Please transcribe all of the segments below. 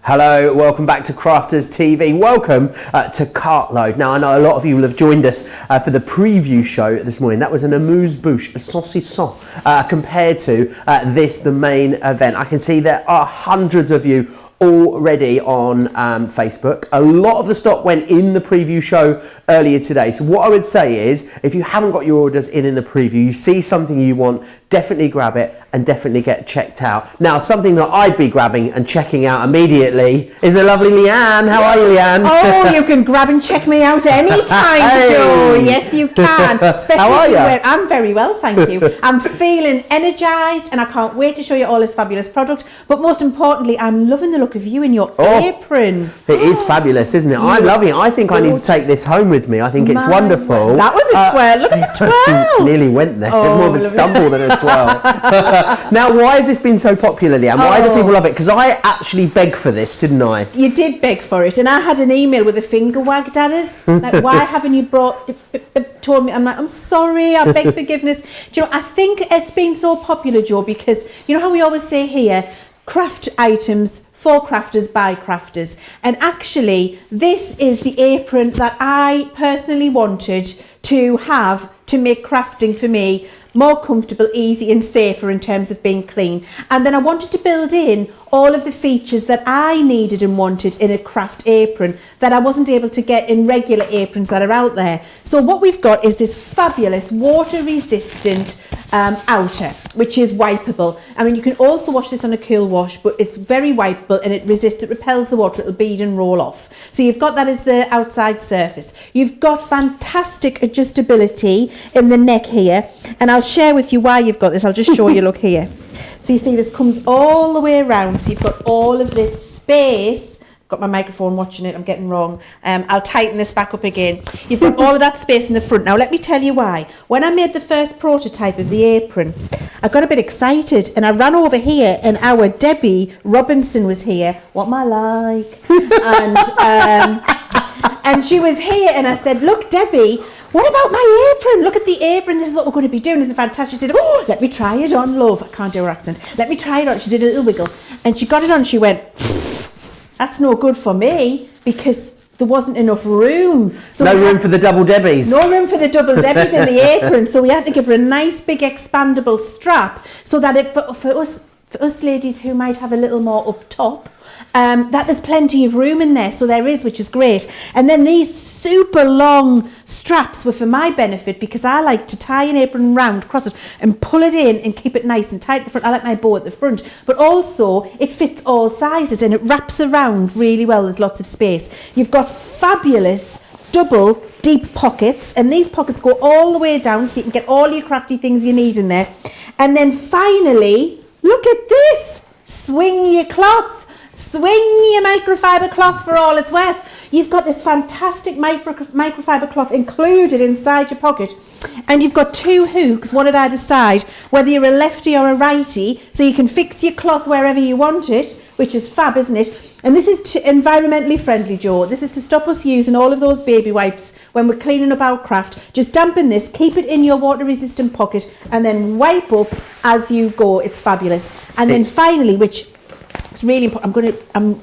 Hello, welcome back to Crafters TV. Welcome to Cartload. Now, I know a lot of you will have joined us for the preview show this morning. That was an amuse-bouche, a saucisson, compared to the main event. I can see there are hundreds of you already on Facebook. A lot of the stock went in the preview show earlier today. So what I would say is, if you haven't got your orders in the preview, you see something you want, definitely grab it and definitely get checked out. Now, something that I'd be grabbing and checking out immediately is the lovely Leann. How are you, Leann? Oh, you can grab and check me out anytime, Hey. Joe. Yes, you can. Especially How are you? I'm very well, thank you. I'm feeling energised and I can't wait to show you all this fabulous product. But most importantly, I'm loving the look of you in your apron. It is fabulous, isn't it? I'm loving it. I think I need to take this home with me. I think it's wonderful. That was a twirl. Look at the twirl. Nearly went there. It was more of a stumble than a twirl. Now, why has this been so popular, Leann? Why do people love it? Because I actually begged for this, didn't I? You did beg for it, and I had an email with a finger wagged at us. Like, why haven't you told me? I'm like, I'm sorry, I beg forgiveness. Do you know, I think it's been so popular, Joe, because you know how we always say here, craft items for crafters by crafters, and actually this is the apron that I personally wanted to have to make crafting for me more comfortable, easy and safer in terms of being clean. And then I wanted to build in all of the features that I needed and wanted in a craft apron that I wasn't able to get in regular aprons that are out there. So what we've got is this fabulous water resistant outer, which is wipeable. I mean, you can also wash this on a cool wash, but it's very wipeable and it repels the water, it'll bead and roll off. So you've got that as the outside surface. You've got fantastic adjustability in the neck here, and I'll share with you why you've got this. I'll just show you, look here. So you see this comes all the way around, so you've got all of this space. Got my microphone watching it, I'm getting wrong. I'll tighten this back up again. You've got all of that space in the front. Now let me tell you why. When I made the first prototype of the apron, I got a bit excited and I ran over here and our Debbie Robinson was here. What am I like? And she was here and I said, look Debbie, what about my apron? Look at the apron. This is what we're going to be doing. Isn't it fantastic? She said, oh, let me try it on, love. I can't do her accent. Let me try it on. She did a little wiggle and she got it on. She went, that's no good for me because there wasn't enough room. So no room for the double Debbies. No room for the double Debbies in the apron. So we had to give her a nice big expandable strap so that for us ladies who might have a little more up top, that there's plenty of room in there. So there is, which is great. And then these super long straps were for my benefit because I like to tie an apron round, across it and pull it in and keep it nice and tight at the front. I like my bow at the front, but also it fits all sizes and it wraps around really well. There's lots of space. You've got fabulous double deep pockets, and these pockets go all the way down so you can get all your crafty things you need in there. And then finally, look at this, swing your cloth. Swing your microfiber cloth for all it's worth. You've got this fantastic microfiber cloth included inside your pocket, and you've got two hooks, one at either side, whether you're a lefty or a righty, so you can fix your cloth wherever you want it, which is fab, isn't it? And this is environmentally friendly, Joe. This is to stop us using all of those baby wipes when we're cleaning up our craft. Just dampen this, keep it in your water resistant pocket, and then wipe up as you go. It's fabulous. And then finally, which it's really important, I'm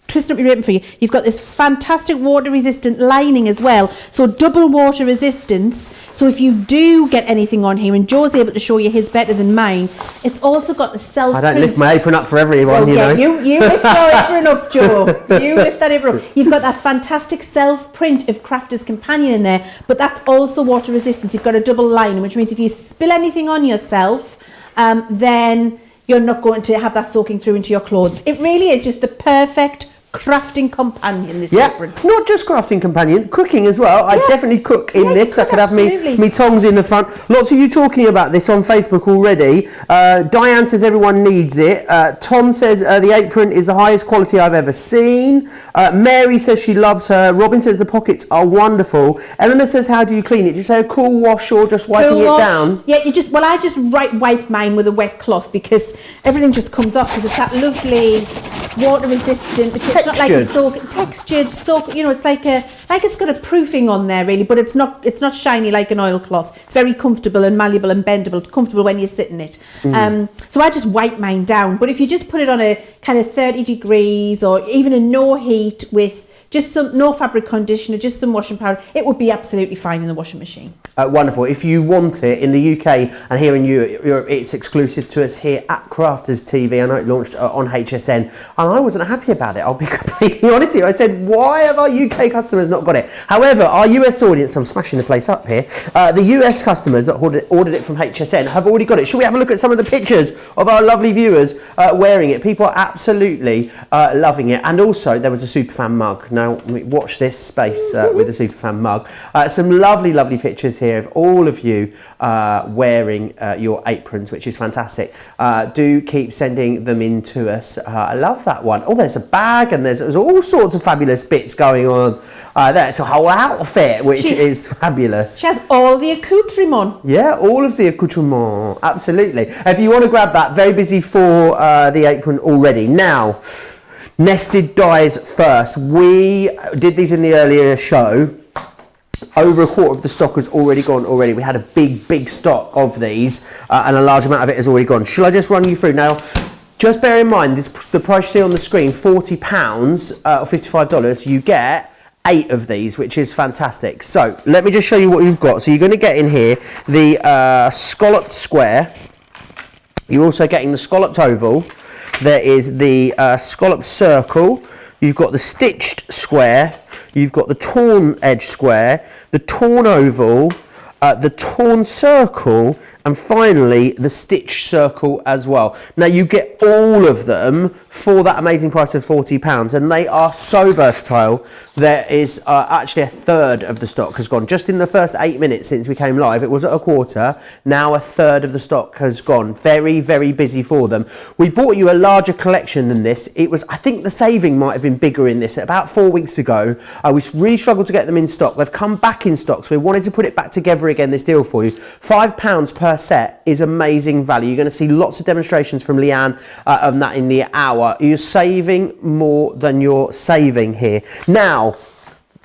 twisting up your apron for you. You've got this fantastic water resistant lining as well. So double water resistance. So if you do get anything on here, and Joe's able to show you his better than mine, it's also got the self print. I don't lift my apron up for everyone, you know. You lift your apron up, Joe. You lift that apron up. You've got that fantastic self print of Crafter's Companion in there, but that's also water resistance. You've got a double lining, which means if you spill anything on yourself, then you're not going to have that soaking through into your clothes. It really is just the perfect crafting companion, this apron. Not just crafting companion, cooking as well. I definitely cook in this. I could have me tongs in the front. Lots of you talking about this on Facebook already. Diane says everyone needs it. Tom says the apron is the highest quality I've ever seen. Mary says she loves her. Robin says the pockets are wonderful. Eleanor says, how do you clean it? Do you say a cool wash or just wiping it down? Yeah, I just wipe mine with a wet cloth because everything just comes off because it's that lovely water resistant. it's not like a textured, it's like it's got a proofing on there really, but it's not shiny like an oilcloth. It's very comfortable and malleable and bendable. It's comfortable when you sit in it. So I just wipe mine down. But if you just put it on a kind of 30 degrees or even a no heat with just no fabric conditioner, just some washing powder, it would be absolutely fine in the washing machine. Wonderful. If you want it in the UK and here in Europe, it's exclusive to us here at Crafters TV. I know it launched on HSN and I wasn't happy about it. I'll be completely honest with you. I said, why have our UK customers not got it? However, our US audience, I'm smashing the place up here, the US customers that ordered it from HSN have already got it. Should we have a look at some of the pictures of our lovely viewers wearing it? People are absolutely loving it. And also, there was a Superfan mug. Now, watch this space with the Superfan mug. Some lovely, lovely pictures here of all of you wearing your aprons, which is fantastic. Do keep sending them in to us. I love that one. Oh, there's a bag and there's all sorts of fabulous bits going on. There's a whole outfit, which is fabulous. She has all the accoutrement. Yeah, all of the accoutrement. Absolutely. If you want to grab that, very busy for the apron already. Now, nested dies first. We did these in the earlier show. Over a quarter of the stock has already gone already. We had a big stock of these and a large amount of it has already gone. Shall I just run you through? Now, just bear in mind, the price you see on the screen, £40 or $55, you get 8 of these, which is fantastic. So, let me just show you what you've got. So, you're going to get in here the scalloped square. You're also getting the scalloped oval. There is the scalloped circle. You've got the stitched square. You've got the torn edge square, the torn oval, the torn circle, and finally the stitched circle as well. Now you get all of them for that amazing price of £40, and they are so versatile. There is actually a third of the stock has gone. Just in the first 8 minutes since we came live, it was at a quarter. Now a third of the stock has gone. Very, very busy for them. We bought you a larger collection than this. It was, I think the saving might have been bigger in this. About 4 weeks ago, we really struggled to get them in stock. They've come back in stock, so we wanted to put it back together again, this deal for you. £5 per set is amazing value. You're going to see lots of demonstrations from Leann on that in the hour. You're saving more than you're saving here. Now,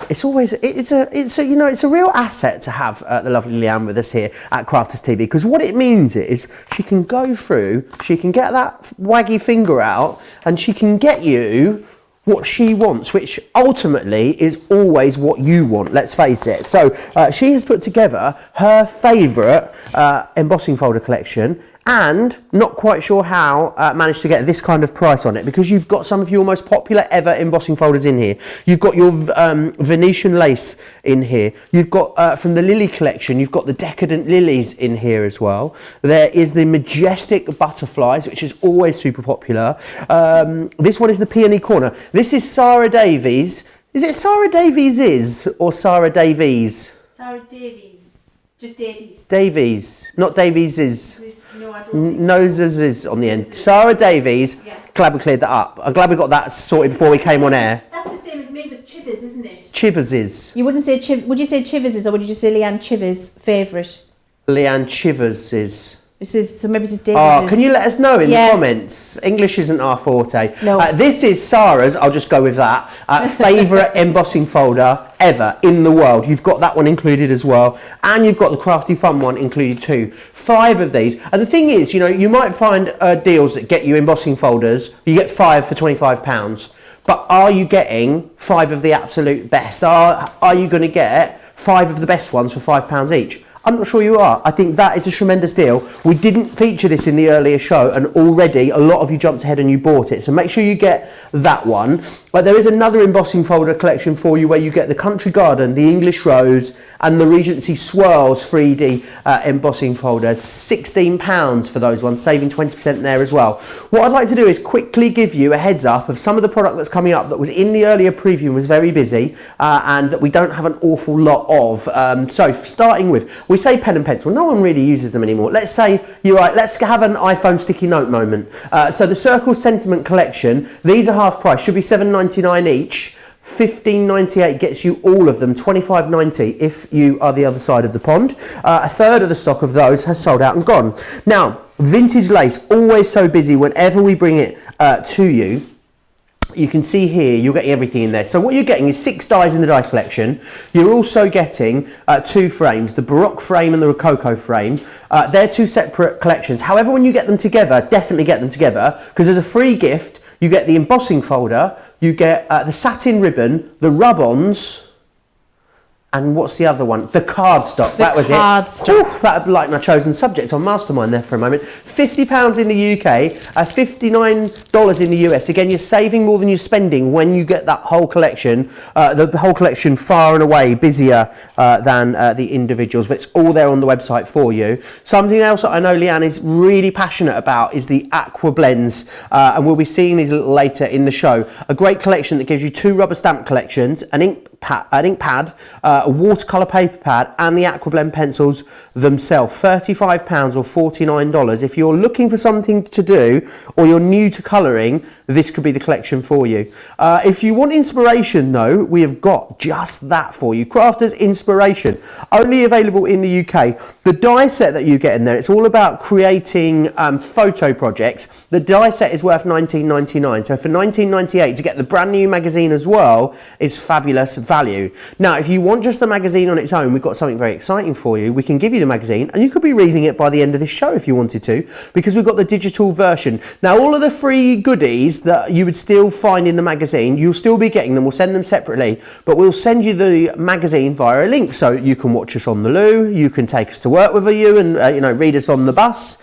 it's a real asset to have the lovely Leann with us here at Crafters TV, because what it means is she can go through, she can get that waggy finger out, and she can get you what she wants, which ultimately is always what you want, let's face it. So she has put together her favourite embossing folder collection, and not quite sure how managed to get this kind of price on it, because you've got some of your most popular ever embossing folders in here. You've got your Venetian lace in here. You've got from the Lily collection, you've got the decadent lilies in here as well. There is the majestic butterflies, which is always super popular. This one is the Peony Corner. This is Sarah Davies. Is it Sarah Davies or Sarah Davies? Sarah Davies. Just Davies. Davies, not Davies's. No, I don't. Noses is on the end. Sarah Davies. Yeah. Glad we cleared that up. I'm glad we got that sorted before we came on air. That's the same as me with Chivers, isn't it? Chivers is. You wouldn't say would you say Chivers is, or would you just say Leann Chivers' favourite? Leann Chivers is. So maybe this is Davies. Oh, can you let us know in the comments? English isn't our forte. No. This is Sarah's, I'll just go with that, favourite embossing folder ever in the world. You've got that one included as well. And you've got the Crafty Fun one included too. 5 of these. And the thing is, you might find deals that get you embossing folders. You get 5 for £25. But are you getting 5 of the absolute best? Are you going to get 5 of the best ones for £5 each? I'm not sure you are. I think that is a tremendous deal. We didn't feature this in the earlier show, and already a lot of you jumped ahead and you bought it. So make sure you get that one. But there is another embossing folder collection for you where you get the Country Garden, the English Rose, and the Regency Swirls 3D embossing folders. £16 for those ones, saving 20% there as well. What I'd like to do is quickly give you a heads up of some of the product that's coming up that was in the earlier preview and was very busy, and that we don't have an awful lot of. So starting with, we say pen and pencil. No one really uses them anymore. Let's say, you're right, let's have an iPhone sticky note moment. So the Circle Sentiment Collection, these are half price, should be £7.99 each. $15.98 gets you all of them, $25.90 if you are the other side of the pond. A third of the stock of those has sold out and gone. Now, vintage lace, always so busy whenever we bring it to you. you can see here you're getting everything in there. So what you're getting is 6 dies in the die collection. You're also getting 2 frames, the Baroque frame and the Rococo frame. They're 2 separate collections. However, when you get them together, definitely get them together, because as a free gift, you get the embossing folder, you get the satin ribbon, the rub-ons, and what's the other one? The cardstock. That was it. Ooh, that like my chosen subject on Mastermind there for a moment. £50 in the UK, $59 in the US. Again, you're saving more than you're spending when you get that whole collection. The whole collection far and away busier than the individuals, but it's all there on the website for you. Something else that I know Leann is really passionate about is the aqua blends, and we'll be seeing these a little later in the show. A great collection that gives you 2 rubber stamp collections, an ink pad, a watercolour paper pad, and the aquablend pencils themselves. £35 or $49. If you're looking for something to do or you're new to colouring, this could be the collection for you. If you want inspiration though, we have got just that for you. Crafters Inspiration, only available in the UK. The die set that you get in there, it's all about creating photo projects. The die set is worth $19.99, so for $19.98 to get the brand new magazine as well is fabulous value. Now if you want just the magazine on its own, we've got something very exciting for you. We can give you the magazine and you could be reading it by the end of this show if you wanted to, because we've got the digital version. Now all of the free goodies that you would still find in the magazine, you'll still be getting them. We'll send them separately, but we'll send you the magazine via a link, so you can watch us on the loo, you can take us to work with you and read us on the bus.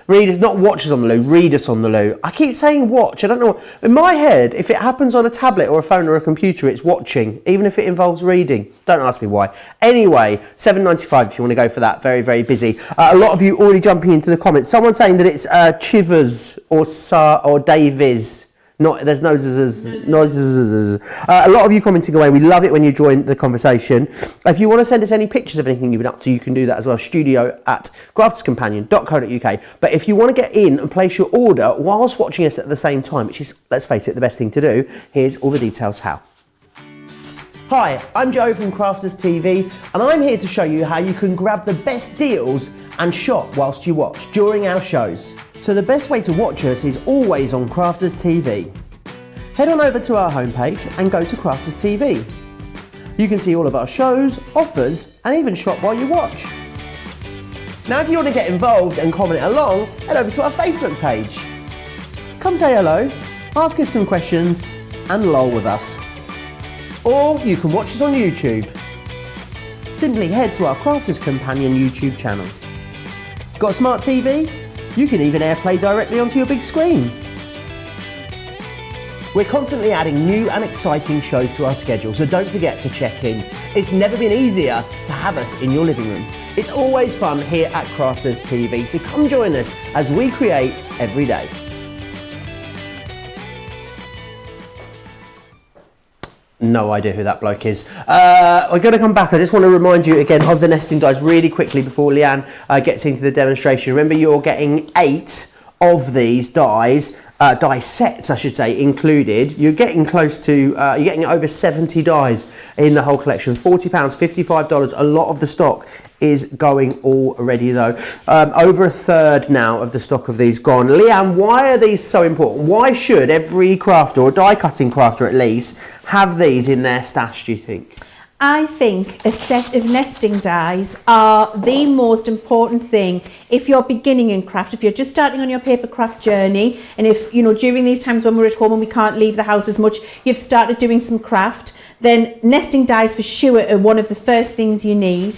Read us, not watch us on the loo, read us on the loo. I keep saying watch, I don't know. In my head, if it happens on a tablet or a phone or a computer, it's watching, even if it involves reading. Don't ask me why. Anyway, $7.95 if you want to go for that. Very, very busy. A lot of you already jumping into the comments. Someone saying that it's Chivers or Davies. There's noises. A lot of you commenting away. We love it when you join the conversation. If you want to send us any pictures of anything you've been up to, you can do that as well. studio@crafterscompanion.co.uk. But if you want to get in and place your order whilst watching us at the same time, which is, let's face it, the best thing to do, here's all the details how. Hi, I'm Joe from Crafters TV, and I'm here to show you how you can grab the best deals and shop whilst you watch during our shows. So the best way to watch us is always on Crafters TV. Head on over to our homepage and go to Crafters TV. You can see all of our shows, offers, and even shop while you watch. Now if you want to get involved and comment along, head over to our Facebook page. Come say hello, ask us some questions, and lol with us. Or you can watch us on YouTube. Simply head to our Crafters Companion YouTube channel. Got a smart TV? You can even AirPlay directly onto your big screen. We're constantly adding new and exciting shows to our schedule, so don't forget to check in. It's never been easier to have us in your living room. It's always fun here at Crafters TV, so come join us as we create every day. No idea who that bloke is. We're going to come back. I just want to remind you again of the nesting dies really quickly before Leann gets into the demonstration. Remember, you're getting 8 of these dies, die sets I should say, included. You're getting close to, you're getting over 70 dies in the whole collection. £40, $55. A lot of the stock is going already though. Over a third now of the stock of these gone. Leann, why are these so important? Why should every crafter, or die cutting crafter at least, have these in their stash, do you think? I think a set of nesting dies are the most important thing if you're beginning in craft, if you're just starting on your paper craft journey, and if, during these times when we're at home and we can't leave the house as much, you've started doing some craft, then nesting dies for sure are one of the first things you need.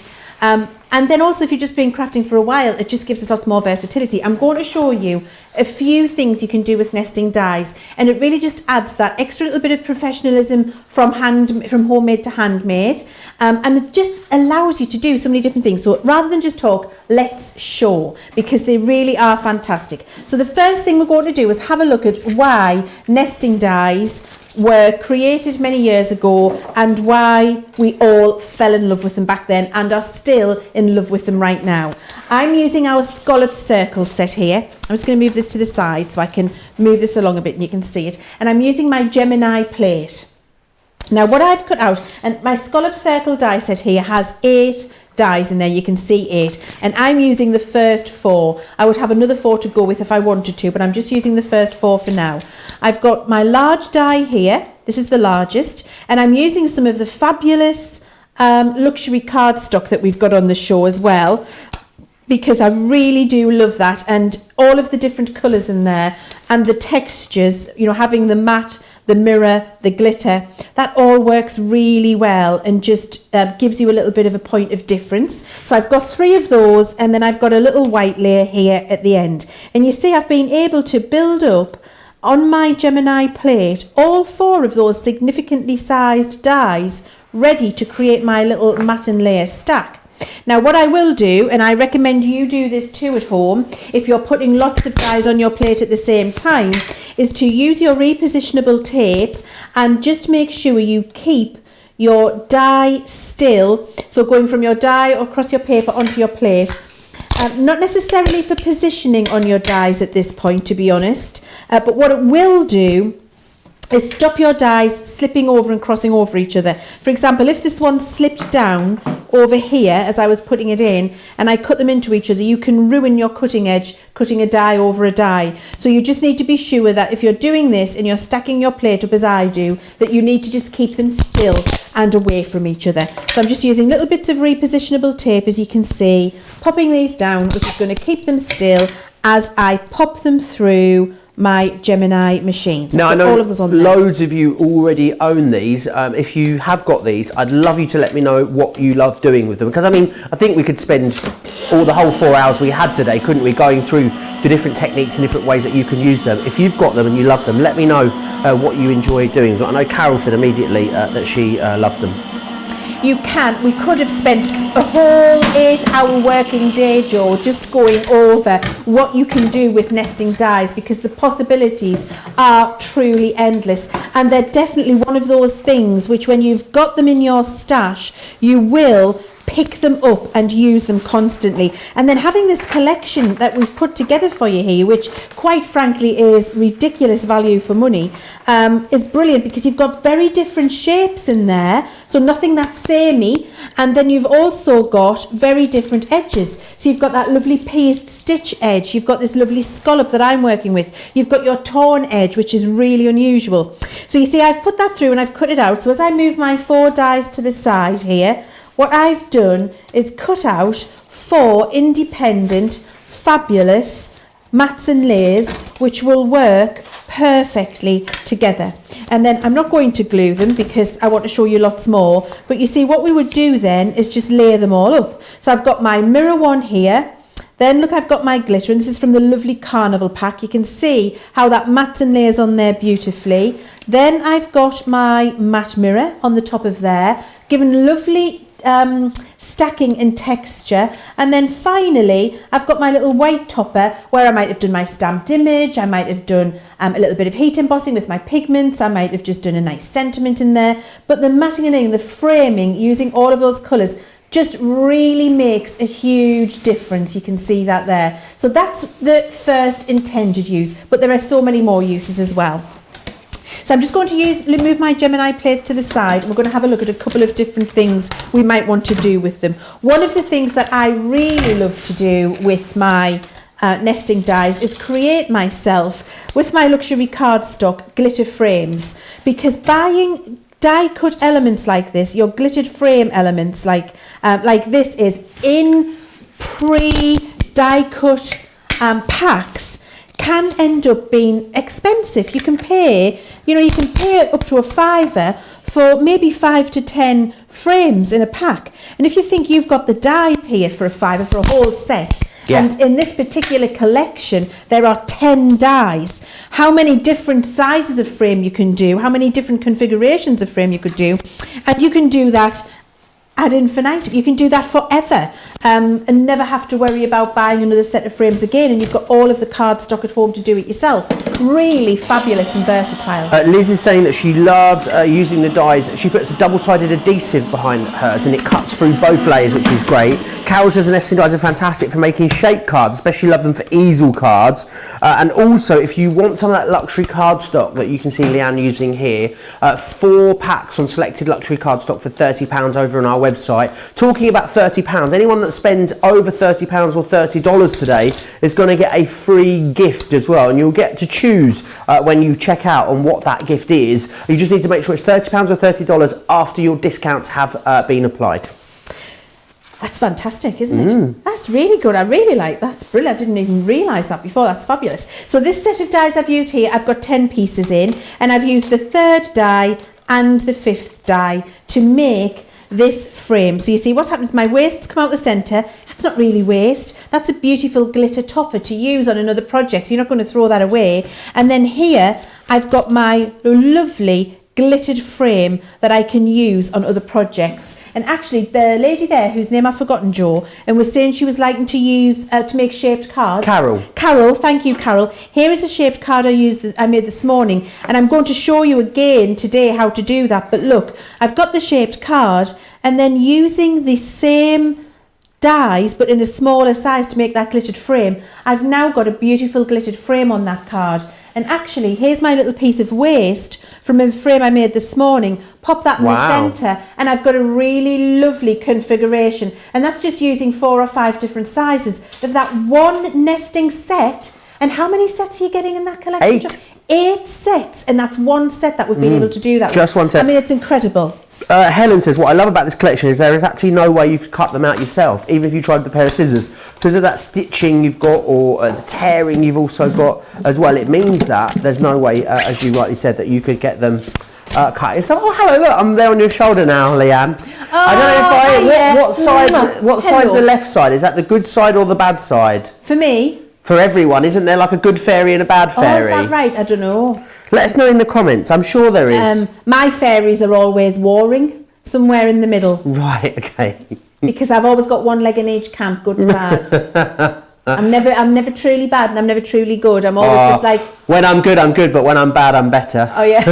And then also if you've just been crafting for a while, it just gives us lots more versatility. I'm going to show you a few things you can do with nesting dies, and it really just adds that extra little bit of professionalism from homemade to handmade, and it just allows you to do so many different things. So rather than just talk, let's show, because they really are fantastic. So the first thing we're going to do is have a look at why nesting dies were created many years ago and why we all fell in love with them back then and are still in love with them right now. I'm using our scalloped circle set here. I'm just going to move this to the side so I can move this along a bit and you can see it. And I'm using my Gemini plate. Now what I've cut out, and my scalloped circle die set here has 8 dies in there. You can see 8, and I'm using the first 4. I would have another 4 to go with if I wanted to, but I'm just using the first 4 for now. I've got my large die here. This is the largest, and I'm using some of the fabulous luxury cardstock that we've got on the show as well, because I really do love that, and all of the different colours in there and the textures, you know, having the matte, the mirror, the glitter, that all works really well and just gives you a little bit of a point of difference. So I've got 3 of those, and then I've got a little white layer here at the end, and you see I've been able to build up on my Gemini plate all 4 of those significantly sized dies ready to create my little matte and layer stack. Now what I will do, and I recommend you do this too at home if you're putting lots of dies on your plate at the same time, is to use your repositionable tape and just make sure you keep your die still, so going from your die across your paper onto your plate. Not necessarily for positioning on your dies at this point, to be honest, but what it will do is stop your dies slipping over and crossing over each other. For example, if this one slipped down over here as I was putting it in and I cut them into each other, you can ruin your cutting edge cutting a die over a die. So you just need to be sure that if you're doing this and you're stacking your plate up as I do, that you need to just keep them still and away from each other. So I'm just using little bits of repositionable tape, as you can see, popping these down, which is going to keep them still as I pop them through my Gemini machine. So now I know all of those on there. Loads of you already own these. If you have got these, I'd love you to let me know what you love doing with them, because I mean, I think we could spend the whole 4 hours we had today, couldn't we, going through the different techniques and different ways that you can use them. If you've got them and you love them, let me know what you enjoy doing. But I know Carol said immediately that she loves them. You can. We could have spent a whole 8-hour working day, Joe, just going over what you can do with nesting dies, because the possibilities are truly endless, and they're definitely one of those things which, when you've got them in your stash, you will pick them up and use them constantly. And then having this collection that we've put together for you here, which quite frankly is ridiculous value for money, is brilliant, because you've got very different shapes in there, so nothing that's samey, and then you've also got very different edges. So you've got that lovely pieced stitch edge, you've got this lovely scallop that I'm working with, you've got your torn edge, which is really unusual. So you see, I've put that through and I've cut it out. So as I move my 4 dies to the side here, what I've done is cut out 4 independent, fabulous mats and layers, which will work perfectly together. And then I'm not going to glue them because I want to show you lots more, but you see what we would do then is just layer them all up. So I've got my mirror one here, then look, I've got my glitter, and this is from the lovely Carnival pack. You can see how that mats and layers on there beautifully. Then I've got my matte mirror on the top of there, given lovely stacking and texture. And then finally I've got my little white topper where I might have done my stamped image, I might have done a little bit of heat embossing with my pigments, I might have just done a nice sentiment in there. But the matting and the framing using all of those colours just really makes a huge difference. You can see that there. So that's the first intended use, but there are so many more uses as well. So I'm just going to move my Gemini plates to the side, and we're going to have a look at a couple of different things we might want to do with them. One of the things that I really love to do with my nesting dies is create myself, with my luxury cardstock, glitter frames, because buying die cut elements like this, your glittered frame elements like this, is in pre-die cut packs, can end up being expensive. You can pay up to a £5 for maybe 5 to 10 frames in a pack. And if you think you've got the dies here for a £5 for a whole set, yeah. And in this particular collection there are 10 dies, how many different sizes of frame you can do, how many different configurations of frame you could do, and you can do that ad infinitum. You can do that forever, and never have to worry about buying another set of frames again, and you've got all of the cardstock at home to do it yourself. Really fabulous and versatile. Liz is saying that she loves using the dies. She puts a double-sided adhesive behind hers and it cuts through both layers, which is great. Carol says the nesting dies are fantastic for making shape cards, especially love them for easel cards. And also, if you want some of that luxury cardstock that you can see Leann using here, 4 packs on selected luxury cardstock for £30 over on our website. website. Talking about £30, anyone that spends over £30 or $30 today is going to get a free gift as well, and you'll get to choose when you check out on what that gift is. You just need to make sure it's £30 or $30 after your discounts have been applied. That's fantastic, isn't it? That's really good. I really like that. That's brilliant. I didn't even realise that before. That's fabulous. So this set of dies I've used here, I've got 10 pieces in, and I've used the 3rd die and the 5th die to make this frame. So you see what happens, my wastes come out the centre. That's not really waste. That's a beautiful glitter topper to use on another project. So you're not going to throw that away. And then here I've got my lovely glittered frame that I can use on other projects. And actually, the lady there, whose name I've forgotten, Joe, and was saying she was liking to use to make shaped cards. Carol, thank you, Carol. Here is a shaped card I made this morning, and I'm going to show you again today how to do that. But look, I've got the shaped card, and then using the same dies, but in a smaller size to make that glittered frame, I've now got a beautiful glittered frame on that card. And actually, here's my little piece of waste from a frame I made this morning. Pop that in the centre, and I've got a really lovely configuration. And that's just using 4 or 5 different sizes of that one nesting set. And how many sets are you getting in that collection? 8 sets, and that's one set that we've been able to do that just with. One set. I mean, it's incredible. Helen says, what I love about this collection is there is actually no way you could cut them out yourself, even if you tried with a pair of scissors, because of that stitching you've got, or the tearing you've also got as well. It means that there's no way, as you rightly said, that you could get them cut yourself. Oh, hello, look, I'm there on your shoulder now, Leanne. I don't know if what side's the left side? Is that the good side or the bad side? For me? For everyone, isn't there like a good fairy and a bad fairy? Oh, is that right? I don't know. Let us know in the comments. I'm sure there is. My fairies are always warring, somewhere in the middle. Right, okay. Because I've always got one leg in each camp, good and bad. I'm never truly bad, and I'm never truly good. I'm always just like, when I'm good, but when I'm bad, I'm better. Oh yeah.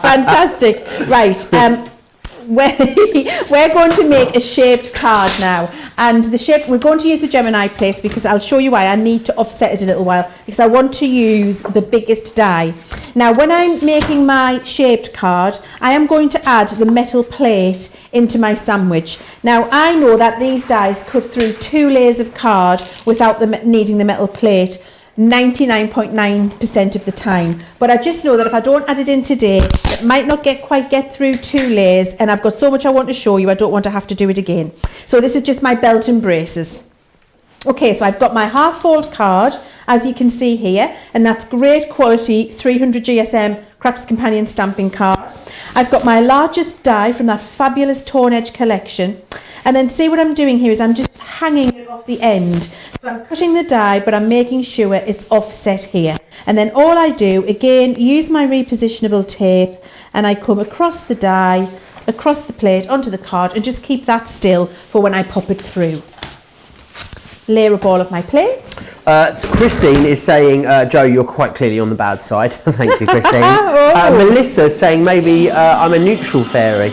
Fantastic. Right. We're going to make a shaped card now, and we're going to use the Gemini plates because I'll show you why. I need to offset it a little while because I want to use the biggest die. Now when I'm making my shaped card, I am going to add the metal plate into my sandwich. Now I know that these dies cut through 2 layers of card without needing the metal plate 99.9% of the time, but I just know that if I don't add it in today, it might not quite get through 2 layers, and I've got so much I want to show you, I don't want to have to do it again. So this is just my belt and braces. Okay, so I've got my half fold card, as you can see here, and that's great quality 300 GSM Crafts Companion stamping card. I've got my largest die from that fabulous Torn Edge collection, and then see what I'm doing here is I'm just hanging it off the end. So I'm cutting the die, but I'm making sure it's offset here. And then all I do, again, use my repositionable tape, and I come across the die, across the plate, onto the card, and just keep that still for when I pop it through. Layer up all of my plates. Christine is saying, Joe, you're quite clearly on the bad side. Thank you, Christine. Melissa's saying maybe I'm a neutral fairy.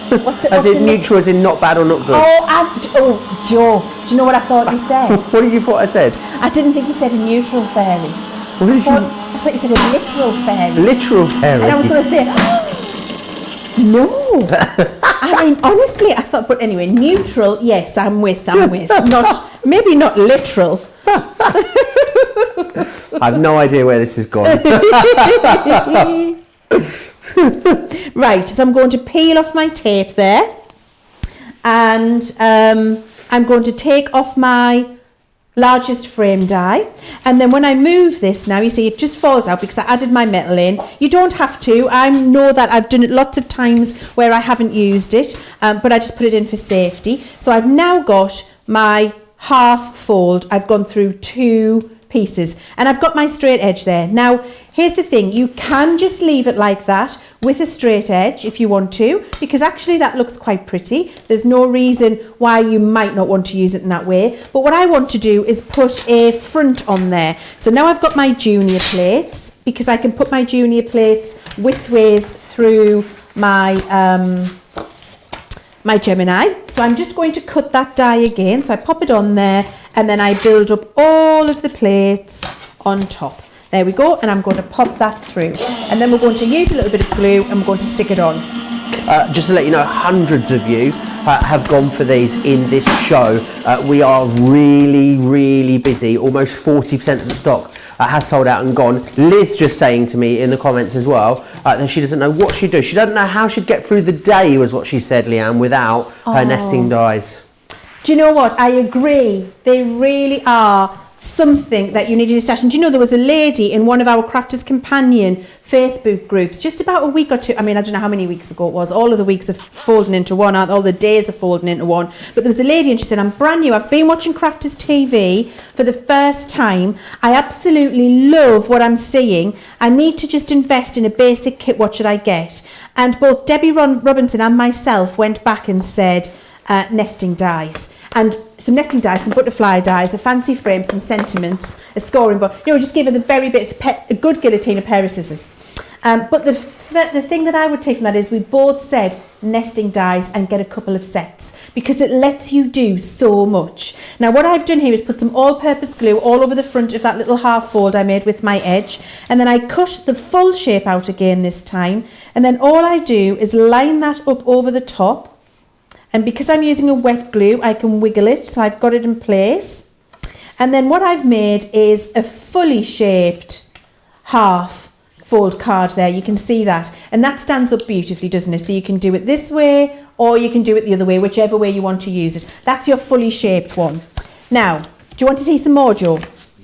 Neutral as in not bad or not good? Joe, do you know what I thought you said? What did you thought I said? I didn't think you said a neutral fairy. What did I thought you said a literal fairy. Literal fairy? And I was going to say, no. I mean, honestly, I thought, but anyway, neutral, yes, I'm with. Maybe not literal. I have no idea where this has gone. Right, so I'm going to peel off my tape there, and I'm going to take off my largest frame die, and then when I move this now, you see it just falls out because I added my metal in. You don't have to. I know that I've done it lots of times where I haven't used it, but I just put it in for safety. So I've now got my half fold. I've gone through 2 pieces, and I've got my straight edge there. Now here's the thing, you can just leave it like that with a straight edge if you want to, because actually that looks quite pretty. There's no reason why you might not want to use it in that way, but what I want to do is put a front on there. So now I've got my junior plates, because I can put my junior plates widthways through my my Gemini. So I'm just going to cut that die again, so I pop it on there, and then I build up all of the plates on top. There we go, and I'm going to pop that through, and then we're going to use a little bit of glue and we're going to stick it on. Just to let you know, hundreds of you have gone for these in this show. We are really busy. Almost 40% of the stock has sold out and gone. Liz just saying to me in the comments as well that she doesn't know what she'd do. She doesn't know how she'd get through the day, was what she said, Leanne, without her nesting dies. Do you know what? I agree. They really are something that you need in your stash. And do you know, there was a lady in one of our Crafters Companion Facebook groups just about a week or two, I mean, I don't know how many weeks ago it was, all of the weeks are folding into one, all the days are folding into one, but there was a lady and she said, I'm brand new, I've been watching Crafters TV for the first time, I absolutely love what I'm seeing, I need to just invest in a basic kit, what should I get? And both Debbie Robinson and myself went back and said nesting dies. And some nesting dies, some butterfly dies, a fancy frame, some sentiments, a scoring board. You know, just give her the very bits, a good guillotine, a pair of scissors. But the thing that I would take from that is we both said nesting dies and get a couple of sets because it lets you do so much. Now what I've done here is put some all-purpose glue all over the front of that little half fold I made with my edge, and then I cut the full shape out again this time, and then all I do is line that up over the top. And because I'm using a wet glue, I can wiggle it, so I've got it in place. And then what I've made is a fully shaped half fold card there. You can see that. And that stands up beautifully, doesn't it? So you can do it this way, or you can do it the other way, whichever way you want to use it. That's your fully shaped one. Now, do you want to see some more, Joe?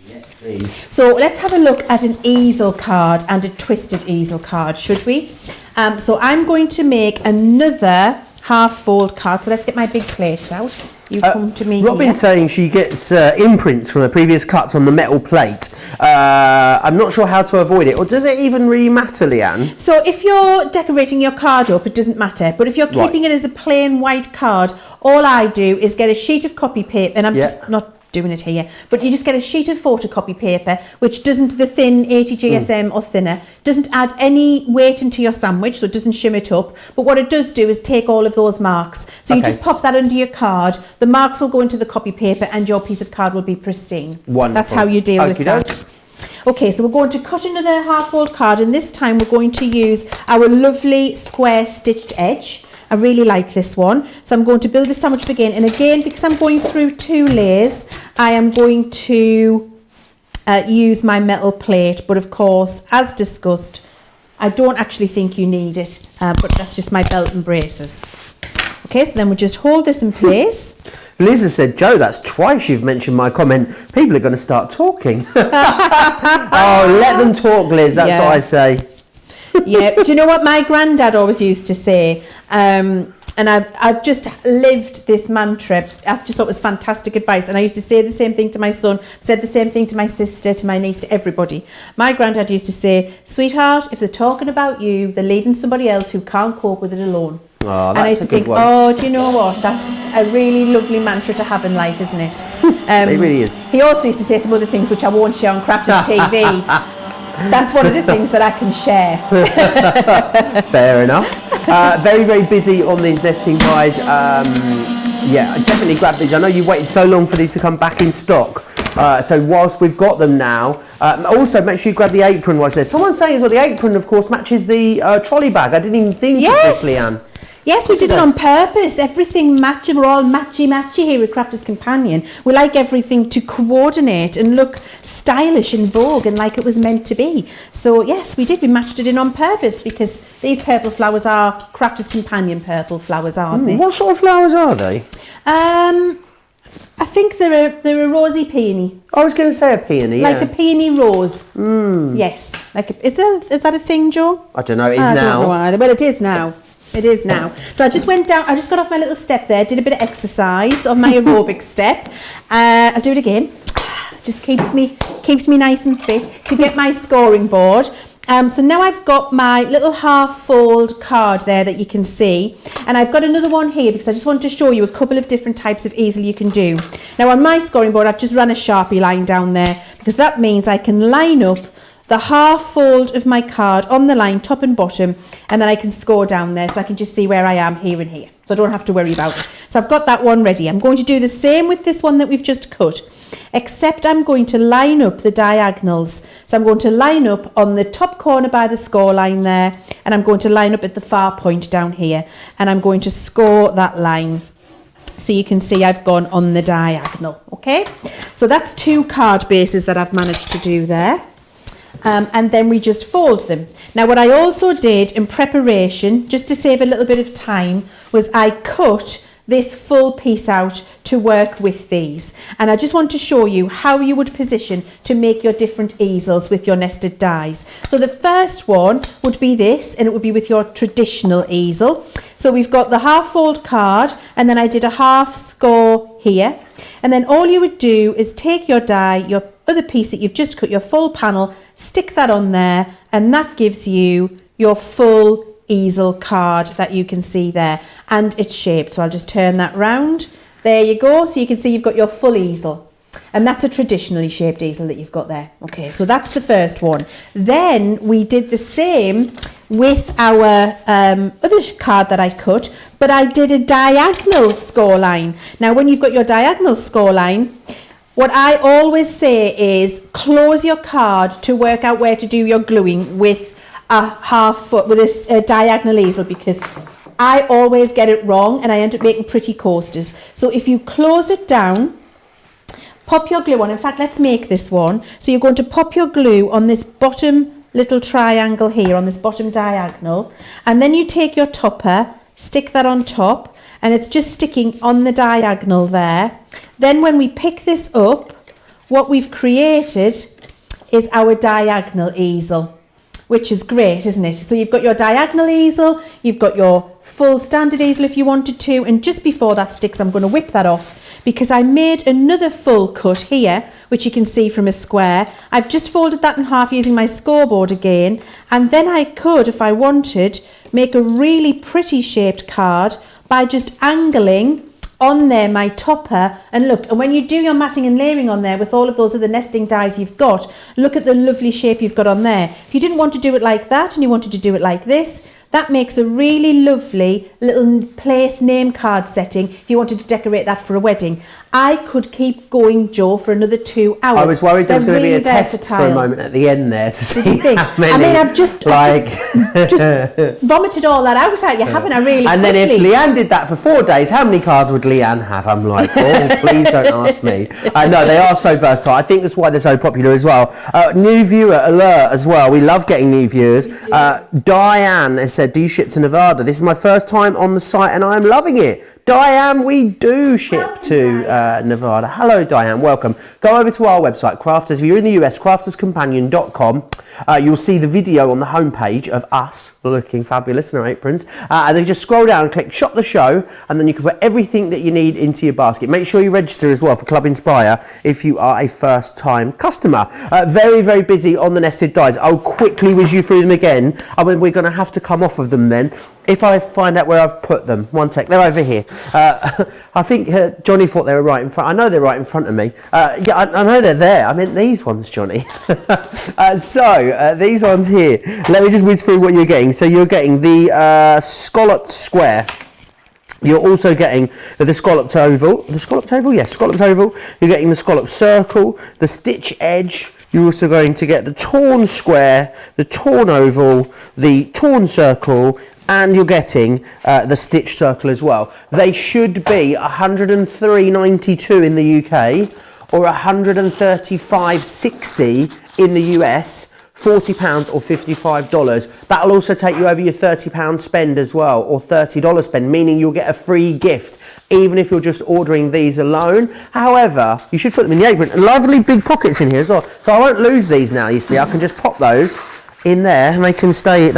Yes, please. So let's have a look at an easel card and a twisted easel card, should we? So I'm going to make another half fold card. So let's get my big plates out. You come to me. Robin's saying she gets imprints from her previous cuts on the metal plate. I'm not sure how to avoid it. Or does it even really matter, Leanne? So if you're decorating your card up, it doesn't matter. But if you're keeping it as a plain white card, all I do is get a sheet of copy paper, and I'm just not doing it here, but you just get a sheet of photocopy paper, which doesn't, the thin 80 GSM or thinner, doesn't add any weight into your sandwich, so it doesn't shim it up. But what it does do is take all of those marks. So you just pop that under your card, the marks will go into the copy paper, and your piece of card will be pristine. Wonderful. That's how you deal with that. Okay, so we're going to cut another half fold card, and this time we're going to use our lovely square stitched edge. I really like this one. So I'm going to build the sandwich again. And again, because I'm going through 2 layers, I am going to use my metal plate. But of course, as discussed, I don't actually think you need it. But that's just my belt and braces. Okay, so then we'll just hold this in place. Liz has said, Joe, that's twice you've mentioned my comment. People are going to start talking. Oh, let them talk, Liz. That's what I say. Yeah, do you know what my granddad always used to say? And I've just lived this mantra. I just thought it was fantastic advice. And I used to say the same thing to my son, said the same thing to my sister, to my niece, to everybody. My granddad used to say, sweetheart, if they're talking about you, they're leaving somebody else who can't cope with it alone. Oh, that's and I used to think, do you know what? That's a really lovely mantra to have in life, isn't it? It really is. He also used to say some other things which I won't share on Crafters TV. That's one of the things that I can share. Fair enough. Very busy on these nesting guides. Yeah, definitely grab these. I know you waited so long for these to come back in stock. So whilst we've got them now, also make sure you grab the apron whilst there. Someone's saying as well, the apron, of course, matches the trolley bag. I didn't even think of this, Leanne. Yes, we did it on purpose. Everything matching. We're all matchy here with Crafters Companion. We like everything to coordinate and look stylish and vogue and like it was meant to be. So yes, we did. We matched it in on purpose because these purple flowers are Crafters Companion purple flowers, aren't they? What sort of flowers are they? I think they're a rosy peony. I was going to say a peony, like a peony rose. Yes. Is that a thing, Joe? I don't know. It is now. I don't know either. Well, it is now. It is now. So I just went down, I just got off my little step there, did a bit of exercise on my aerobic step. I'll do it again. Just keeps me nice and fit to get my scoring board. So now I've got my little half fold card there that you can see, and I've got another one here because I just want to show you a couple of different types of easel you can do. Now on my scoring board I've just run a Sharpie line down there because that means I can line up the half fold of my card on the line, top and bottom, and then I can score down there so I can just see where I am here and here. so I don't have to worry about it. So I've got that one ready. I'm going to do the same with this one that we've just cut, except I'm going to line up the diagonals. So I'm going to line up on the top corner by the score line there, and I'm going to line up at the far point down here, and I'm going to score that line. So you can see I've gone on the diagonal, okay? So that's 2 card bases that I've managed to do there. And then we just fold them. Now what I also did in preparation, just to save a little bit of time, was I cut this full piece out to work with these. And I just want to show you how you would position to make your different easels with your nested dies. So the first one would be this, and it would be with your traditional easel. So we've got the half fold card, and then I did a half score here. And then all you would do is take your die, your other piece that you've just cut, your full panel, stick that on there, and that gives you your full easel card that you can see there, and it's shaped. So I'll just turn that round. There you go. So you can see you've got your full easel, and that's a traditionally shaped easel that you've got there. Okay, so that's the first one. Then we did the same with our other card that I cut, but I did a diagonal score line. Now when you've got your diagonal score line, what I always say is close your card to work out where to do your gluing with a half foot, with a diagonal easel, because I always get it wrong and I end up making pretty coasters. So if you close it down, pop your glue on. In fact, let's make this one. So you're going to pop your glue on this bottom little triangle here, on this bottom diagonal, and then you take your topper, stick that on top, and it's just sticking on the diagonal there. Then when we pick this up, what we've created is our diagonal easel, which is great, isn't it? So you've got your diagonal easel, you've got your full standard easel if you wanted to, and just before that sticks, I'm going to whip that off, because I made another full cut here, which you can see from a square. I've just folded that in half using my scoreboard again, and then I could, if I wanted, make a really pretty shaped card by just angling on there my topper. And look, and when you do your matting and layering on there with all of those other nesting dies you've got, look at the lovely shape you've got on there. If you didn't want to do it like that and you wanted to do it like this, that makes a really lovely little place name card setting if you wanted to decorate that for a wedding. I could keep going, Joe, for another 2 hours. I was worried there was going to be a test for a moment at the end there to see how many. I mean, I've just vomited all that out at you, haven't I, really? And then if Leanne did that for 4 days, how many cards would Leanne have? I'm like, oh, please don't ask me. No, they are so versatile. I think that's why they're so popular as well. New viewer alert as well. We love getting new viewers. Diane has said, do you ship to Nevada? This is my first time on the site and I'm loving it. Diane, we do ship to Nevada. Hello, Diane. Welcome. Go over to our website, Crafters. If you're in the US, crafterscompanion.com. You'll see the video on the homepage of us looking fabulous in our aprons. And then just scroll down and click Shop the Show, and then you can put everything that you need into your basket. Make sure you register as well for Club Inspire if you are a first-time customer. Very, very busy on the nested dies. I'll quickly whiz you through them again. I mean, we're going to have to come off of them then if I find out where I've put them. One sec. They're over here. I think Johnny thought they were right in front. I know they're right in front of me. Yeah, I know they're there. I meant these ones, Johnny. So these ones here. Let me just whiz through what you're getting. So you're getting the scalloped square. You're also getting the scalloped oval. The scalloped oval? Yes, scalloped oval. You're getting the scalloped circle, the stitch edge. You're also going to get the torn square, the torn oval, the torn circle, and you're getting the stitch circle as well. They should be $103.92 in the UK or $135.60 in the US. £40 or $55. That'll also take you over your £30 spend as well, or $30 spend, meaning you'll get a free gift even if you're just ordering these alone. However, you should put them in the apron. Lovely big pockets in here as well, so I won't lose these now. You see, I can just pop those in there and they can stay in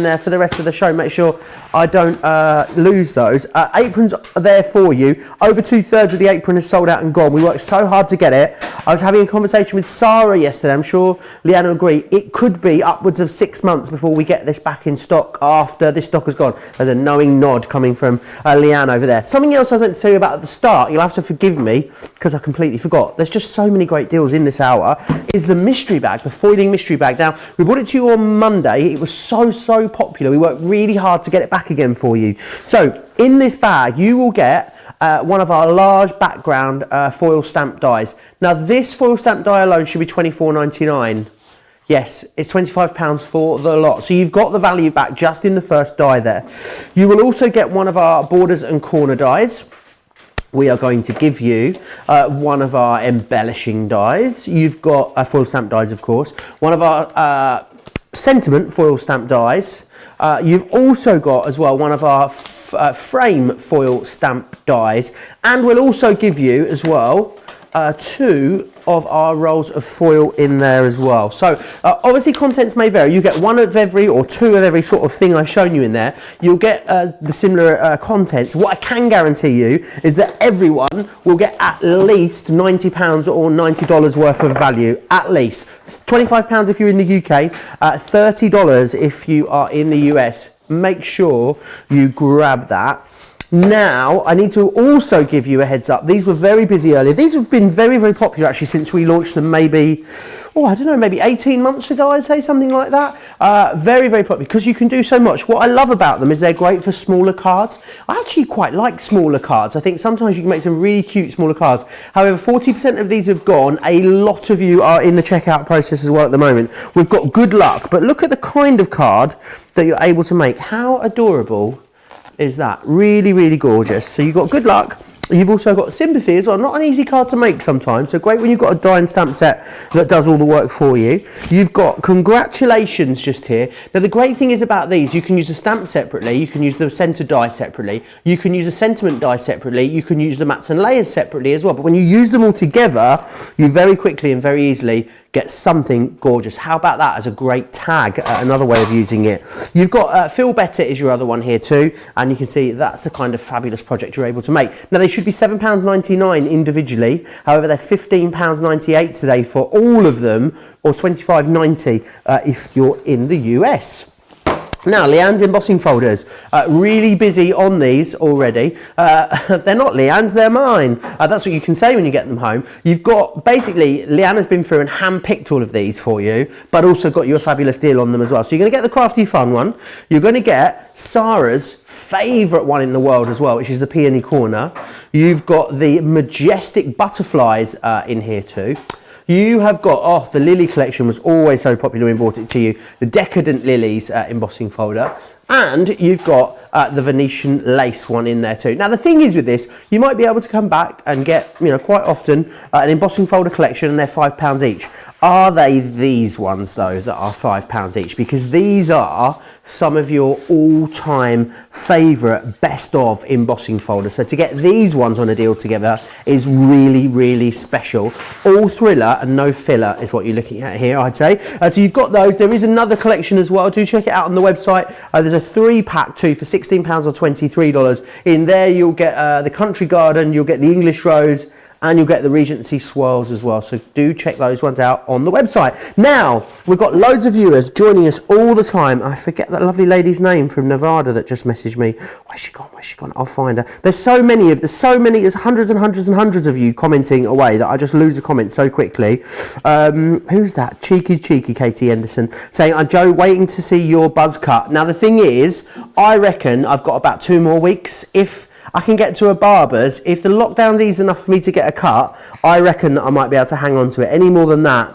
there for the rest of the show. Make sure I don't lose those. Aprons are there for you. Over 2/3 of the apron is sold out and gone. We worked so hard to get it. I was having a conversation with Sarah yesterday. I'm sure Leanne will agree. It could be upwards of 6 months before we get this back in stock after this stock has gone. There's a knowing nod coming from Leanne over there. Something else I was meant to tell you about at the start, you'll have to forgive me because I completely forgot. There's just so many great deals in this hour, is the mystery bag, the foiling mystery bag. Now, we brought it to to you on Monday. It was so popular. We worked really hard to get it back again for you. So in this bag, you will get one of our large background foil stamp dies. Now this foil stamp die alone should be £24.99. Yes, it's £25 for the lot. So you've got the value back just in the first die there. You will also get one of our borders and corner dies. We are going to give you one of our embellishing dies. You've got foil stamp dies, of course. One of our sentiment foil stamp dies. You've also got as well one of our frame foil stamp dies. And we'll also give you as well 2 of our rolls of foil in there as well. So obviously contents may vary. You get 1 of every or 2 of every sort of thing I've shown you in there. You'll get the similar contents. What I can guarantee you is that everyone will get at least £90 or $90 worth of value, at least. £25 if you're in the UK, $30 if you are in the US. Make sure you grab that. Now, I need to also give you a heads up. These were very busy earlier. These have been very popular actually since we launched them maybe, I don't know, maybe 18 months ago, I'd say, something like that. Very popular because you can do so much. What I love about them is they're great for smaller cards. I actually quite like smaller cards. I think sometimes you can make some really cute smaller cards. However, 40% of these have gone. A lot of you are in the checkout process as well at the moment. We've got good luck, but look at the kind of card that you're able to make. How adorable is that? Really gorgeous. So you've got good luck. You've also got sympathy as well. Not an easy card to make sometimes. So great when you've got a die and stamp set that does all the work for you. You've got congratulations just here. Now the great thing is about these, you can use the stamp separately. You can use the centre die separately. You can use the sentiment die separately. You can use the mats and layers separately as well. But when you use them all together, you very quickly and very easily get something gorgeous. How about that as a great tag? Another way of using it. You've got Feel Better is your other one here too, and you can see that's the kind of fabulous project you're able to make. Now they should be £7.99 individually, however they're £15.98 today for all of them, or £25.90 if you're in the US. Now, Leann's embossing folders, really busy on these already. They're not Leann's, they're mine. That's what you can say when you get them home. You've got, basically, Leann has been through and hand-picked all of these for you, but also got you a fabulous deal on them as well. So you're going to get the Crafty Fun one. You're going to get Sarah's favourite one in the world as well, which is the Peony Corner. You've got the Majestic Butterflies in here too. You have got, the Lily collection was always so popular when we brought it to you. The Decadent Lilies embossing folder. And you've got the Venetian lace one in there too. Now the thing is with this, you might be able to come back and get, quite often an embossing folder collection, and they're £5 each. Are they these ones though that are £5 each? Because these are some of your all-time favourite best of embossing folders. So to get these ones on a deal together is really special. All thriller and no filler is what you're looking at here, I'd say. So you've got those. There is another collection as well. Do check it out on the website. There's a 3-pack too for £16 or $23. In there you'll get the Country Garden, you'll get the English Rose, and you'll get the Regency Swirls as well. So do check those ones out on the website. Now, we've got loads of viewers joining us all the time. I forget that lovely lady's name from Nevada that just messaged me. Where's she gone? I'll find her. There's there's hundreds and hundreds of you commenting away that I just lose a comment so quickly. Who's that? Cheeky Katie Anderson saying, I'm Joe, waiting to see your buzz cut. Now the thing is, I reckon I've got about 2 more weeks. If I can get to a barber's, if the lockdown's easy enough for me to get a cut, I reckon that I might be able to hang on to it. Any more than that,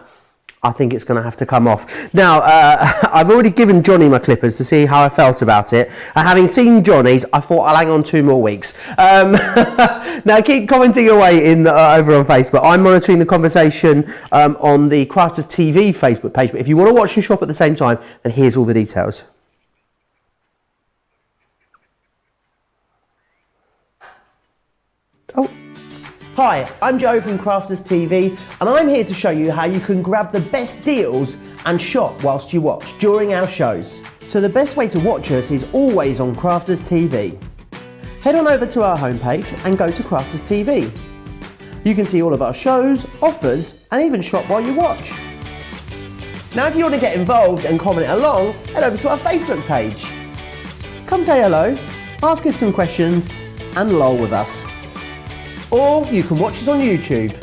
I think it's going to have to come off. Now, I've already given Johnny my clippers to see how I felt about it. Having seen Johnny's, I thought I'll hang on 2 more weeks. Now, keep commenting away over on Facebook. I'm monitoring the conversation on the Crafters TV Facebook page. But if you want to watch and shop at the same time, then here's all the details. Hi, I'm Joe from Crafters TV, and I'm here to show you how you can grab the best deals and shop whilst you watch during our shows. So the best way to watch us is always on Crafters TV. Head on over to our homepage and go to Crafters TV. You can see all of our shows, offers, and even shop while you watch. Now if you want to get involved and comment along, head over to our Facebook page. Come say hello, ask us some questions, and lol with us. Or you can watch us on YouTube.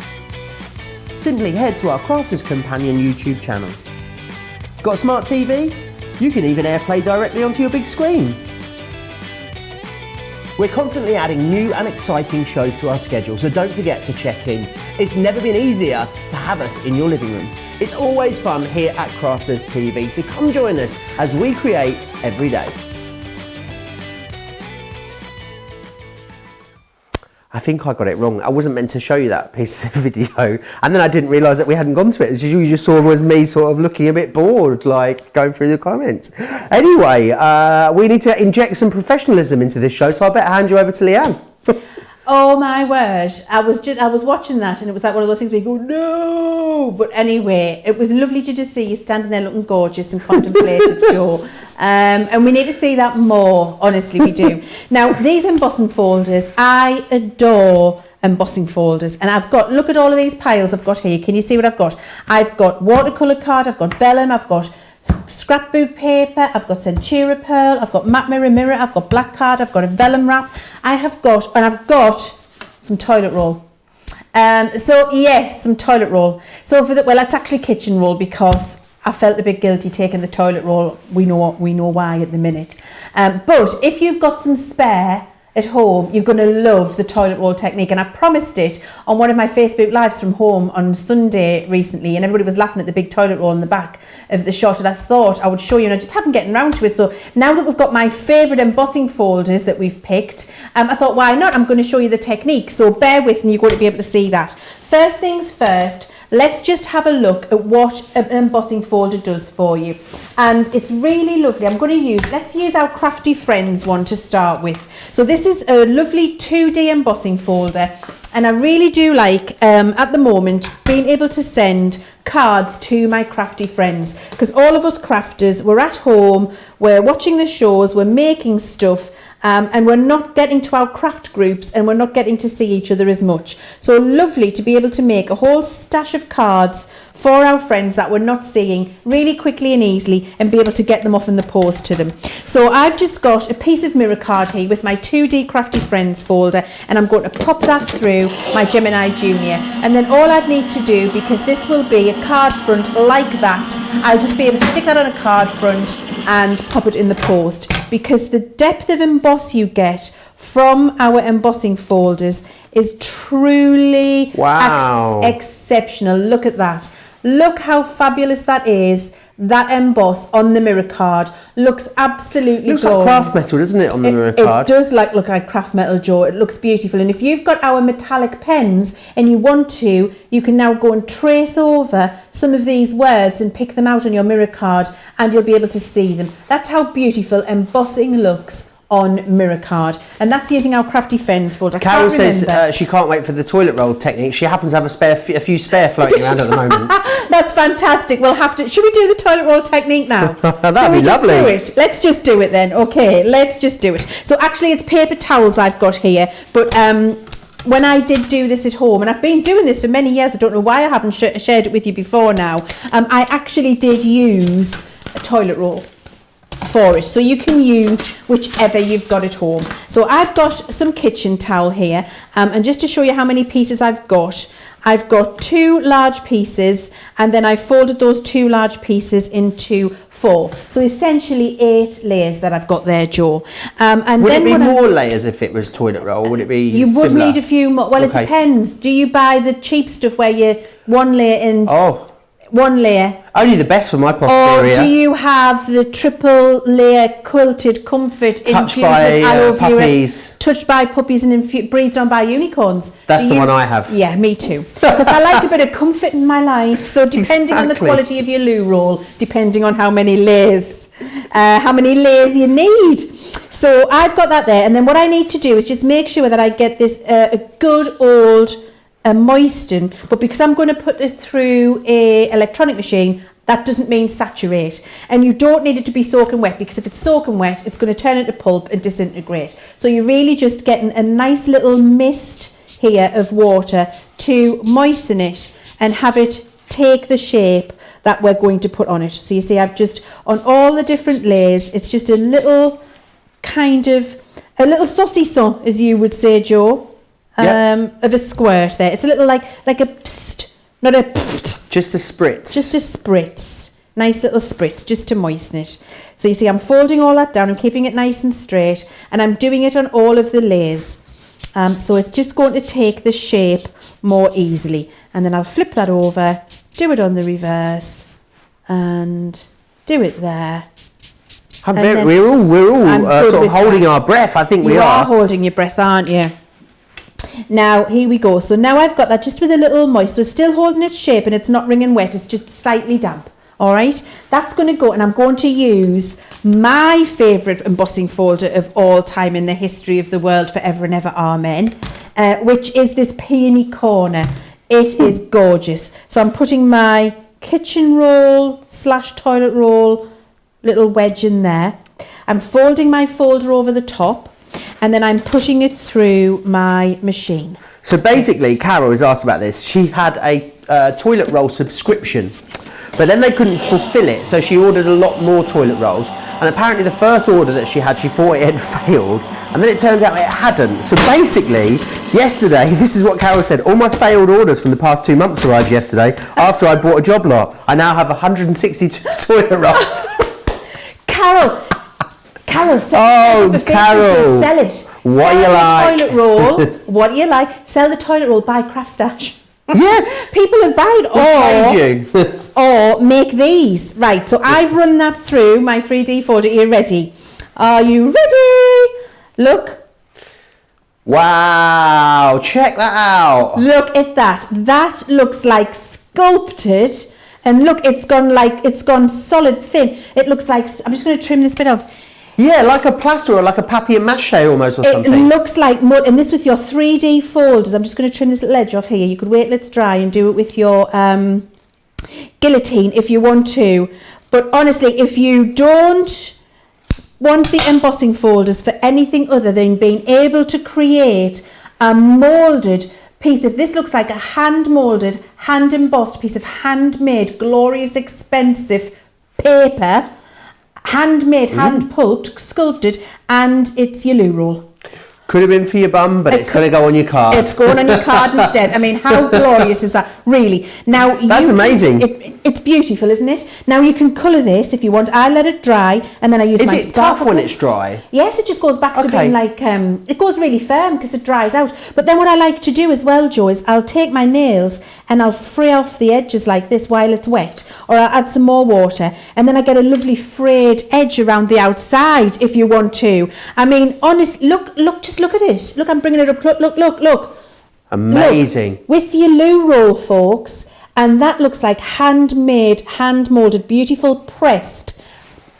Simply head to our Crafters Companion YouTube channel. Got a smart TV? You can even AirPlay directly onto your big screen. We're constantly adding new and exciting shows to our schedule, so don't forget to check in. It's never been easier to have us in your living room. It's always fun here at Crafters TV, so come join us as we create every day. I think I got it wrong. I wasn't meant to show you that piece of video, and then I didn't realise that we hadn't gone to it. You just saw was me sort of looking a bit bored, like going through the comments. Anyway, we need to inject some professionalism into this show, so I better hand you over to Leann. Oh my word! I was watching that, and it was like one of those things where you go, no. But anyway, it was lovely to just see you standing there looking gorgeous and contemplative, Joe. And we need to see that more. Honestly, we do. Now, these embossing folders, I adore embossing folders, and I've got, look at all of these piles I've got here. Can you see what I've got? I've got watercolour card, I've got vellum, I've got scrapbook paper, I've got Centura pearl, I've got matte mirror, I've got black card, I've got a vellum wrap, I've got some toilet roll. So yes, some toilet roll. So for the, well, that's actually kitchen roll, because I felt a bit guilty taking the toilet roll. We know why at the minute. But if you've got some spare at home, you're going to love the toilet roll technique. And I promised it on one of my Facebook lives from home on Sunday recently, and everybody was laughing at the big toilet roll in the back of the shot, and I thought I would show you, and I just haven't gotten around to it. So now that we've got my favourite embossing folders that we've picked, I thought, why not? I'm going to show you the technique. So bear with me, you're going to be able to see that. First things first, let's just have a look at what an embossing folder does for you. And it's really lovely. Let's use our Crafty Friends one to start with. So this is a lovely 2D embossing folder. And I really do like, at the moment, being able to send cards to my crafty friends. Because all of us crafters, we're at home, we're watching the shows, we're making stuff, and we're not getting to our craft groups, and we're not getting to see each other as much. So lovely to be able to make a whole stash of cards for our friends that we're not seeing really quickly and easily, and be able to get them off in the post to them. So I've just got a piece of mirror card here with my 2D Crafty Friends folder, and I'm going to pop that through my Gemini Junior. And then all I'd need to do, because this will be a card front like that, I'll just be able to stick that on a card front and pop it in the post, because the depth of emboss you get from our embossing folders is truly exceptional. Look at that. Look how fabulous that is. That emboss on the mirror card looks absolutely gorgeous. Looks like craft metal, doesn't it, on the mirror card? It does look like craft metal, Joe. It looks beautiful. And if you've got our metallic pens and you want to, you can now go and trace over some of these words and pick them out on your mirror card, and you'll be able to see them. That's how beautiful embossing looks on mirror card, and that's using our Crafty Friends folder. Carol says she can't wait for the toilet roll technique. She happens to have a few spare floating around at the moment. That's fantastic. We'll have to. Should we do the toilet roll technique now? That'd be lovely. Let's just do it then. Okay, let's just do it. So actually, it's paper towels I've got here, but when I did do this at home, and I've been doing this for many years, I don't know why I haven't shared it with you before now. I actually did use a toilet roll for it, so you can use whichever you've got at home. So I've got some kitchen towel here, and just to show you how many pieces I've got 2 large pieces, and then I folded those 2 large pieces into 4. So essentially 8 layers that I've got there, Joe. And would then it be more layers if it was toilet roll? Would it be You similar? would need a few more. Well, Okay. It depends. Do you buy the cheap stuff where you one layer and one layer? Only the best for my posterior. Or do you have the triple layer quilted comfort Touched by puppies? Touched by puppies and breathed on by unicorns. That's the one I have. Yeah, me too. Because I like a bit of comfort in my life. So depending on the quality of your loo roll, depending on how many layers you need. So I've got that there, and then what I need to do is just make sure that I get this a good old moisten, but because I'm going to put it through a electronic machine, that doesn't mean saturate, and you don't need it to be soaking wet, because if it's soaking wet, it's going to turn into pulp and disintegrate. So you're really just getting a nice little mist here of water to moisten it and have it take the shape that we're going to put on it. So you see, I've just, on all the different layers, it's just a little saucisson, as you would say, Joe. Of a squirt there. It's a little like a pst, not a pst. Just a spritz. Just a spritz. Nice little spritz just to moisten it. So you see I'm folding all that down, I'm keeping it nice and straight, and I'm doing it on all of the layers. So it's just going to take the shape more easily. And then I'll flip that over, do it on the reverse, and do it there. We're all sort of holding our breath. I think we are. You are holding your breath, aren't you? Now, here we go. So now I've got that just with a little moist. So it's still holding its shape and it's not wringing wet. It's just slightly damp. All right. That's going to go. And I'm going to use my favourite embossing folder of all time in the history of the world, forever and ever, amen, which is this Peony Corner. It is gorgeous. So I'm putting my kitchen roll / toilet roll little wedge in there. I'm folding my folder over the top, and then I'm pushing it through my machine. So basically, Carol has asked about this. She had a toilet roll subscription, but then they couldn't fulfill it, so she ordered a lot more toilet rolls. And apparently the first order that she had, she thought it had failed, and then it turns out it hadn't. So basically, yesterday, this is what Carol said, all my failed orders from the past 2 months arrived yesterday after I bought a job lot. I now have 162 toilet rolls. Carol, Carol, sell it. What do you like? Toilet roll. What do you like? Sell the toilet roll. Buy Craft Stash. Yes. People have bought it. Or make these. Right. So I've run that through my 3D folder. Are you ready? Are you ready? Look. Wow. Check that out. Look at that. That looks like sculpted. And look, it's gone solid thin. It looks like, I'm just going to trim this bit off. Yeah, like a plaster or like a papier-mâché almost or something. It looks like mud. And this with your 3D folders, I'm just going to trim this little edge off here. You could wait till it's dry and do it with your guillotine if you want to. But honestly, if you don't want the embossing folders for anything other than being able to create a moulded piece, if this looks like a hand-moulded, hand-embossed piece of handmade, glorious, expensive paper, handmade, hand-pulped, sculpted, and it's your loo roll. Could have been for your bum, but it's going to go on your card. It's going on your card instead. I mean, how glorious is that, really? Now, that's amazing. It's beautiful, isn't it? Now, you can colour this if you want. I let it dry, and then I use my Is it tough when it's dry? Yes, it just goes back to being like, it goes really firm because it dries out. But then what I like to do as well, Joe, is I'll take my nails and I'll fray off the edges like this while it's wet, or I'll add some more water, and then I get a lovely frayed edge around the outside if you want to. I mean, honestly, just look at it. Look, I'm bringing it up. Look. Amazing. Look, with your loo roll, folks, and that looks like handmade, hand-moulded, beautiful pressed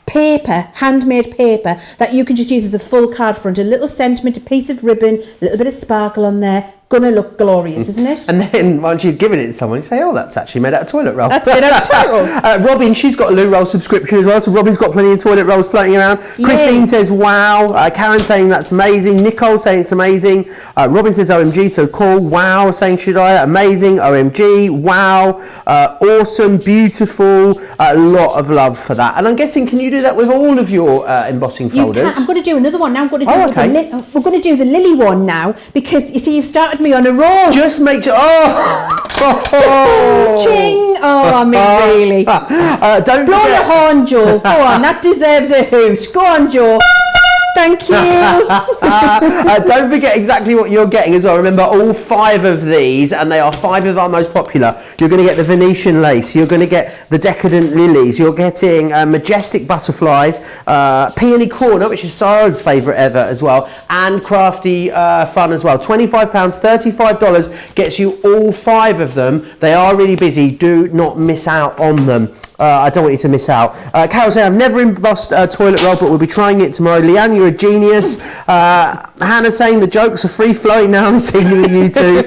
paper, handmade paper that you can just use as a full card front, a little sentiment, a piece of ribbon, a little bit of sparkle on there. Gonna look glorious, isn't it? And then once you've given it to someone, you say, oh, that's actually made out of toilet roll. That's made out of toilet roll. Robin, she's got a loo roll subscription as well, so Robin's got plenty of toilet rolls floating around. Yay. Christine says, wow. Karen saying that's amazing. Nicole saying it's amazing. Robin says, OMG, so cool. Wow, saying should I? Amazing. OMG, wow. Awesome, beautiful. A lot of love for that. And I'm guessing, can you do that with all of your embossing folders? You can. I'm going to do another one now. We're going to do the Lily one now, because you see, you've started me on a roll. Just make sure. Ching! Oh, I mean, really. Don't blow forget. your horn, Joe. Go on, that deserves a hoot. Go on, Joe. Thank you. Don't forget exactly what you're getting as well. Remember, all 5 of these, and they are 5 of our most popular. You're going to get the Venetian lace. You're going to get the decadent lilies. You're getting majestic butterflies, peony corner, which is Sarah's favourite ever as well, and crafty fun as well. £25, $35 gets you all 5 of them. They are really busy. Do not miss out on them. I don't want you to miss out. Carol saying, I've never embossed a toilet roll, but we'll be trying it tomorrow. Leanne, you're a genius. Hannah saying the jokes are free flowing now this evening with you two.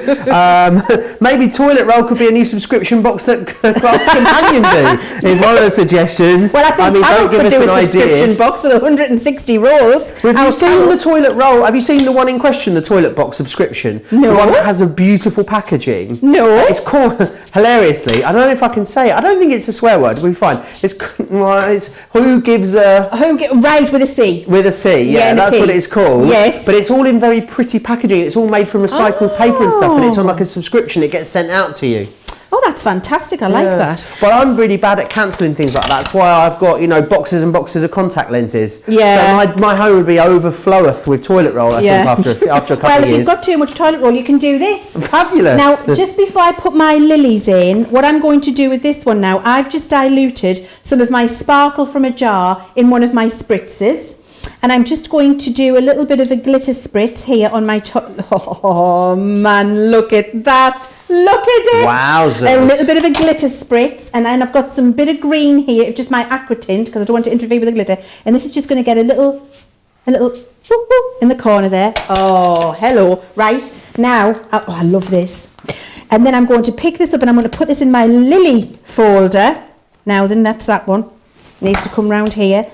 Maybe toilet roll could be a new subscription box that Class Companion do, is one of the suggestions. Well, I think don't give us an idea. Subscription box with 160 rolls. Have you seen the toilet roll? Have you seen the one in question, the toilet box subscription? No. The one that has a beautiful packaging? No. It's called, hilariously, I don't know if I can say it. I don't think it's a swear word. We'll be fine. It's who gives a... Right, with a C. With a C, yeah, that's what it's called. Yes. But it's all in very pretty packaging. It's all made from recycled paper and stuff, and it's on like a subscription. It gets sent out to you. Oh, that's fantastic. I like that. Well, I'm really bad at cancelling things like that. That's why I've got, you know, boxes and boxes of contact lenses. Yeah. So my home would be overfloweth with toilet roll, I think, after a couple well, of if years. you've got too much toilet roll, you can do this. Fabulous. Now, just before I put my lilies in, what I'm going to do with this one now, I've just diluted some of my sparkle from a jar in one of my spritzes. And I'm just going to do a little bit of a glitter spritz here on my top. Oh, man, look at that. Look at it. Wowzers. A little bit of a glitter spritz. And then I've got some bit of green here, just my aqua tint, because I don't want to interfere with the glitter. And this is just going to get a little whoop, whoop, in the corner there. Oh, hello. Right. Now, oh, I love this. And then I'm going to pick this up and I'm going to put this in my lily folder. Now then, that's that one. It needs to come round here.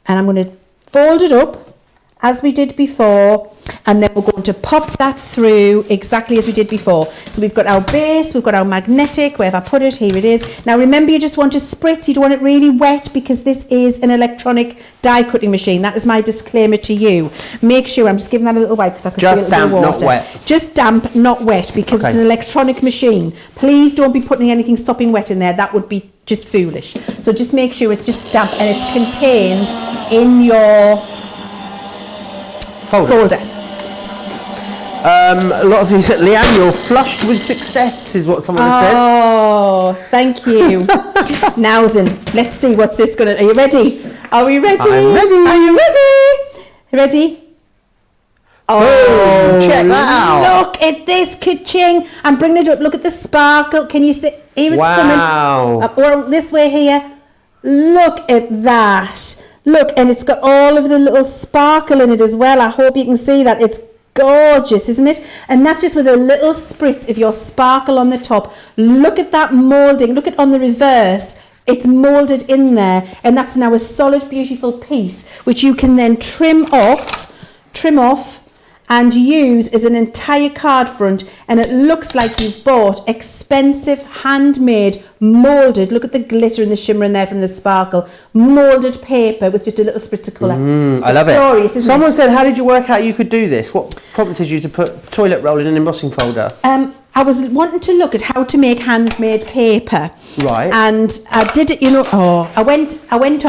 And I'm going to fold it up as we did before, and then we're going to pop that through exactly as we did before. So we've got our base, we've got our magnetic, where have I put it? Here it is. Now remember, you just want to spritz, you don't want it really wet because this is an electronic die cutting machine. That is my disclaimer to you. Make sure, I'm just giving that a little wipe because I can just feel a little damp, water. not wet. Just damp, not wet, because it's an electronic machine. Please don't be putting anything sopping wet in there. That would be just foolish. So just make sure it's just damp and it's contained in your folder. A lot of you said, Leann, you're flushed with success, is what someone had said. Oh, thank you. Now then, let's see what's this gonna. Are you ready? Are we ready? I'm ready. Are you ready? Ready? Oh, check that out. Look at this, ka-ching. I'm bringing it up. Look at the sparkle. Can you see? Here it's Wow. coming. Or this way here. Look at that. Look, and it's got all of the little sparkle in it as well. I hope you can see that. It's gorgeous, isn't it? And that's just with a little spritz of your sparkle on the top. Look at that moulding. Look at on the reverse. It's moulded in there. And that's now a solid, beautiful piece, which you can then trim off and use as an entire card front, and it looks like you've bought expensive, handmade, moulded, look at the glitter and the shimmer in there from the sparkle, moulded paper with just a little spritz of colour. I love glorious, it. isn't Someone it? said, how did you work out you could do this? What prompted you to put toilet roll in an embossing folder? I was wanting to look at how to make handmade paper. Right. And I did it, I went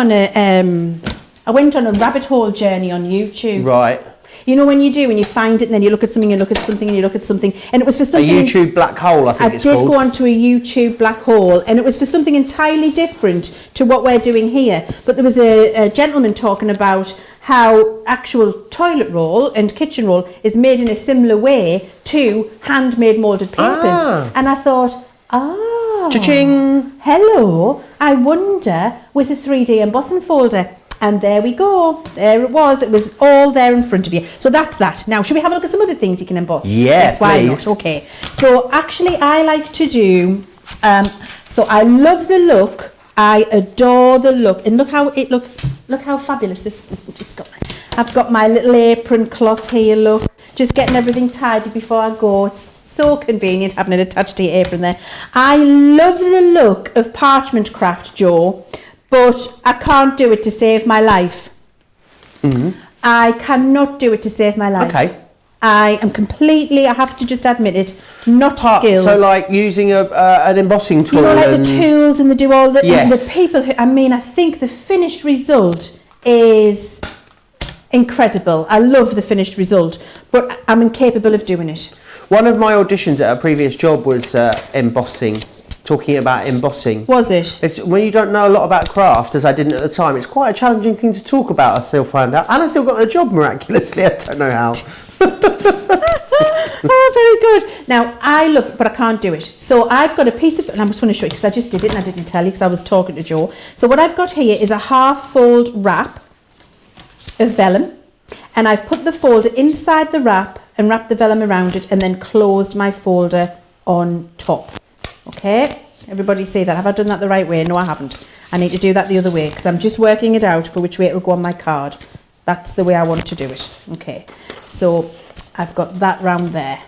on a rabbit hole journey on YouTube. Right. You know when you find it and then you look at something, you look at something and you look at something, and it was for something. A YouTube black hole, I think it's called. I did go onto a YouTube black hole, and it was for something entirely different to what we're doing here. But there was a gentleman talking about how actual toilet roll and kitchen roll is made in a similar way to handmade moulded papers. And I thought, Cha-ching! Hello, I wonder with a 3D embossing folder. And there we go. There it was. It was all there in front of you. So that's that. Now, should we have a look at some other things you can emboss? Yes, why please. not? Okay. So actually, I like to do. So I love the look. I adore the look, and look how it look how fabulous this. I've got my little apron cloth here. Look, just getting everything tidy before I go. It's so convenient having it attached to your apron there. I love the look of parchment craft, Joe. But I can't do it to save my life. I cannot do it to save my life. Okay. I am completely, I have to just admit it, not skilled. So like using an embossing tool. You know, like the tools and do all the, yes. the people who, I think the finished result is incredible. I love the finished result, but I'm incapable of doing it. One of my auditions at a previous job was embossing. Talking about embossing. Was it? It's, when you don't know a lot about craft, as I didn't at the time, it's quite a challenging thing to talk about, I still find out. And I still got the job miraculously, I don't know how. Oh, very good. Now, I love it, but I can't do it. So I've got a piece of, and I just want to show you because I just did it and I didn't tell you because I was talking to Joe. So what I've got here is a half-fold wrap of vellum, and I've put the folder inside the wrap and wrapped the vellum around it and then closed my folder on top. Okay, everybody see that? Have I done that the right way? No, I haven't. I need to do that the other way because I'm just working it out for which way it'll go on my card. That's the way I want to do it. Okay, so I've got that round there.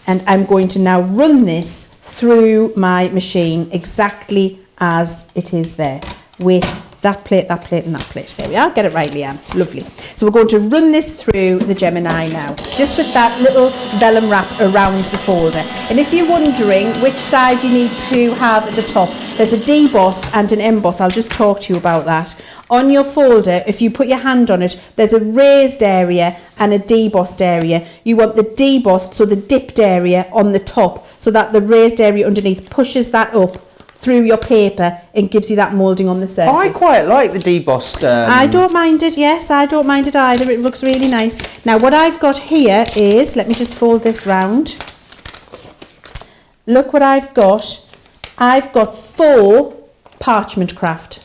And I'm going to now run this through my machine exactly as it is there with that plate, and that plate. There we are. Get it right, Leanne. Lovely. So we're going to run this through the Gemini now, just with that little vellum wrap around the folder. And if you're wondering which side you need to have at the top, there's a deboss and an emboss. I'll just talk to you about that. On your folder, if you put your hand on it, there's a raised area and a debossed area. You want the debossed, so the dipped area on the top, so that the raised area underneath pushes that up through your paper and gives you that moulding on the surface. I quite like the debossed. I don't mind it, yes, I don't mind it either. It looks really nice. Now what I've got here is, let me just fold this round. Look what I've got. I've got 4 parchment craft.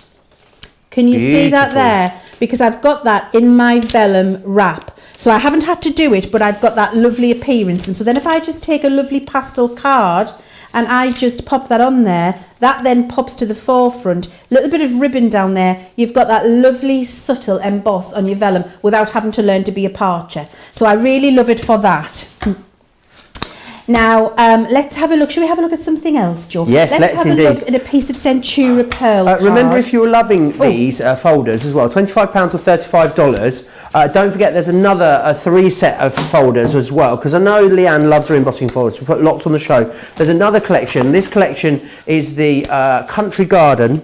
Can you see that there? Because I've got that in my vellum wrap. So I haven't had to do it, but I've got that lovely appearance. And so then if I just take a lovely pastel card and I just pop that on there, that then pops to the forefront. A little bit of ribbon down there. You've got that lovely subtle emboss on your vellum without having to learn to be a parcher. So I really love it for that. Now, let's have a look. Should we have a look at something else, Joe? Yes, let's have indeed. a look at a piece of Centura Pearl card. Remember, if you're loving these folders as well, £25 or $35. Don't forget there's another 3 set of folders as well, because I know Leanne loves her embossing folders. We put lots on the show. There's another collection. This collection is the Country Garden.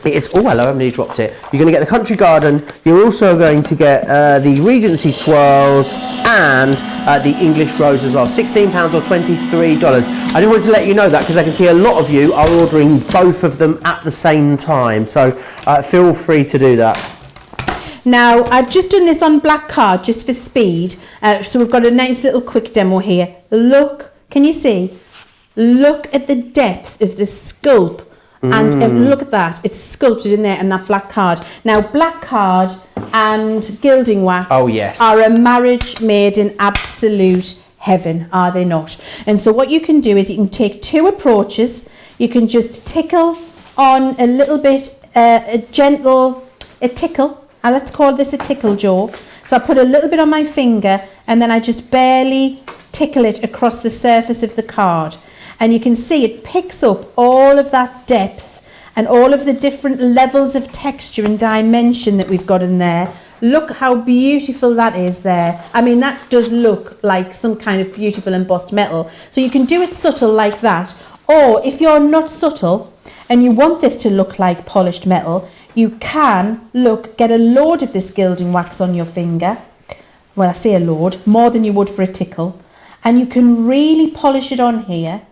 It's, oh hello, Emily dropped it. You're going to get the Country Garden. You're also going to get the Regency Swirls and the English Rose as well. £16 or $23. I just wanted to let you know that because I can see a lot of you are ordering both of them at the same time. So feel free to do that. Now, I've just done this on black card just for speed. So we've got a nice little quick demo here. Look, can you see? Look at the depth of the sculpt. And look at that, it's sculpted in there in that black card. Now, black card and gilding wax are a marriage made in absolute heaven, are they not? And so what you can do is you can take 2 approaches. You can just tickle on a little bit, a tickle. Let's call this a tickle, Joe. So I put a little bit on my finger and then I just barely tickle it across the surface of the card. And you can see it picks up all of that depth and all of the different levels of texture and dimension that we've got in there. Look how beautiful that is there. I mean, that does look like some kind of beautiful embossed metal. So you can do it subtle like that. Or if you're not subtle and you want this to look like polished metal, you can, get a load of this gilding wax on your finger. Well, I say a load, more than you would for a tickle. And you can really polish it on here.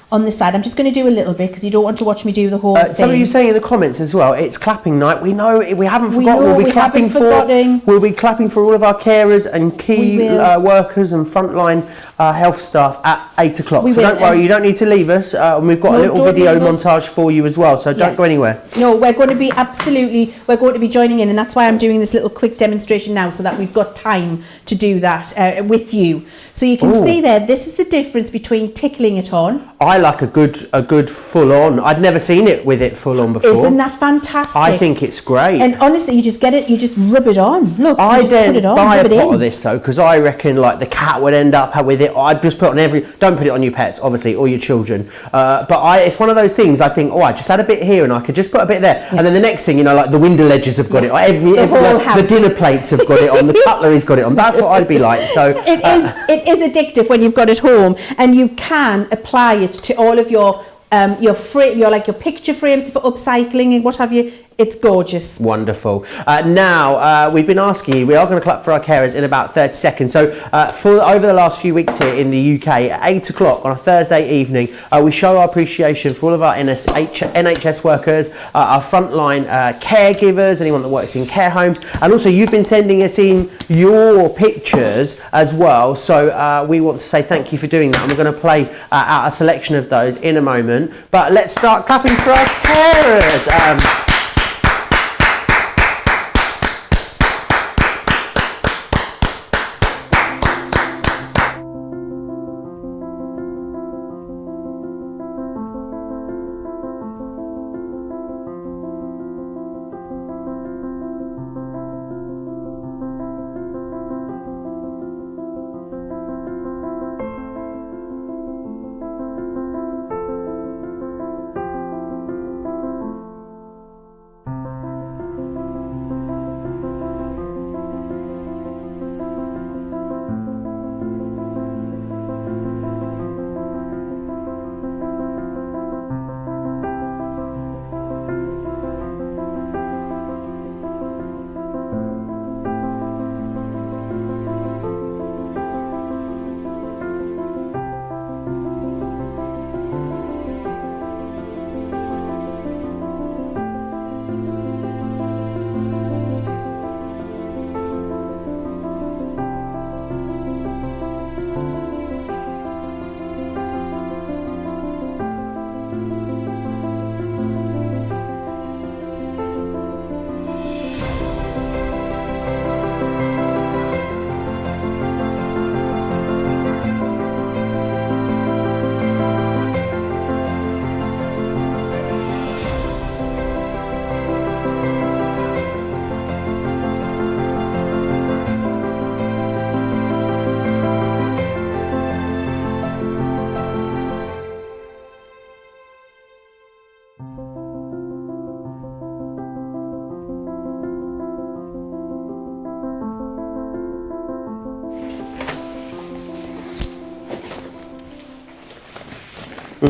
On this side, I'm just going to do a little bit because you don't want to watch me do the whole thing. Some of you saying in the comments as well, it's clapping night. We know, we haven't forgotten. We'll be clapping for all of our carers and key workers and frontline health staff at 8 o'clock. So don't worry, you don't need to leave us. And we've got a little video montage for you as well. So don't go anywhere. No, we're going to be joining in, and that's why I'm doing this little quick demonstration now, so that we've got time to do that with you. So you can see there, this is the difference between tickling it on. I like a good full on. I'd never seen it with it full on before. Isn't that fantastic? I think it's great. And honestly, you just get it, you just rub it on. Look, I didn't buy a pot of this though, because I reckon like the cat would end up with it. I'd just put it on don't put it on your pets, obviously, or your children. But it's one of those things. I think, I just had a bit here, and I could just put a bit there, and then the next thing, like the window ledges have got it, or the dinner plates have got it on, the cutlery's got it on. That's what I'd be like. So it is addictive when you've got it home, and you can apply it to all of your picture frames for upcycling and what have you. It's gorgeous. Wonderful. Now, we've been asking you, we are going to clap for our carers in about 30 seconds. So, over the last few weeks here in the UK, at 8 o'clock on a Thursday evening, we show our appreciation for all of our NHS workers, our frontline caregivers, anyone that works in care homes. And also, you've been sending us in your pictures as well. So, we want to say thank you for doing that. And we're going to play out a selection of those in a moment. But let's start clapping for our carers.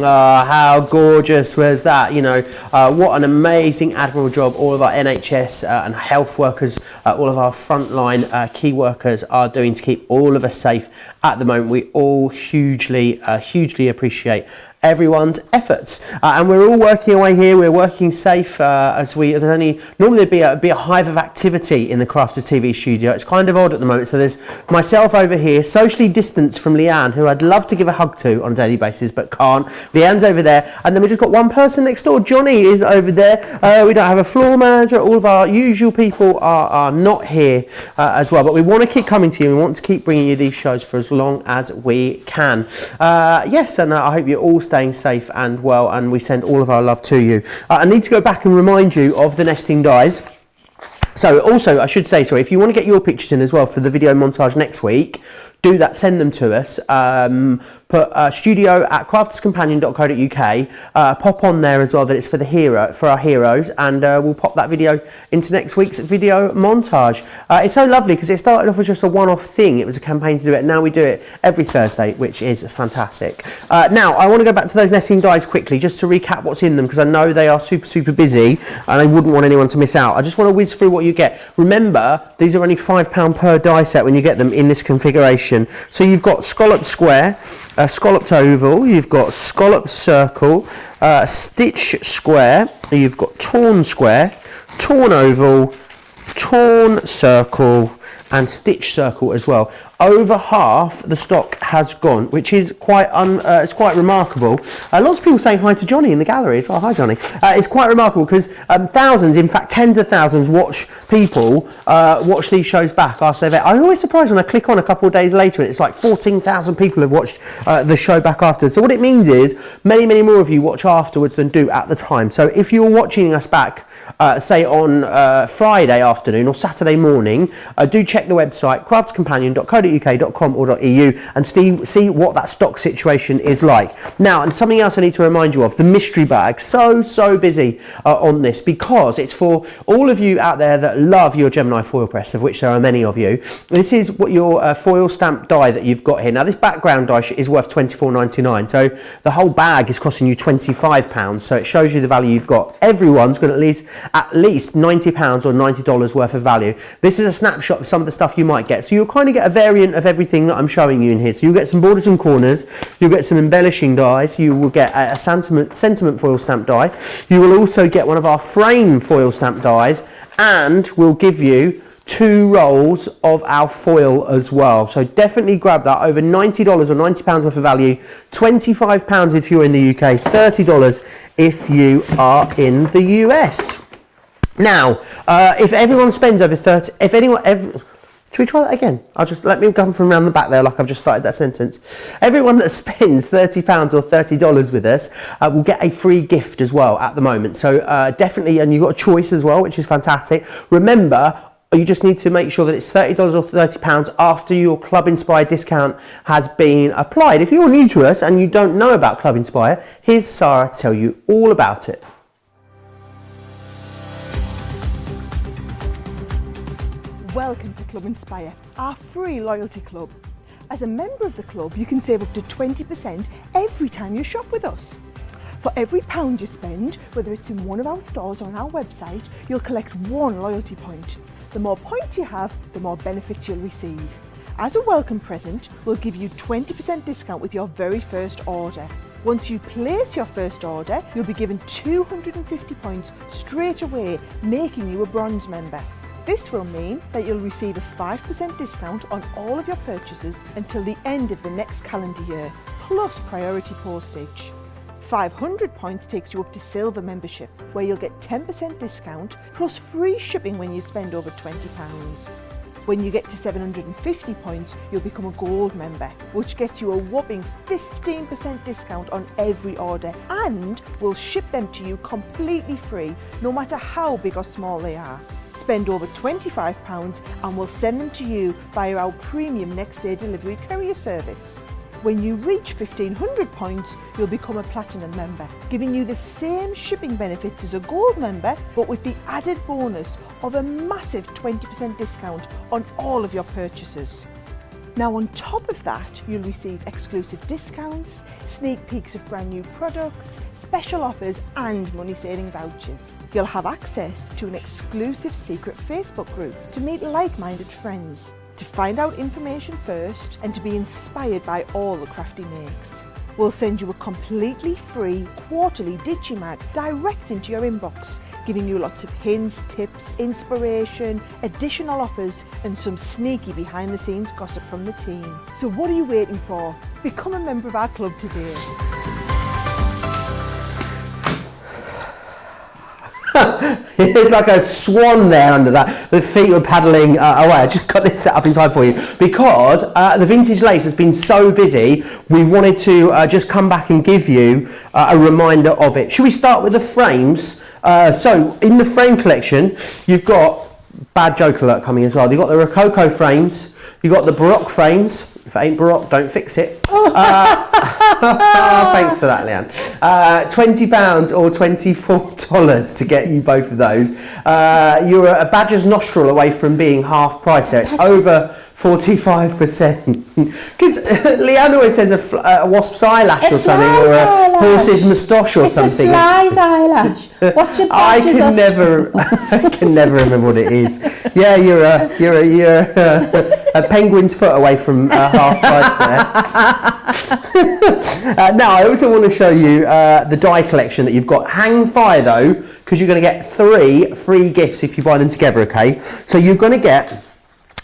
How gorgeous was that? You know, what an amazing admirable job all of our NHS and health workers, all of our frontline key workers are doing to keep all of us safe at the moment. We all hugely appreciate everyone's efforts, and we're all working away here. We're working safe normally there'd be a hive of activity in the Crafters TV studio. It's kind of odd at the moment. So there's myself over here, socially distanced from Leann, who I'd love to give a hug to on a daily basis but can't. Leann's over there, and then we've just got one person next door. Johnny is over there. We don't have a floor manager. All of our usual people are not here as well, but we want to keep coming to you. We want to keep bringing you these shows for as long as we can. Yes, and I hope you're all staying safe and well, and we send all of our love to you. I need to go back and remind you of the nesting dies. So also, I should say, sorry, if you want to get your pictures in as well for the video montage next week, do that, send them to us. Put studio@crafterscompanion.co.uk. Pop on there as well that it's for our heroes, and we'll pop that video into next week's video montage. It's so lovely because it started off as just a one-off thing. It was a campaign to do it. Now we do it every Thursday, which is fantastic. Now I want to go back to those nesting dies quickly just to recap what's in them, because I know they are super busy and I wouldn't want anyone to miss out. I just want to whiz through what you get. Remember, these are only £5 per die set when you get them in this configuration. So you've got scalloped square, scalloped oval, you've got scalloped circle, stitch square, you've got torn square, torn oval, torn circle, and stitch circle as well. Over half the stock has gone, which is quite it's quite remarkable. Lots of people saying hi to Johnny in the gallery as well. Hi, Johnny. It's quite remarkable because thousands, in fact tens of thousands, watch these shows back after they've. I'm always surprised when I click on a couple of days later and it's like 14,000 people have watched the show back afterwards. So what it means is many more of you watch afterwards than do at the time. So if you're watching us back, say on Friday afternoon or Saturday morning, do check the website craftscompanion.co.uk.com.au and see what that stock situation is like. Now, and something else I need to remind you of, the mystery bag. So busy on this because it's for all of you out there that love your Gemini foil press, of which there are many of you. This is what your foil stamp die that you've got here. Now, this background die is worth £24.99, so the whole bag is costing you £25, so it shows you the value you've got. Everyone's got at least £90 or $90 worth of value. This is a snapshot of some of the stuff you might get. So you'll kind of get a variant of everything that I'm showing you in here. So you'll get some borders and corners, you'll get some embellishing dies, you will get a sentiment foil stamp die, you will also get one of our frame foil stamp dies, and we'll give you 2 rolls of our foil as well. So definitely grab that. Over $90 or £90 worth of value, £25 if you're in the UK, $30 if you are in the US. Now, if everyone spends over 30, should we try that again? Let me come from around the back there like I've just started that sentence. Everyone that spends £30 or $30 with us will get a free gift as well at the moment. So definitely, and you've got a choice as well, which is fantastic. Remember, you just need to make sure that it's $30 or £30 after your Club Inspire discount has been applied. If you're new to us and you don't know about Club Inspire, here's Sarah to tell you all about it. Welcome to Club Inspire, our free loyalty club. As a member of the club, you can save up to 20% every time you shop with us. For every £1 you spend, whether it's in one of our stores or on our website, you'll collect 1 loyalty point. The more points you have, the more benefits you'll receive. As a welcome present, we'll give you 20% discount with your very first order. Once you place your first order, you'll be given 250 points straight away, making you a bronze member. This will mean that you'll receive a 5% discount on all of your purchases until the end of the next calendar year, plus priority postage. 500 points takes you up to silver membership, where you'll get 10% discount plus free shipping when you spend over £20. When you get to 750 points, you'll become a gold member, which gets you a whopping 15% discount on every order, and we'll ship them to you completely free, no matter how big or small they are. Spend over £25 and we'll send them to you via our premium next day delivery courier service. When you reach 1500 points, you'll become a platinum member, giving you the same shipping benefits as a gold member, but with the added bonus of a massive 20% discount on all of your purchases. Now on top of that, you'll receive exclusive discounts, sneak peeks of brand new products, special offers and money saving vouchers. You'll have access to an exclusive secret Facebook group to meet like-minded friends, to find out information first and to be inspired by all the crafty makes. We'll send you a completely free quarterly Digimag direct into your inbox, giving you lots of hints, tips, inspiration, additional offers and some sneaky behind the scenes gossip from the team. So what are you waiting for? Become a member of our club today. There's like a swan there under that. The feet were paddling away. I just got this set up in time for you because the vintage lace has been so busy. We wanted to just come back and give you a reminder of it. Should we start with the frames? So in the frame collection, you've got bad joke alert coming as well. You've got the Rococo frames. You've got the Baroque frames. If it ain't Baroque, don't fix it. Thanks for that, Leanne. £20 or $24 to get you both of those. You're a badger's nostril away from being half price there. It's over 45%. Because Leanne always says a wasp's eyelash or something, or a horse's moustache or something. It's a fly's eyelash. What's your I can never remember what it is. Yeah, you're a penguin's foot away from half price there. Now, I also want to show you the die collection that you've got. Hang fire though, because you're going to get 3 free gifts if you buy them together, okay? So you're going to get...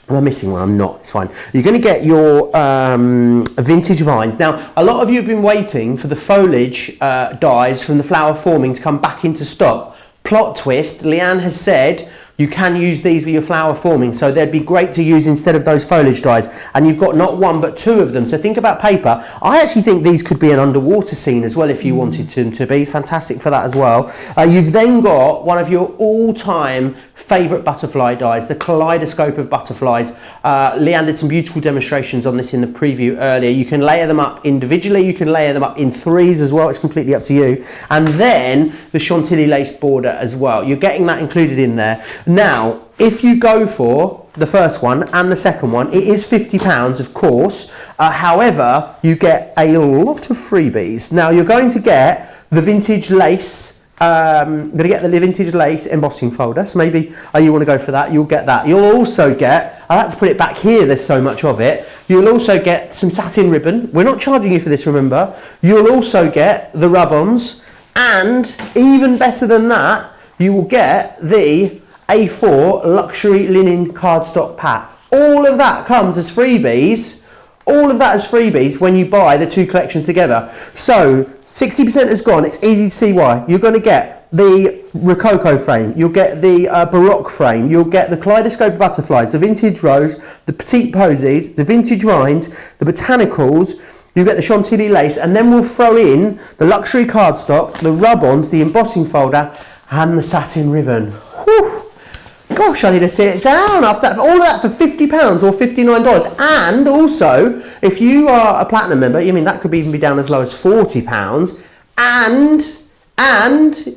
Am I missing one? I'm not. It's fine. You're going to get your vintage vines. Now, a lot of you have been waiting for the foliage dies from the flower forming to come back into stock. Plot twist, Leanne has said you can use these with your flower forming, so they'd be great to use instead of those foliage dyes. And you've got not 1 but 2 of them. So think about paper. I actually think these could be an underwater scene as well if you wanted them to be. Fantastic for that as well. You've then got one of your all-time favourite butterfly dies, the Kaleidoscope of Butterflies. Leanne did some beautiful demonstrations on this in the preview earlier. You can layer them up individually, you can layer them up in 3s as well, it's completely up to you. And then the Chantilly lace border as well. You're getting that included in there. Now, if you go for the first one and the second one, it is £50, of course. However, you get a lot of freebies. Now, you're going to get the vintage lace. Going to get the vintage lace embossing folder, so maybe you want to go for that, you'll get that. You'll also get, I had to put it back here, there's so much of it, you'll also get some satin ribbon. We're not charging you for this, remember. You'll also get the rub-ons, and even better than that, you will get the A4 luxury linen cardstock pack. All of that comes as freebies. All of that as freebies when you buy the 2 collections together. So 60% has gone. It's easy to see why. You're going to get the Rococo frame, you'll get the Baroque frame, you'll get the Kaleidoscope of Butterflies, the vintage rose, the petite posies, the vintage vines, the botanicals, you get the Chantilly lace, and then we'll throw in the luxury cardstock, the rub-ons, the embossing folder, and the satin ribbon. Whew. Gosh, I need to sit down after that. All of that for £50 or $59. And also, if you are a platinum member, I mean, that could even be down as low as £40. And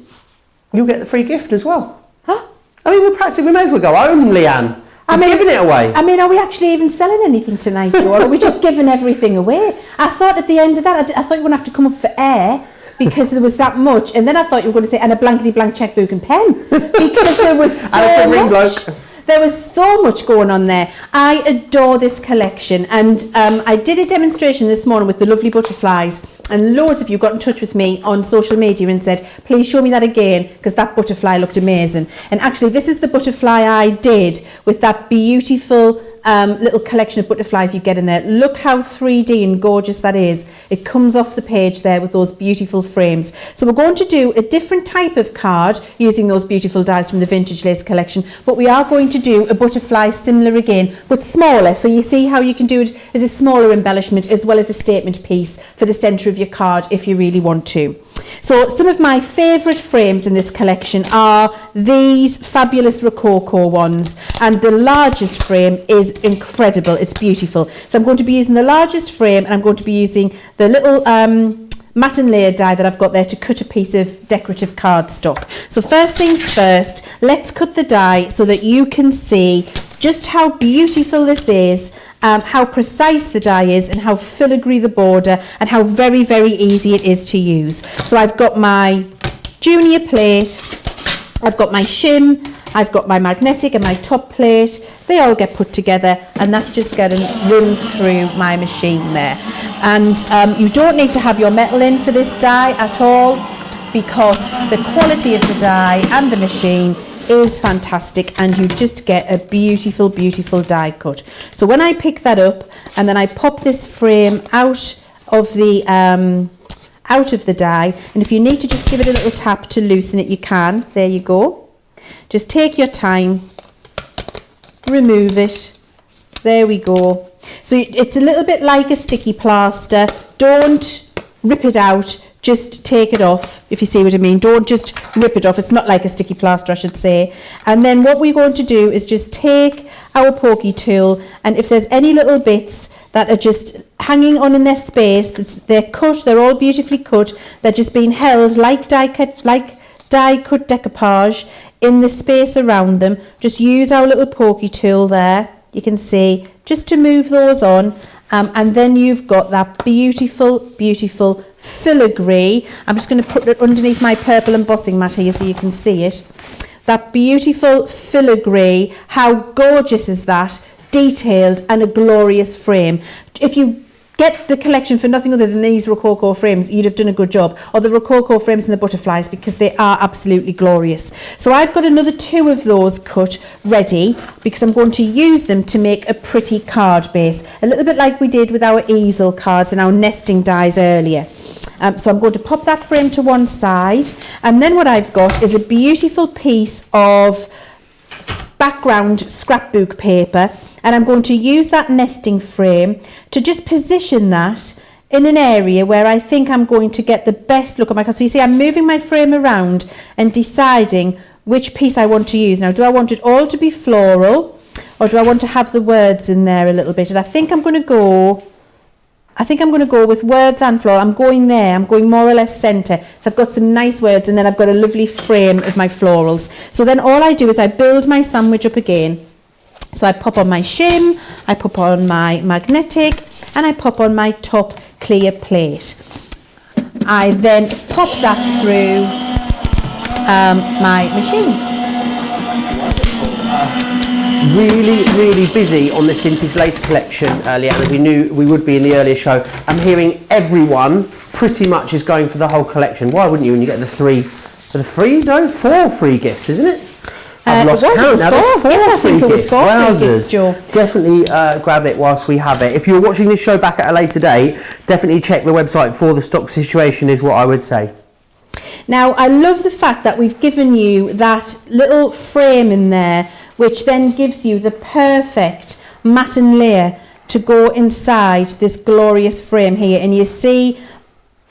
you'll get the free gift as well. Huh? I mean, we may as well go home, Leanne. We're giving it away. I mean, are we actually even selling anything tonight, or are we just giving everything away? I thought at the end of that, I thought you were going to have to come up for air, because there was that much, and then I thought you were going to say, and a blankety blank checkbook and pen, because there was so much. There was so much going on there. I adore this collection, and I did a demonstration this morning with the lovely butterflies, and loads of you got in touch with me on social media and said, please show me that again, because that butterfly looked amazing. And actually, this is the butterfly I did with that beautiful little collection of butterflies you get in there. Look how 3D and gorgeous that is. It comes off the page there with those beautiful frames. So we're going to do a different type of card using those beautiful dies from the Vintage Lace collection, but we are going to do a butterfly similar again, but smaller. So you see how you can do it as a smaller embellishment as well as a statement piece for the centre of your card if you really want to. So some of my favourite frames in this collection are these fabulous Rococo ones, and the largest frame is incredible. It's beautiful. So I'm going to be using the largest frame, and I'm going to be using the little matte and layer die that I've got there to cut a piece of decorative cardstock. So first things first, let's cut the die so that you can see just how beautiful this is how precise the die is and how filigree the border and how very, very easy it is to use. So I've got my junior plate, I've got my shim, I've got my magnetic and my top plate. They all get put together, and that's just going to run through my machine there. And you don't need to have your metal in for this die at all, because the quality of the die and the machine is fantastic, and you just get a beautiful, beautiful die cut. So when I pick that up and then I pop this frame out of the die, and if you need to just give it a little tap to loosen it, you can. There you go. Just take your time, remove it. There we go. So it's a little bit like a sticky plaster. Don't rip it out, just take it off, if you see what I mean. Don't just rip it off. It's not like a sticky plaster, I should say. And then what we're going to do is just take our pokey tool, and if there's any little bits that are just hanging on in their space, they're cut, they're all beautifully cut, they're just being held like die cut decoupage in the space around them. Just use our little pokey tool there, you can see, just to move those on, and then you've got that beautiful, beautiful filigree. I'm just going to put it underneath my purple embossing mat here so you can see it. That beautiful filigree, how gorgeous is that? Detailed and a glorious frame. If you get the collection for nothing other than these Rococo frames, you'd have done a good job. Or the Rococo frames and the butterflies, because they are absolutely glorious. So I've got another 2 of those cut ready, because I'm going to use them to make a pretty card base, a little bit like we did with our easel cards and our nesting dies earlier. So I'm going to pop that frame to one side, and then what I've got is a beautiful piece of background scrapbook paper, and I'm going to use that nesting frame to just position that in an area where I think I'm going to get the best look at my card. So you see, I'm moving my frame around and deciding which piece I want to use. Now, do I want it all to be floral, or do I want to have the words in there a little bit? And I think I'm going to go with words and floral. I'm going there. I'm going more or less centre. So I've got some nice words, and then I've got a lovely frame of my florals. So then all I do is I build my sandwich up again. So I pop on my shim, I pop on my magnetic, and I pop on my top clear plate. I then pop that through my machine. Really busy on this vintage lace collection, Leann, as we knew we would be in the earlier show. I'm hearing everyone pretty much is going for the whole collection. Why wouldn't you when you get the 4 free gifts, isn't it? I've lost count now. There's 4 free gifts. Wowzers. Definitely grab it whilst we have it. If you're watching this show back at a later date, definitely check the website for the stock situation, is what I would say. Now, I love the fact that we've given you that little frame in there, which then gives you the perfect matten layer to go inside this glorious frame here. And you see,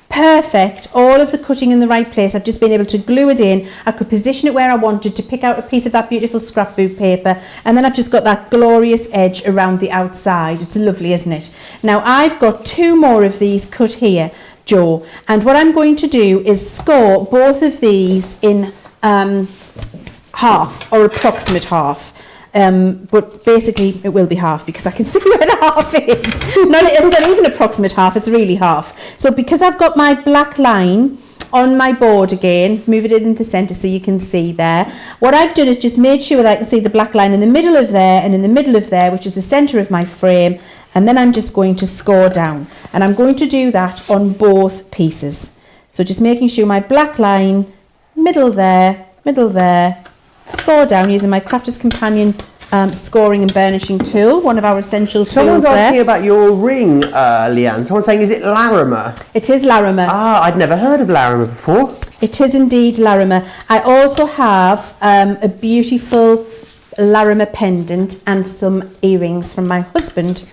perfect, all of the cutting in the right place. I've just been able to glue it in. I could position it where I wanted to, pick out a piece of that beautiful scrapbook paper, and then I've just got that glorious edge around the outside. It's lovely, isn't it? Now, I've got 2 more of these cut here, Joe, and what I'm going to do is score both of these in half, or approximate half. But basically it will be half, because I can see where the half is. It's not even approximate half, it's really half. So because I've got my black line on my board again, move it in the centre so you can see there. What I've done is just made sure that I can see the black line in the middle of there and in the middle of there, which is the centre of my frame. And then I'm just going to score down. And I'm going to do that on both pieces. So just making sure my black line, middle there, score down using my Crafter's Companion scoring and burnishing tool, one of our essential tools. Someone's asking about your ring, Leann. Someone's saying, is it Larimer? It is Larimer. Ah, I'd never heard of Larimer before. It is indeed Larimer. I also have a beautiful Larimer pendant and some earrings from my husband.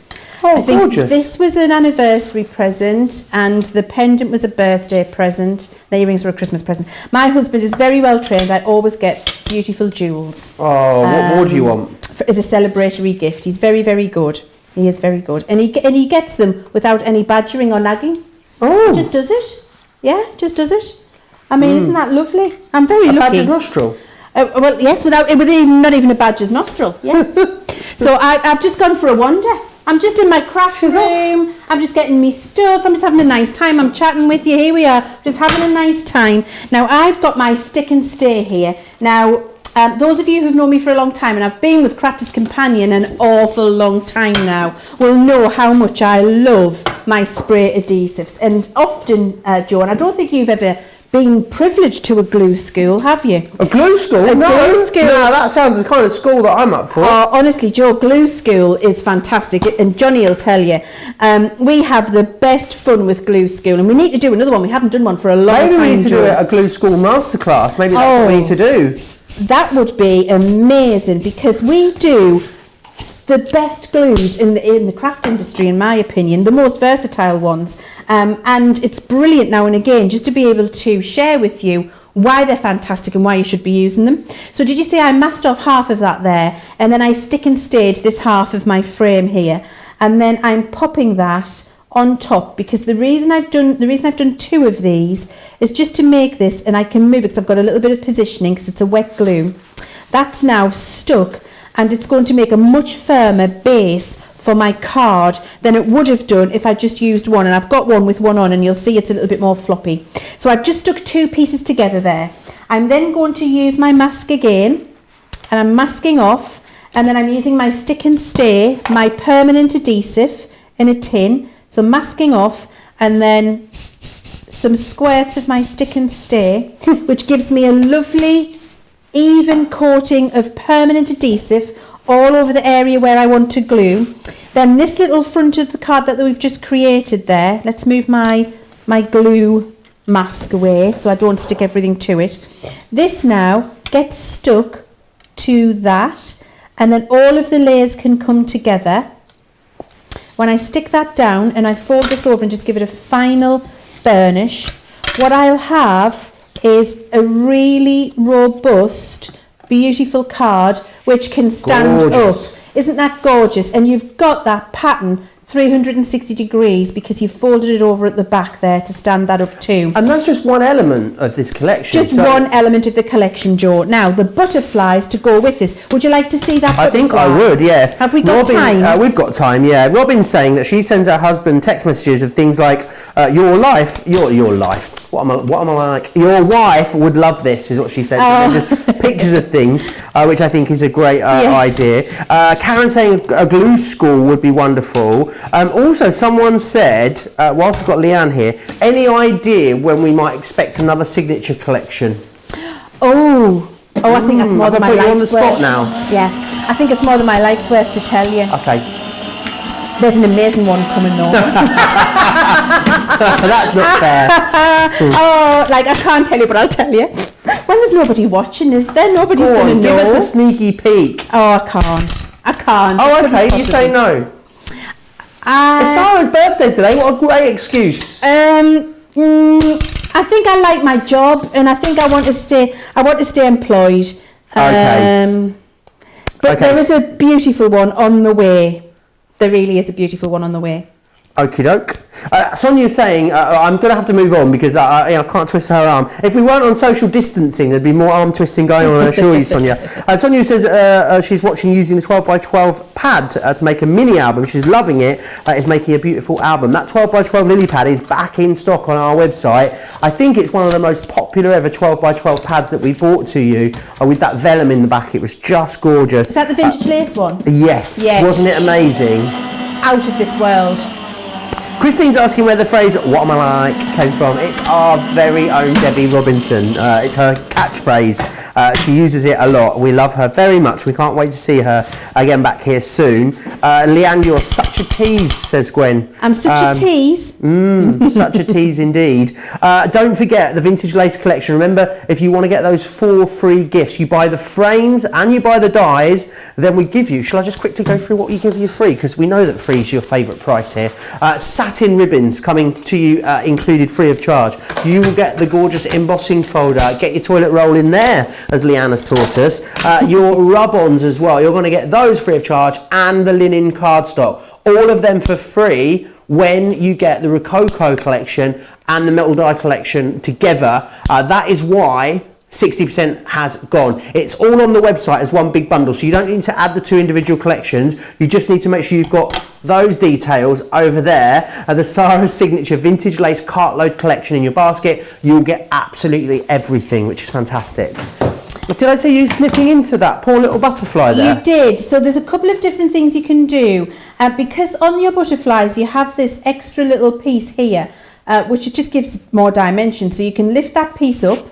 Oh, I think gorgeous. This was an anniversary present, and the pendant was a birthday present. The earrings were a Christmas present. My husband is very well trained. I always get beautiful jewels. Oh, what more do you want? As a celebratory gift. He's very, very good. He is very good. And he gets them without any badgering or nagging. Oh. He just does it. Yeah, just does it. I mean, isn't that lovely? I'm very lucky. A badger's nostril? Well, yes, with not even a badger's nostril. Yes. So I've just gone for a wonder. I'm just in my craft room. I'm just getting me stuff. I'm just having a nice time. I'm chatting with you. Here we are, just having a nice time. Now, I've got my stick and stay here. Now, those of you who've known me for a long time, and I've been with Crafters Companion an awful long time now, will know how much I love my spray adhesives. And often, Joe, and I don't think you've ever been privileged to a glue school, have you? A glue school? A glue school. No, that sounds the kind of school that I'm up for. Oh, honestly, Joe, glue school is fantastic, and Johnny will tell you. We have the best fun with glue school, and we need to do another one. We haven't done one for a long time. Maybe we need to Joe. do a glue school masterclass. Maybe that's what we need to do. That would be amazing, because we do the best glues in the craft industry, in my opinion, the most versatile ones. And it's brilliant now and again just to be able to share with you why they're fantastic and why you should be using them. So did you see I masked off half of that there, and then I stick and stayed this half of my frame here, and then I'm popping that on top, because the reason I've done two of these is just to make this, and I can move it because I've got a little bit of positioning because it's a wet glue. That's now stuck, and it's going to make a much firmer base for my card than it would have done if I just used one, and I've got one with one on, and you'll see it's a little bit more floppy. So I've just stuck two pieces together there. I'm then going to use my mask again, and I'm masking off, and then I'm using my stick and stay, my permanent adhesive in a tin, so masking off, and then some squirts of my stick and stay, which gives me a lovely even coating of permanent adhesive all over the area where I want to glue. Then this little front of the card that we've just created there, let's move my glue mask away so I don't stick everything to it. This now gets stuck to that, and then all of the layers can come together. When I stick that down and I fold this over and just give it a final burnish, what I'll have is a really robust, beautiful card which can stand up. Isn't that gorgeous? And you've got that pattern 360 degrees because you've folded it over at the back there to stand that up too. And that's just one element of this collection. Just one element of the collection, Joe. Now, the butterflies to go with this. Would you like to see that butterfly? I think I would, yes. Have we got time? We've got time, yeah. Robin's saying that she sends her husband text messages of things like, your life, what am I like? Your wife would love this, is what she said. Oh. Just pictures of things, which I think is a great idea. Karen saying a glue school would be wonderful. Also, someone said, whilst we've got Leann here, any idea when we might expect another signature collection? I think that's more than my life's worth. Have I put you on the spot now? Yeah, I think it's more than my life's worth to tell you. Okay. There's an amazing one coming though. That's not fair. I can't tell you, but I'll tell you. When there's nobody watching, is there? Nobody's going to know. Give us a sneaky peek. Oh, I can't. Oh, okay, you say no. It's Sarah's birthday today. What a great excuse. I think I like my job, and I think I want to stay employed. Okay. But there is a beautiful one on the way. There really is a beautiful one on the way. Okie doke. Sonia's saying, I'm going to have to move on because I can't twist her arm. If we weren't on social distancing, there'd be more arm twisting going on, I assure you, Sonia. Sonia says she's watching using the 12x12 pad to make a mini album. She's loving it. It's making a beautiful album. That 12x12 lily pad is back in stock on our website. I think it's one of the most popular ever 12x12 pads that we brought to you with that vellum in the back. It was just gorgeous. Is that the vintage lace one? Yes. Wasn't it amazing? Out of this world. Christine's asking where the phrase "what am I like" came from. It's our very own Debbie Robinson. It's her catchphrase. She uses it a lot. We love her very much. We can't wait to see her again back here soon. Leann, you're such a tease, says Gwen. I'm such a tease. Such a tease indeed. Don't forget the vintage lace collection. Remember, if you want to get those 4 free gifts, you buy the frames and you buy the dies, then we give you. Shall I just quickly go through what we give you free? Because we know that free is your favourite price here. Satin ribbons coming to you included free of charge. You will get the gorgeous embossing folder. Get your toilet roll in there, as Leann has taught us. Your rub-ons as well. You're going to get those free of charge, and the linen cardstock. All of them for free when you get the Rococo collection and the metal die collection together. That is why 60% has gone. It's all on the website as one big bundle, so you don't need to add the 2 individual collections. You just need to make sure you've got those details over there. The Sarah's Signature Vintage Lace Cartload collection in your basket. You'll get absolutely everything, which is fantastic. Did I see you snipping into that poor little butterfly there? You did. So there's a couple of different things you can do. Because on your butterflies you have this extra little piece here, which just gives more dimension. So you can lift that piece up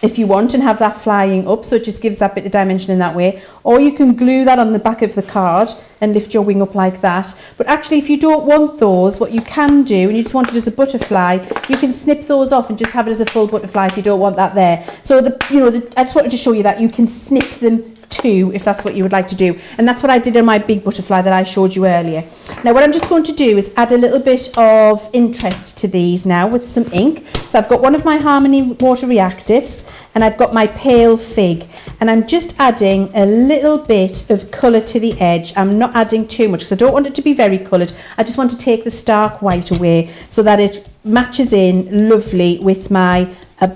if you want and have that flying up, so it just gives that bit of dimension in that way. Or you can glue that on the back of the card and lift your wing up like that. But actually, if you don't want those, what you can do, and you just want it as a butterfly, you can snip those off and just have it as a full butterfly if you don't want that there. So I just wanted to show you that you can snip them too if that's what you would like to do. And that's what I did on my big butterfly that I showed you earlier. Now what I'm just going to do is add a little bit of interest to these now with some ink. So I've got one of my Harmony Water Reactives and I've got my Pale Fig, and I'm just adding a little bit of colour to the edge. I'm not adding too much because I don't want it to be very coloured. I just want to take the stark white away so that it matches in lovely with my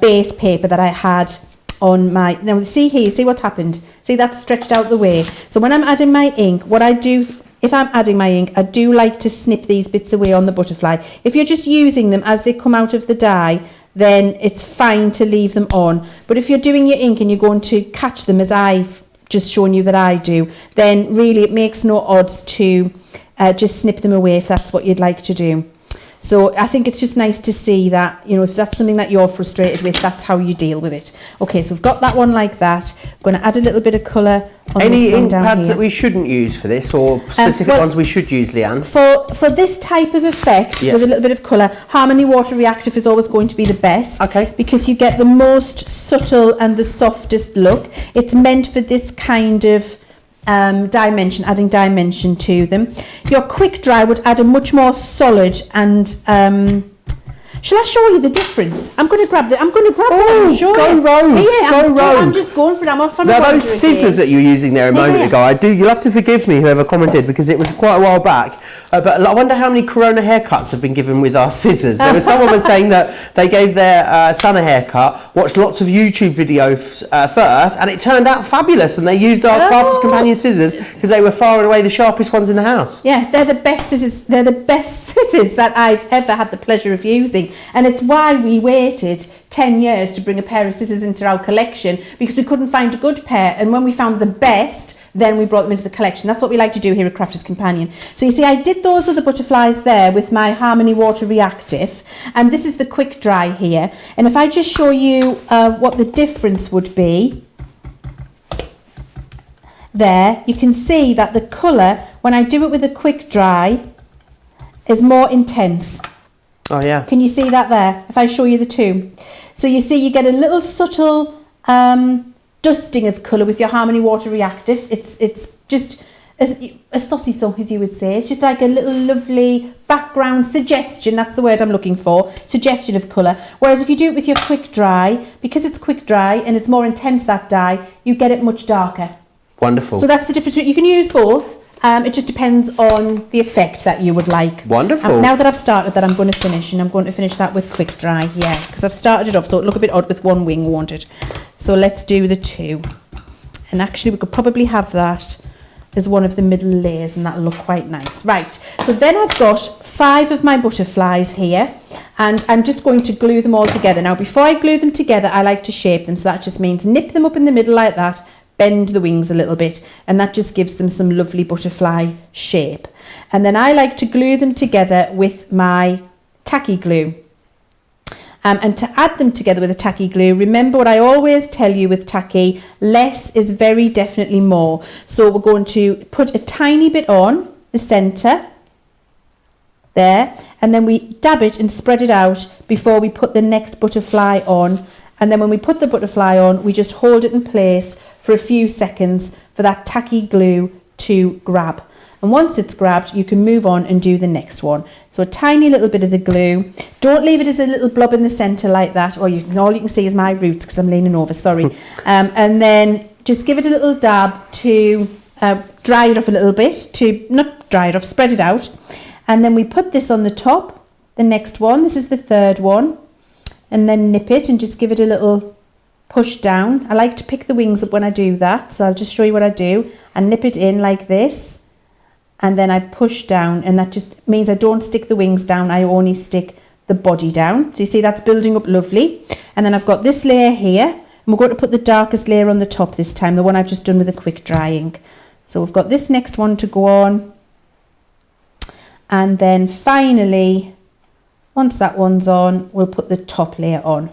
base paper that I had on my, now see here, see what's happened, see that's stretched out the way. So when I'm adding my ink, what I do, if I'm adding my ink, I do like to snip these bits away on the butterfly. If you're just using them as they come out of the die, then it's fine to leave them on. But if you're doing your ink and you're going to catch them as I've just shown you that I do, then really it makes no odds to just snip them away if that's what you'd like to do. So I think it's just nice to see that, if that's something that you're frustrated with, that's how you deal with it. Okay, so we've got that one like that. I'm going to add a little bit of colour on Any this one ink down pads here. that we shouldn't use for this, or specific ones we should use, Leanne? For this type of effect, with a little bit of colour, Harmony Water Reactive is always going to be the best. Okay. Because you get the most subtle and the softest look. It's meant for this kind of dimension, adding dimension to them. Your quick dry would add a much more solid and shall I show you the difference? I'm going to grab one and show go you. rogue, Yeah, go rogue. I'm just going for it. I'm off on a Now wander those scissors again. that you were using there a moment ago, you'll have to forgive me whoever commented because it was quite a while back, but I wonder how many Corona haircuts have been given with our scissors. There was someone was saying that they gave their son a haircut, watched lots of YouTube videos first, and it turned out fabulous, and they used our Crafters Companion scissors because they were far and away the sharpest ones in the house. Yeah, they're the best scissors. They're the best scissors that I've ever had the pleasure of using, and it's why we waited 10 years to bring a pair of scissors into our collection, because we couldn't find a good pair, and when we found the best, then we brought them into the collection. That's what we like to do here at Crafters Companion. So you see, I did those other butterflies there with my Harmony Water Reactive, and this is the quick dry here. And if I just show you what the difference would be, there, you can see that the colour, when I do it with a quick dry, is more intense. Oh yeah. Can you see that there? If I show you the two. So you see you get a little subtle dusting of colour with your Harmony Water Reactive. It's just a saucy song, as you would say. It's just like a little lovely background suggestion. That's the word I'm looking for. Suggestion of colour. Whereas if you do it with your quick dry, because it's quick dry and it's more intense, that dye, you get it much darker. Wonderful. So that's the difference. You can use both. It just depends on the effect that you would like. Wonderful. Now that I've started that, I'm going to finish, and I'm going to finish that with quick dry, because I've started it off, so it'll look a bit odd with one wing, won't it? So let's do the two. And actually we could probably have that as one of the middle layers, and that'll look quite nice. Right, so then I've got 5 of my butterflies here, and I'm just going to glue them all together. Now before I glue them together, I like to shape them, so that just means nip them up in the middle like that, bend the wings a little bit, and that just gives them some lovely butterfly shape. And then I like to glue them together with my tacky glue. And to add them together with a tacky glue, remember what I always tell you with tacky, less is very definitely more. So we're going to put a tiny bit on the centre, there, and then we dab it and spread it out before we put the next butterfly on. And then when we put the butterfly on, we just hold it in place for a few seconds for that tacky glue to grab. And once it's grabbed, you can move on and do the next one. So a tiny little bit of the glue. Don't leave it as a little blob in the centre like that, or all you can see is my roots because I'm leaning over, sorry. And then just give it a little dab to dry it off a little bit, not dry it off, spread it out. And then we put this on the top, the next one, this is the third one, and then nip it and just give it a little push down. I like to pick the wings up when I do that, so I'll just show you what I do. I nip it in like this, and then I push down, and that just means I don't stick the wings down, I only stick the body down. So you see that's building up lovely. And then I've got this layer here, and we're going to put the darkest layer on the top this time, the one I've just done with a quick drying. So we've got this next one to go on, and then finally, once that one's on, we'll put the top layer on.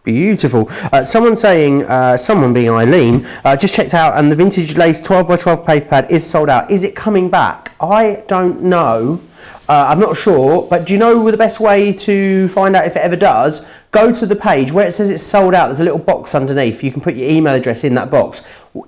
Beautiful. Someone saying, someone being Eileen, just checked out and the vintage lace 12 by 12 paper pad is sold out. Is it coming back? I don't know. I'm not sure, but do you know the best way to find out if it ever does? Go to the page where it says it's sold out. There's a little box underneath. You can put your email address in that box.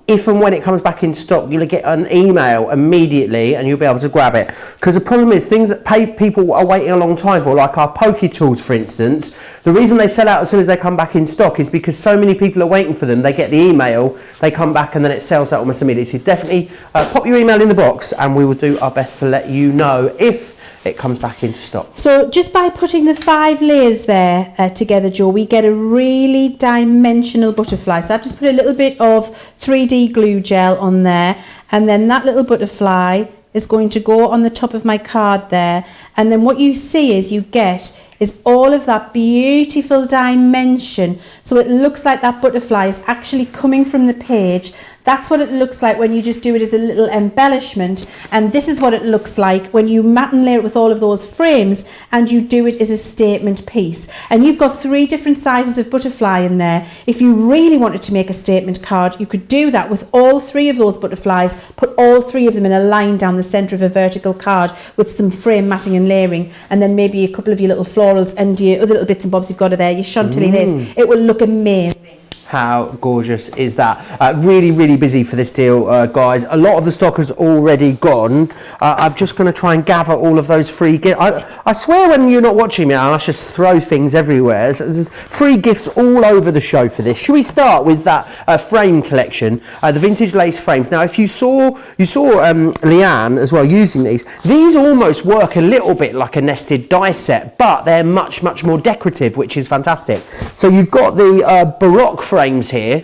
If and when it comes back in stock, you'll get an email immediately and you'll be able to grab it. Because the problem is things that people are waiting a long time for, like our Poke Tools, for instance, the reason they sell out as soon as they come back in stock is because so many people are waiting for them. They get the email, they come back, and then it sells out almost immediately. So definitely pop your email in the box and we will do our best to let you know if it comes back into stock. So just by putting the 5 layers there together, Joe, we get a really dimensional butterfly. So I've just put a little bit of 3D glue gel on there, and then that little butterfly is going to go on the top of my card there, and then what you see is you get is all of that beautiful dimension. So it looks like that butterfly is actually coming from the page. That's what it looks like when you just do it as a little embellishment, and this is what it looks like when you mat and layer it with all of those frames and you do it as a statement piece. And you've got 3 different sizes of butterfly in there. If you really wanted to make a statement card, you could do that with all 3 of those butterflies, put all 3 of them in a line down the centre of a vertical card with some frame matting and layering, and then maybe a couple of your little florals and your other little bits and bobs you've got there, your Chantilly lace. It will look amazing. How gorgeous is that? Really, really busy for this deal, guys. A lot of the stock has already gone. I'm just going to try and gather all of those free gifts. I swear when you're not watching me, I just throw things everywhere. So there's free gifts all over the show for this. Should we start with that frame collection, the vintage lace frames? Now, if you saw Leann as well using these almost work a little bit like a nested die set, but they're much, much more decorative, which is fantastic. So you've got the Baroque frames here.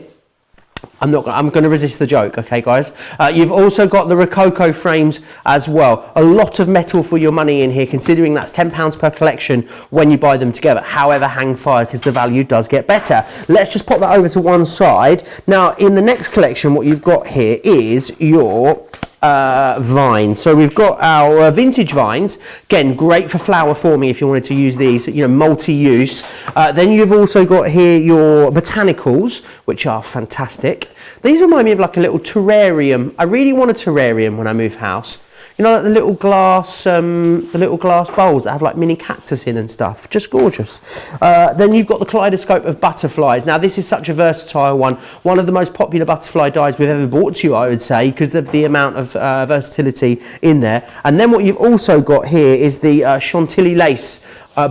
I'm going to resist the joke, okay, guys? You've also got the Rococo frames as well. A lot of metal for your money in here, considering that's £10 per collection when you buy them together. However, hang fire, because the value does get better. Let's just pop that over to one side. Now, in the next collection, what you've got here is your vines. So we've got our vintage vines, again great for flower forming if you wanted to use these, multi-use. Then you've also got here your Botanicals, which are fantastic. These remind me of like a little terrarium. I really want a terrarium when I move house. Like the little glass bowls that have like mini cactus in and stuff. Just gorgeous. Then you've got the Kaleidoscope of Butterflies. Now this is such a versatile one of the most popular butterfly dies we've ever bought to you, I would say, because of the amount of versatility in there. And then what you've also got here is the Chantilly lace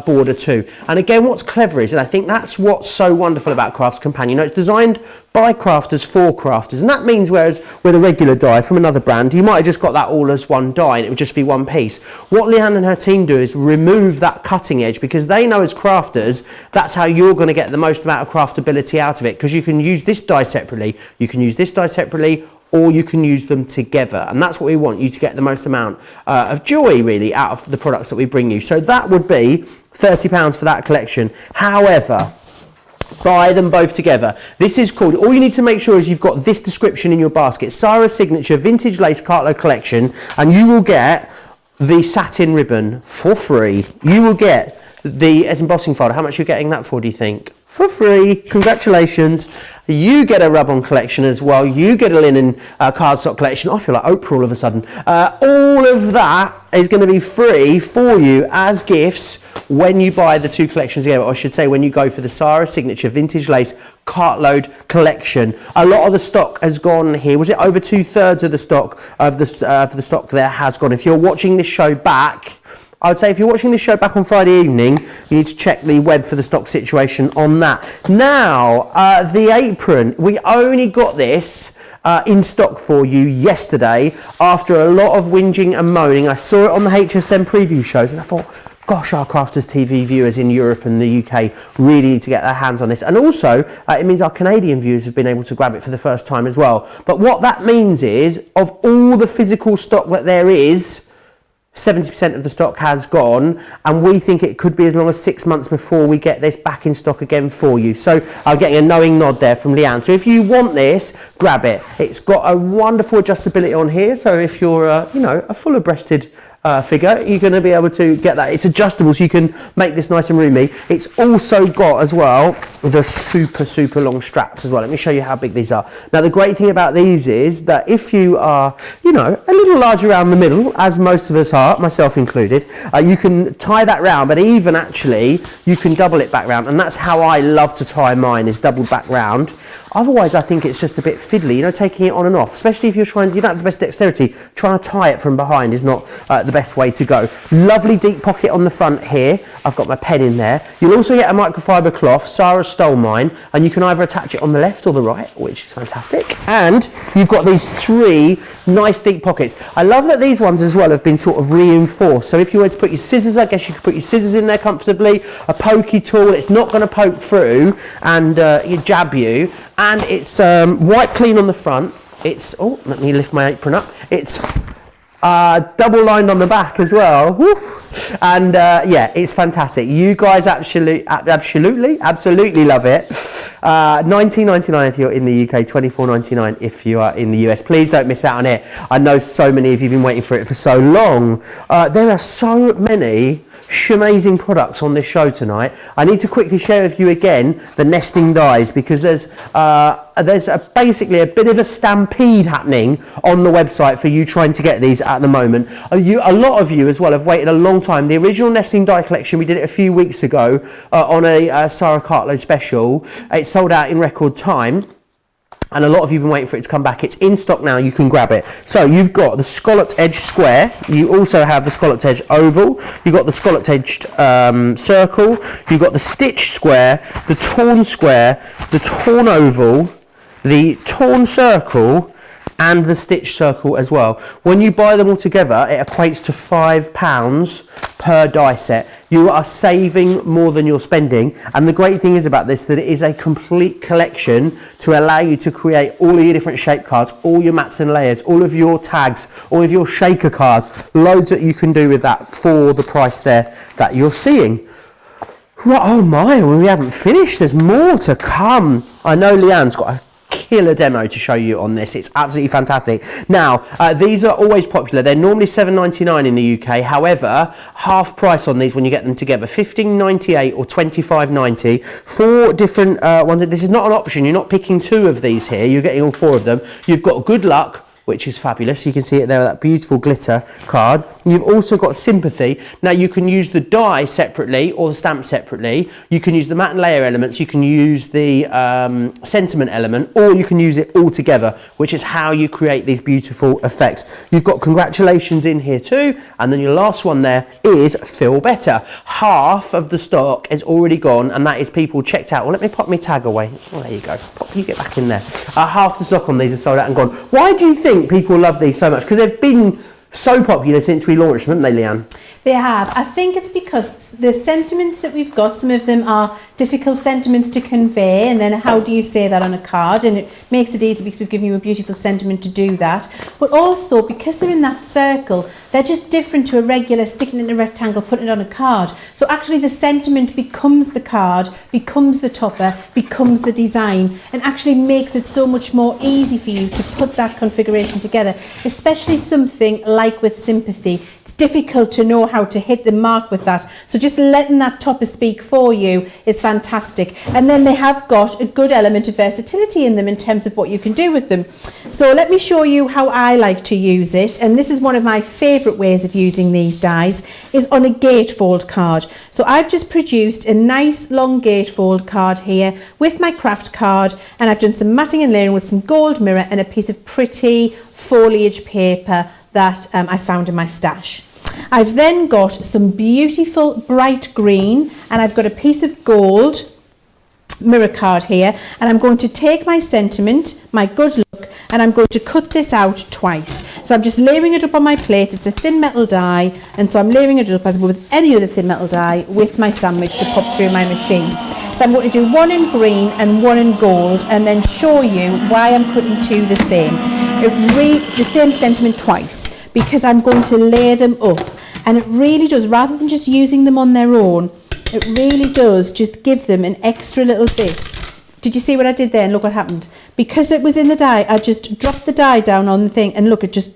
border too. And again, what's clever is, and I think that's what's so wonderful about Crafts Companion, it's designed by crafters for crafters, and that means whereas with a regular die from another brand, you might have just got that all as one die and it would just be one piece. What Leann and her team do is remove that cutting edge, because they know as crafters that's how you're going to get the most amount of craftability out of it, because you can use this die separately, you can use this die separately, or you can use them together, and that's what we want you to get the most amount of joy really out of the products that we bring you. So that would be £30 for that collection. However, buy them both together. This is called, all you need to make sure is you've got this description in your basket: Sarah's Signature Vintage Lace Cartload Collection, and you will get the satin ribbon for free. You will get the embossing folder. How much are you getting that for, do you think? For free. Congratulations. You get a rub-on collection as well. You get a linen cardstock collection. I feel like Oprah all of a sudden. All of that is going to be free for you as gifts when you buy the 2 collections together, or I should say when you go for the Sarah Signature Vintage Lace Cartload collection. A lot of the stock has gone here. Was it over 2/3 of the stock of the stock there has gone? If you're watching this show back, I would say if you're watching this show back on Friday evening, you need to check the web for the stock situation on that. Now, the apron, we only got this in stock for you yesterday after a lot of whinging and moaning. I saw it on the HSM preview shows and I thought, gosh, our Crafters TV viewers in Europe and the UK really need to get their hands on this. And also, it means our Canadian viewers have been able to grab it for the first time as well. But what that means is, of all the physical stock that there is, 70% of the stock has gone, and we think it could be as long as 6 months before we get this back in stock again for you. So I'm getting a knowing nod there from Leann. So if you want this, grab it. It's got a wonderful adjustability on here. So if you're, a fuller-breasted figure, you're going to be able to get that. It's adjustable, so you can make this nice and roomy. It's also got as well the super long straps as well. Let me show you how big these are. Now the great thing about these is that if you are a little large around the middle, as most of us are, myself included, you can tie that round, but even actually you can double it back round, and that's how I love to tie mine, is doubled back round. Otherwise I think it's just a bit fiddly, taking it on and off, especially if you don't have the best dexterity. Trying to tie it from behind is not the best way to go. Lovely deep pocket on the front here. I've got my pen in there. You'll also get a microfiber cloth. Sarah stole mine, and you can either attach it on the left or the right, which is fantastic. And you've got these 3 nice deep pockets. I love that these ones as well have been sort of reinforced. So if you were to put your scissors, I guess you could put your scissors in there comfortably. A pokey tool, it's not going to poke through and jab you. And it's white clean on the front. It's, let me lift my apron up. It's double lined on the back as well. Woo. And it's fantastic. You guys absolutely love it. $19.99 if you're in the UK, $24.99 if you are in the US. Please don't miss out on it. I know so many of you have been waiting for it for so long. There are so many amazing products on this show tonight. I need to quickly share with you again the nesting dies, because there's basically a bit of a stampede happening on the website for you trying to get these at the moment. A lot of you as well have waited a long time. The original nesting die collection, we did it a few weeks ago on a Sarah Cartload special. It sold out in record time. And a lot of you have been waiting for it to come back. It's in stock now, you can grab it. So you've got the scalloped edge square, you also have the scalloped edge oval, you've got the scalloped edged circle, you've got the stitched square, the torn square, the torn oval, the torn circle, and the stitched circle as well. When you buy them all together, it equates to £5 per die set. You are saving more than you're spending, and the great thing is about this that it is a complete collection to allow you to create all of your different shape cards, all your mats and layers, all of your tags, all of your shaker cards, loads that you can do with that for the price there that you're seeing. Right, oh my, we haven't finished, there's more to come. I know Leann's got a killer demo to show you on this. It's absolutely fantastic. Now, these are always popular. They're normally $7.99 in the UK. However, half price on these when you get them together, $15.98 or $25.90. 4 different ones. This is not an option. You're not picking 2 of these here. You're getting all 4 of them. You've got Good Luck, which is fabulous. You can see it there with that beautiful glitter card. You've also got Sympathy. Now you can use the die separately or the stamp separately. You can use the matte and layer elements. You can use the sentiment element, or you can use it all together, which is how you create these beautiful effects. You've got Congratulations in here too. And then your last one there is Feel Better. Half of the stock is already gone, and that is people checked out. Well, let me pop my tag away. Oh, there you go. You get back in there. Half the stock on these are sold out and gone. Why do you think people love these so much? Because they've been so popular since we launched them, haven't they, Leann? They have. I think it's because the sentiments that we've got, some of them are difficult sentiments to convey, and then how do you say that on a card? And it makes it easy because we've given you a beautiful sentiment to do that. But also, because they're in that circle, they're just different to a regular sticking in a rectangle, putting it on a card. So actually the sentiment becomes the card, becomes the topper, becomes the design, and actually makes it so much more easy for you to put that configuration together, especially something like with Sympathy. It's difficult to know how to hit the mark with that. So just letting that topper speak for you is fantastic. And then they have got a good element of versatility in them in terms of what you can do with them. So let me show you how I like to use it. And this is one of my favourite ways of using these dies, is on a gatefold card. So I've just produced a nice long gatefold card here with my craft card, and I've done some matting and layering with some gold mirror and a piece of pretty foliage paper that I found in my stash. I've then got some beautiful bright green, and I've got a piece of gold mirror card here, and I'm going to take my sentiment, my good luck, and I'm going to cut this out twice. So I'm just layering it up on my plate. It's a thin metal die, and so I'm layering it up as I would with any other thin metal die with my sandwich to pop through my machine. So I'm going to do one in green and one in gold, and then show you why I'm cutting two the same. The same sentiment twice, because I'm going to layer them up, and it really does, rather than just using them on their own, it really does just give them an extra little bit. Did you see what I did there? And look what happened. Because it was in the die, I just dropped the die down on the thing, and look, it just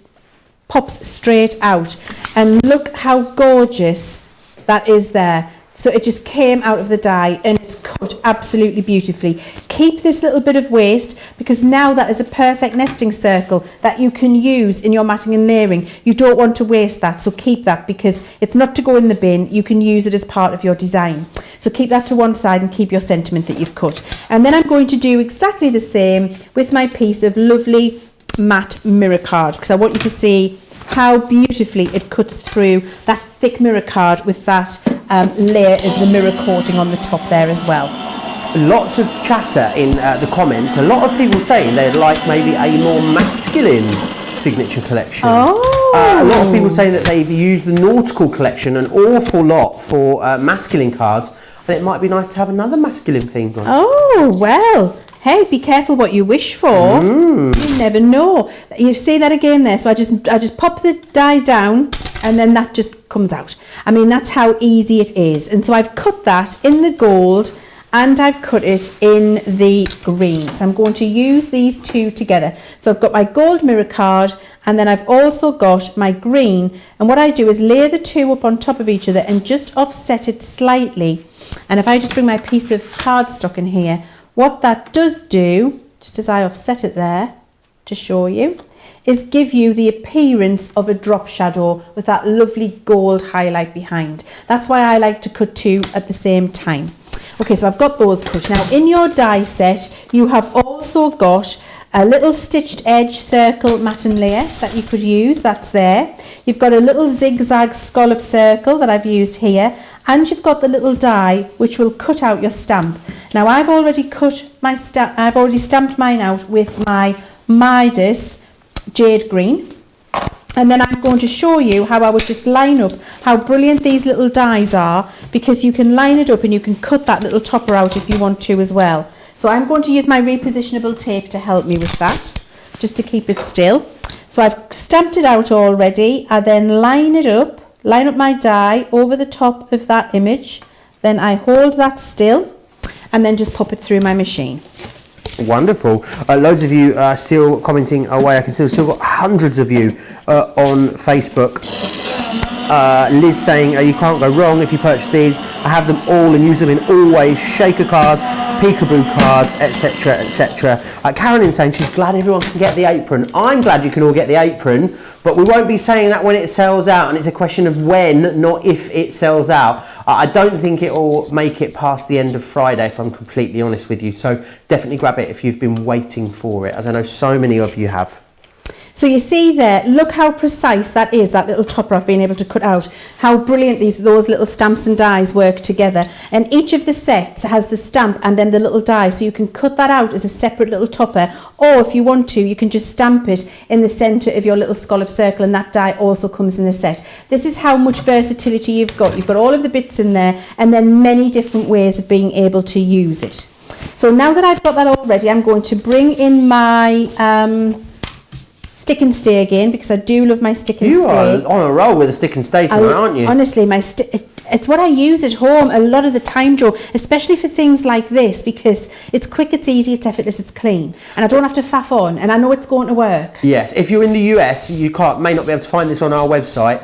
pops straight out. And look how gorgeous that is there. So it just came out of the die, and it's cut absolutely beautifully. Keep this little bit of waste, because now that is a perfect nesting circle that you can use in your matting and layering. You don't want to waste that, so keep that, because it's not to go in the bin. You can use it as part of your design. So keep that to one side and keep your sentiment that you've cut. And then I'm going to do exactly the same with my piece of lovely matte mirror card, because I want you to see how beautifully it cuts through that thick mirror card with that layer of the mirror coating on the top there as well. Lots of chatter in the comments. A lot of people saying they'd like maybe a more masculine signature collection. A lot of people saying that they've used the nautical collection an awful lot for masculine cards, and it might be nice to have another masculine themed one. Oh, well. Hey, be careful what you wish for. You never know. You see that again there. So I just pop the die down, and then that just comes out. I mean, that's how easy it is. And so I've cut that in the gold, and I've cut it in the green. So I'm going to use these two together. So I've got my gold mirror card, and then I've also got my green. And what I do is layer the two up on top of each other and just offset it slightly. And if I just bring my piece of cardstock in here, what that does do, just as I offset it there to show you, is give you the appearance of a drop shadow with that lovely gold highlight behind. That's why I like to cut two at the same time. Okay, so I've got those cut. Now in your die set, you have also got a little stitched edge circle mat and layer that you could use, that's there. You've got a little zigzag scallop circle that I've used here, and you've got the little die which will cut out your stamp. Now I've already cut my stamp, I've already stamped mine out with my Midas jade green, and then I'm going to show you how I would just line up how brilliant these little dies are, because you can line it up and you can cut that little topper out if you want to as well. So I'm going to use my repositionable tape to help me with that, just to keep it still. So I've stamped it out already. I then line up my die over the top of that image. Then I hold that still and then just pop it through my machine. Wonderful. Loads of you are still commenting away. I can still got hundreds of you on Facebook. Liz saying you can't go wrong if you purchase these. I have them all and use them in always shaker cards, peekaboo cards, etc, etc. Carolyn saying she's glad everyone can get the apron. I'm glad you can all get the apron, but we won't be saying that when it sells out, and it's a question of when, not if it sells out. I don't think it will make it past the end of Friday, if I'm completely honest with you, so definitely grab it if you've been waiting for it, as I know so many of you have. So you see there, look how precise that is, that little topper I've been able to cut out. How brilliantly those little stamps and dies work together. And each of the sets has the stamp and then the little die, so you can cut that out as a separate little topper. Or if you want to, you can just stamp it in the centre of your little scallop circle, and that die also comes in the set. This is how much versatility you've got. You've got all of the bits in there, and then many different ways of being able to use it. So now that I've got that all ready, I'm going to bring in my stick and stay again, because I do love my stick and stay. You are on a roll with a stick and stay tonight, aren't you? Honestly, it's what I use at home a lot of the time, Joe, especially for things like this, because it's quick, it's easy, it's effortless, it's clean, and I don't have to faff on, and I know it's going to work. Yes, if you're in the US, you may not be able to find this on our website.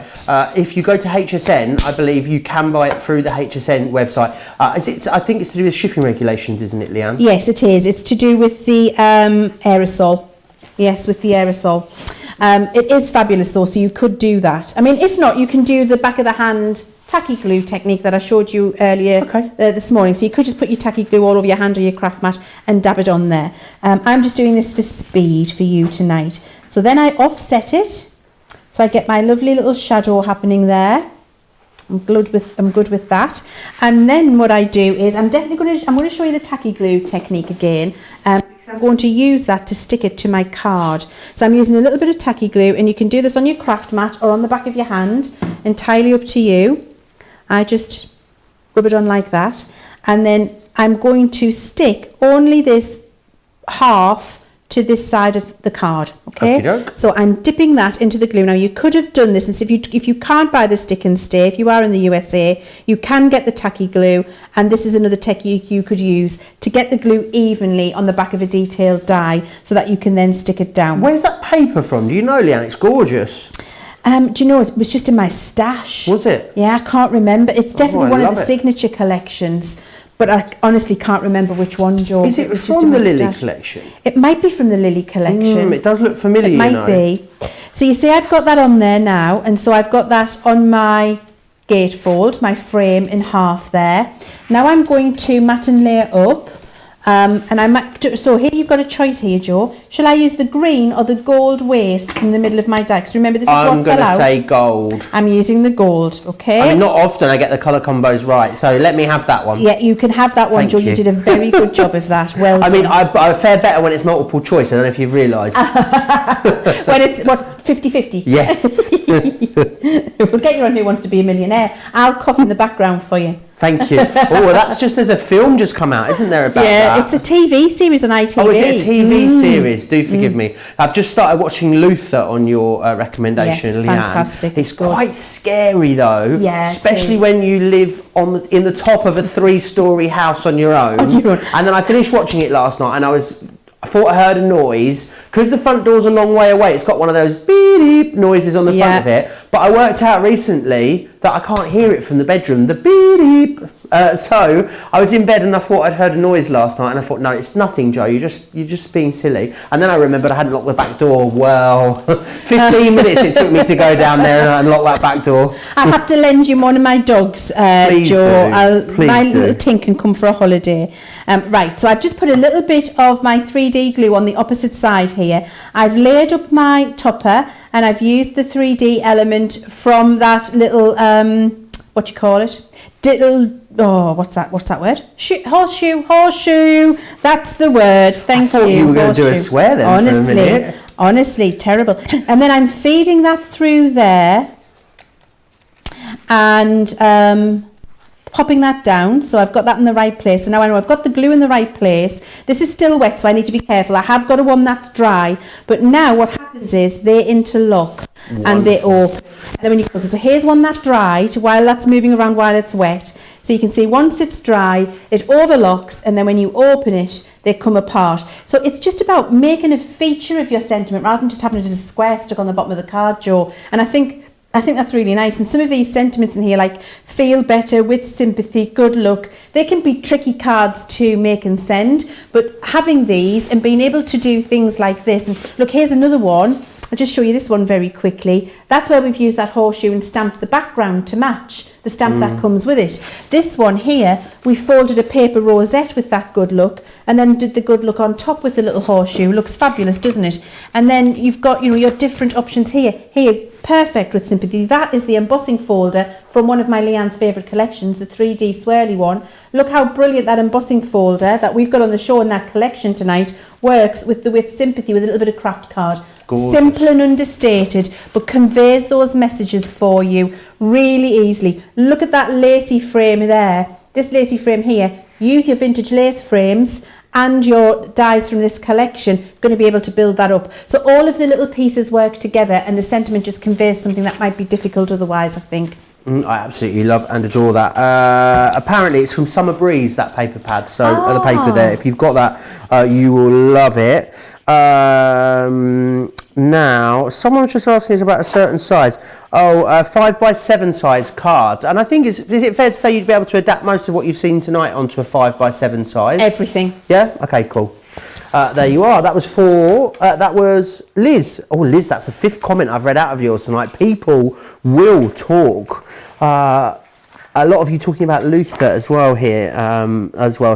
If you go to HSN, I believe you can buy it through the HSN website. I think it's to do with shipping regulations, isn't it, Leanne? Yes, it is. It's to do with the aerosol. Yes, with the aerosol. It is fabulous though, so you could do that. I mean, if not, you can do the back of the hand tacky glue technique that I showed you earlier this morning. So you could just put your tacky glue all over your hand or your craft mat and dab it on there. I'm just doing this for speed for you tonight. So then I offset it, so I get my lovely little shadow happening there. I'm good with that. And then what I do is I'm going to show you the tacky glue technique again. because I'm going to use that to stick it to my card. So I'm using a little bit of tacky glue, and you can do this on your craft mat or on the back of your hand, entirely up to you. I just rub it on like that, and then I'm going to stick only this half to this side of the card, okay? Okey-doke. So I'm dipping that into the glue. Now you could have done this, and so if you can't buy the stick and stay, if you are in the USA, you can get the tacky glue, and this is another technique you could use to get the glue evenly on the back of a detailed die so that you can then stick it down. Where's that paper from? Do you know, Leann? It's gorgeous. Do you know, it was just in my stash. Was it? Yeah, I can't remember. It's definitely I one of love the it. signature collections. But I honestly can't remember which one, Joe. Is it was just from in the my Lily stash. collection? It might be from the Lily collection. It does look familiar, It you might know. be. So you see I've got that on there now, and so I've got that on my gatefold, my frame in half there. Now I'm going to mat and layer up. And I might do, so here you've got a choice here, Joe. Shall I use the green or the gold waste in the middle of my die? Because remember, this is I'm what going fell to out. say gold. I'm using the gold, okay? I mean, not often I get the colour combos right, so let me have that one. Yeah, you can have that one, Thank Joe. You you. did a very good job of that. Well I done. mean, I fare better when it's multiple choice. I don't know if you've realised. When it's, what, 50-50? Yes. We'll get you on Who Wants to Be a Millionaire. I'll cough in the background for you. Thank you. Oh, well, that's just, there's a film just come out, isn't there, about Yeah, that? it's a TV series on ITV. Oh, is it a TV series? Do forgive me. I've just started watching Luther on your recommendation, Yes, Leann. fantastic. It's Good. quite scary though, Yeah, it especially is. when you live in the top of a 3-storey house on your own. On your own. And then I finished watching it last night, and I thought I heard a noise because the front door's a long way away. It's got one of those beep noises on the front of it. But I worked out recently that I can't hear it from the bedroom. The beep. So I was in bed and I thought I'd heard a noise last night, and I thought, no, it's nothing, Joe. You're just being silly. And then I remembered I hadn't locked the back door. Well, 15 minutes it took me to go down there and unlock that back door. I'll have to lend you one of my dogs, Please Joe. do. Please my do. little Tink can come for a holiday. Right, so I've just put a little bit of my 3D glue on the opposite side here. I've layered up my topper, and I've used the 3D element from that little, what you call it? What's that word? Horseshoe. That's the word. Thank you. I thought you were going to do a swear then for a minute. Honestly, terrible. And then I'm feeding that through there and popping that down. So I've got that in the right place. So now I know I've got the glue in the right place. This is still wet, so I need to be careful. I have got one that's dry. But now what happens is they interlock and they open. And then when you close it, so here's one that dried while that's moving around while it's wet. So you can see once it's dry, it overlocks, and then when you open it, they come apart. So it's just about making a feature of your sentiment rather than just having it as a square stuck on the bottom of the card, Joe. And I think that's really nice. And some of these sentiments in here, like feel better, with sympathy, good luck, they can be tricky cards to make and send. But having these and being able to do things like this, and look, here's another one. I'll just show you this one very quickly. That's where we've used that horseshoe and stamped the background to match the stamp that comes with it. This one here, we folded a paper rosette with that good luck and then did the good luck on top with a little horseshoe. Looks fabulous, doesn't it? And then you've got, your different options here. Here, perfect with sympathy. That is the embossing folder from one of my Leann's favourite collections, the 3D swirly one. Look how brilliant that embossing folder that we've got on the show in that collection tonight works with sympathy, with a little bit of craft card. Gorgeous. Simple and understated, but conveys those messages for you really easily. Look at that lacy frame there. This lacy frame here. Use your vintage lace frames and your dies from this collection. Going to be able to build that up. So all of the little pieces work together, and the sentiment just conveys something that might be difficult otherwise, I think. I absolutely love and adore that. Apparently it's from Summer Breeze, that paper pad. So the paper there, if you've got that, you will love it. Now, someone was just asking us about a certain size. 5x7 size cards. And I think, is it fair to say you'd be able to adapt most of what you've seen tonight onto a 5x7 size? Everything. Yeah? Okay, cool. There you are. That was Liz. Oh, Liz, that's the 5th comment I've read out of yours tonight. People will talk. A lot of you talking about Luther as well here,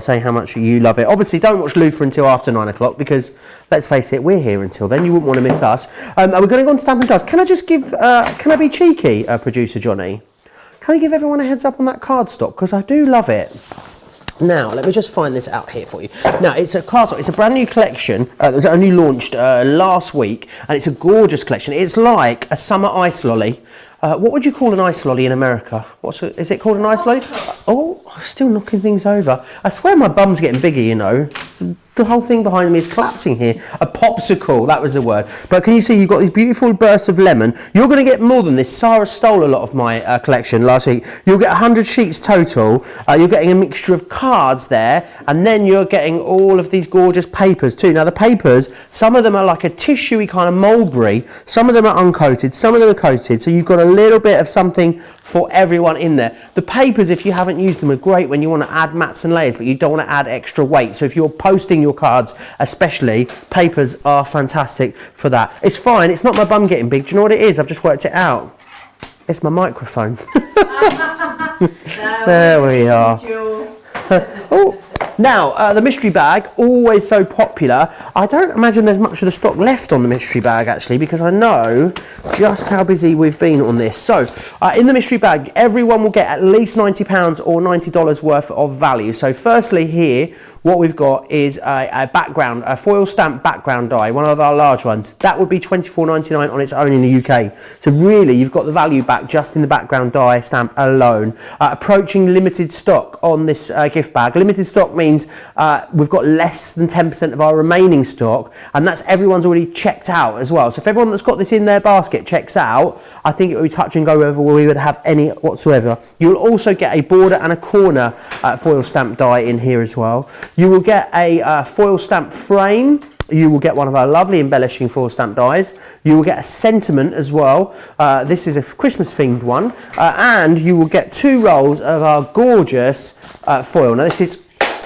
saying how much you love it. Obviously, don't watch Luther until after 9 o'clock because, let's face it, we're here until then. You wouldn't want to miss us. We're going to go on Stamp and Dice. Can I just give, can I be cheeky, producer Johnny? Can I give everyone a heads up on that cardstock? Because I do love it. Now, let me just find this out here for you. Now, it's a Cartload. It's a brand new collection that was only launched last week, and it's a gorgeous collection. It's like a summer ice lolly. What would you call an ice lolly in America? Is it called an ice lolly? Oh, I'm still knocking things over. I swear my bum's getting bigger, you know. The whole thing behind me is collapsing here. A popsicle, that was the word. But can you see you've got these beautiful bursts of lemon. You're going to get more than this. Sarah stole a lot of my collection last week. You'll get 100 sheets total. You're getting a mixture of cards there, and then you're getting all of these gorgeous papers too. Now the papers, some of them are like a tissuey kind of mulberry. Some of them are uncoated. Some of them are coated. So you've got a little bit of something for everyone in there. The papers, if you haven't used them, are great when you want to add mats and layers, but you don't want to add extra weight. So if you're posting your cards, especially, papers are fantastic for that. It's fine. It's not my bum getting big. Do you know what it is? I've just worked it out. It's my microphone. There we are. Oh. Now, the mystery bag, always so popular. I don't imagine there's much of the stock left on the mystery bag, actually, because I know just how busy we've been on this. So, in the mystery bag, everyone will get at least £90 or $90 worth of value. So, firstly here, what we've got is a foil stamp background die, one of our large ones. That would be £24.99 on its own in the UK. So really, you've got the value back just in the background die stamp alone. Approaching limited stock on this gift bag. Limited stock means we've got less than 10% of our remaining stock, and that's everyone's already checked out as well. So if everyone that's got this in their basket checks out, I think it would be touch and go whether we would have any whatsoever. You'll also get a border and a corner foil stamp die in here as well. You will get a foil stamp frame. You will get one of our lovely embellishing foil stamp dies. You will get a sentiment as well. This is a Christmas themed one. And you will get 2 rolls of our gorgeous foil. Now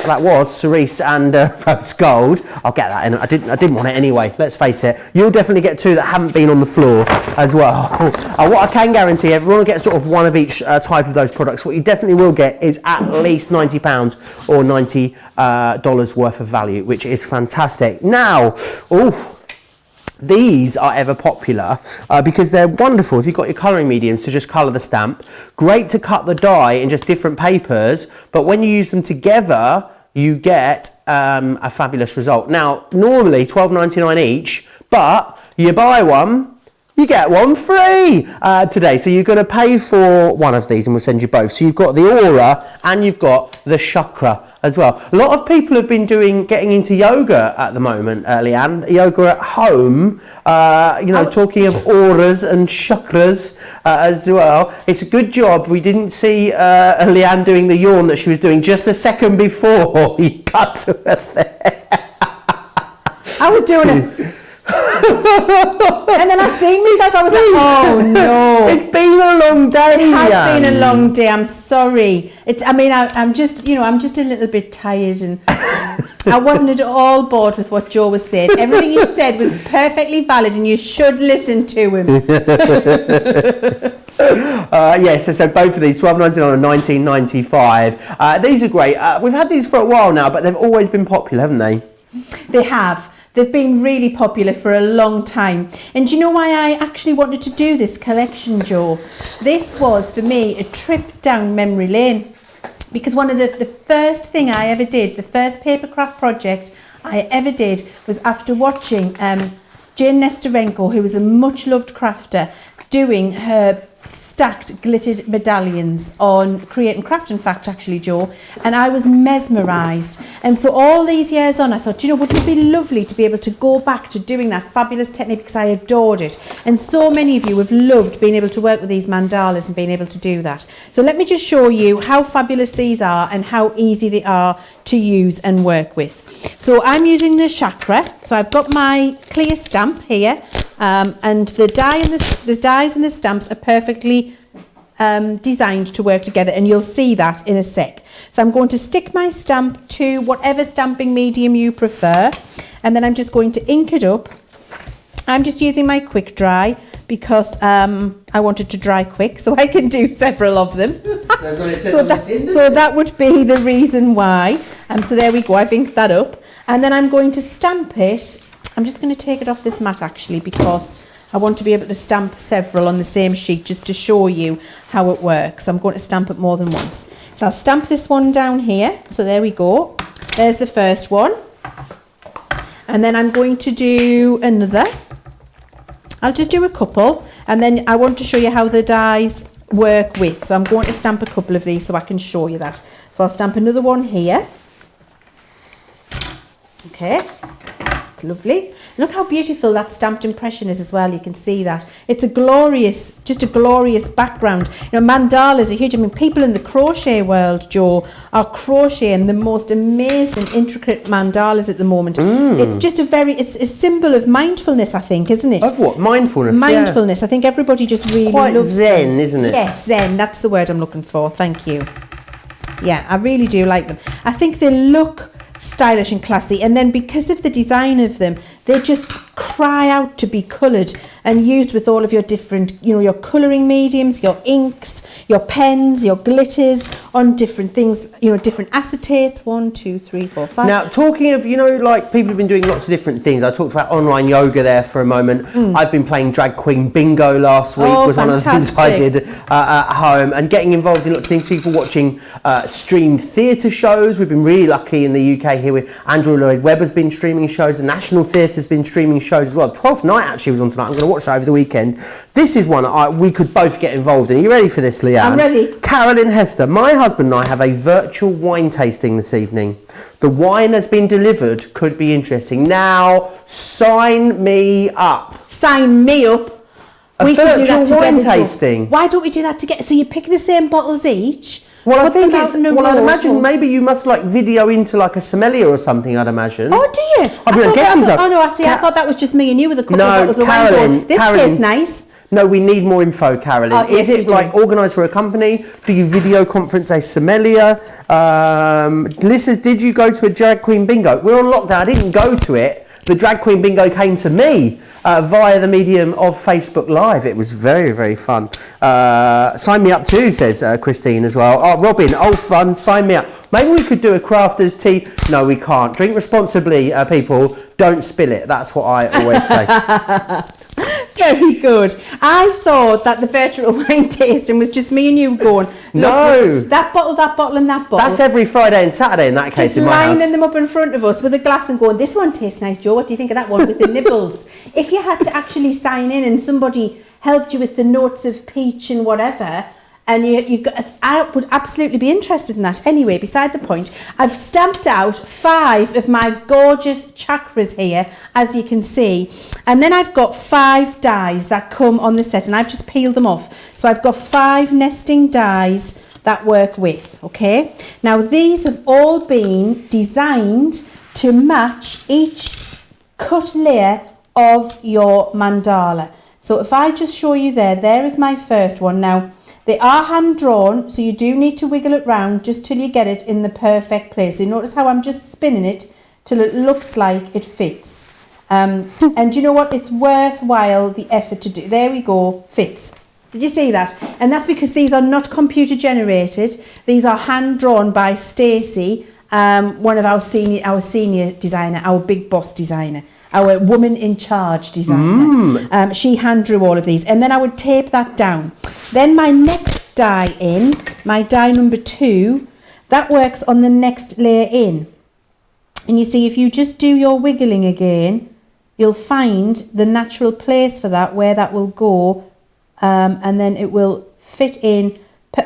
that was cerise and rose gold. I'll get that in. I didn't want it anyway, let's face it. You'll definitely get 2 that haven't been on the floor as well. What I can guarantee, everyone will get sort of one of each type of those products. What you definitely will get is at least £90 or $90 worth of value, which is fantastic. Now, these are ever popular because they're wonderful if you've got your colouring mediums to just colour the stamp. Great to cut the die in just different papers, but when you use them together, you get a fabulous result. Now, normally £12.99 each, but you buy one, you get one free today. So you're going to pay for one of these and we'll send you both. So you've got the Aura and you've got the Chakra as well. A lot of people have been getting into yoga at the moment, Leann. Yoga at home, talking of auras and chakras as well. It's a good job we didn't see Leann doing the yawn that she was doing just a second before he cut to her there. I was doing it. And then I seen myself, I was like, oh no. It's been a long day. It has been a long day, I'm sorry. I'm just a little bit tired, and I wasn't at all bored with what Joe was saying. Everything he said was perfectly valid and you should listen to him. Yes, so both of these, £12.99 and £19.95. These are great. We've had these for a while now, but they've always been popular, haven't they? They have. They've been really popular for a long time. And do you know why I actually wanted to do this collection, Joe? This was, for me, a trip down memory lane. Because one of the first thing I ever did, the first papercraft project I ever did, was after watching Jane Nesterenko, who was a much-loved crafter, doing her stacked glittered medallions on Create and Craft, in fact, actually, Joe, and I was mesmerised. And so all these years on, I thought, wouldn't it be lovely to be able to go back to doing that fabulous technique, because I adored it. And so many of you have loved being able to work with these mandalas and being able to do that. So let me just show you how fabulous these are and how easy they are to use and work with. So I'm using the Chakra. So I've got my clear stamp here. And the dies and the stamps are perfectly designed to work together, and you'll see that in a sec. So I'm going to stick my stamp to whatever stamping medium you prefer, and then I'm just going to ink it up. I'm just using my quick dry because I wanted to dry quick, so I can do several of them. So that would be the reason why. So there we go, I've inked that up, and then I'm going to stamp it. I'm just going to take it off this mat actually, because I want to be able to stamp several on the same sheet just to show you how it works. I'm going to stamp it more than once. So I'll stamp this one down here. So there we go. There's the first one. And then I'm going to do another. I'll just do a couple, and then I want to show you how the dies work with. So I'm going to stamp a couple of these so I can show you that. So I'll stamp another one here. Okay, it's lovely. Look how beautiful that stamped impression is as well. You can see that. It's a glorious, just a glorious background. You know, mandalas are huge. I mean, people in the crochet world, Joe, are crocheting the most amazing, intricate mandalas at the moment. It's just it's a symbol of mindfulness, I think, isn't it? Of what? Mindfulness? Mindfulness. Yeah. I think everybody just really quite loves zen, them. Isn't it? Yes, zen. That's the word I'm looking for. Thank you. Yeah, I really do like them. I think they look stylish and classy, and then because of the design of them, they just cry out to be coloured and used with all of your different, you know, your colouring mediums, your inks, your pens, your glitters on different things, you know, different acetates. 1, 2, 3, 4, 5. Now, talking of, you know, like people have been doing lots of different things. I talked about online yoga there for a moment. I've been playing drag queen bingo last week. Was one of the things I did at home, and getting involved in lots of things. People watching streamed theatre shows. We've been really lucky in the UK here with Andrew Lloyd Webber's been streaming shows. The National Theatre's been streaming shows as well. 12th Night actually was on tonight. I'm going to watch that over the weekend. This is one we could both get involved in. Are you ready for this, Leanne? I'm ready. Carolyn Hester, my husband and I have a virtual wine tasting this evening. The wine has been delivered. Could be interesting. Now, sign me up. Sign me up. A virtual wine tasting. Why don't we do that together? So you pick the same bottles each. Well, I think it's. Well, I'd imagine maybe you must like video into like a sommelier or something. I'd imagine. Oh, do you? I'm guessing so. Oh no, I see. I thought that was just me and you with a couple of bottles of wine. Carolyn, This tastes nice. No, we need more info, Carolyn. Yes, is it like organised for a company? Do you video conference a sommelier? Listeners, did you go to a drag queen bingo? We're on lockdown. I didn't go to it. The drag queen bingo came to me via the medium of Facebook Live. It was very, very fun. Sign me up too, says Christine as well. Oh, Robin, fun, sign me up. Maybe we could do a crafter's tea. No, we can't. Drink responsibly, people. Don't spill it. That's what I always say. Very good. I thought that the virtual wine tasting was just me and you going, no, that bottle and that bottle. That's every Friday and Saturday in that case, just in my house. lining them up in front of us with a glass and going, this one tastes nice, Joe. What do you think of that one with the nibbles? If you had to actually sign in and somebody helped you with the notes of peach and whatever, and I would absolutely be interested in that. Anyway, beside the point, I've stamped out 5 of my gorgeous chakras here, as you can see. And then I've got 5 dies that come on the set, and I've just peeled them off. So I've got 5 nesting dies that work with, okay? Now, these have all been designed to match each cut layer of your mandala. So if I just show you there is my first one. Now, they are hand drawn, so you do need to wiggle it round just till you get it in the perfect place. So you notice how I'm just spinning it till it looks like it fits. And you know what? It's worthwhile the effort to do. There we go, fits. Did you see that? And that's because these are not computer generated. These are hand drawn by Stacey, one of our senior designer, our big boss designer. Our woman in charge designer. She hand drew all of these, and then I would tape that down. Then my next die in, my die number 2, that works on the next layer in. And you see, if you just do your wiggling again, you'll find the natural place for that, where that will go, and then it will fit in.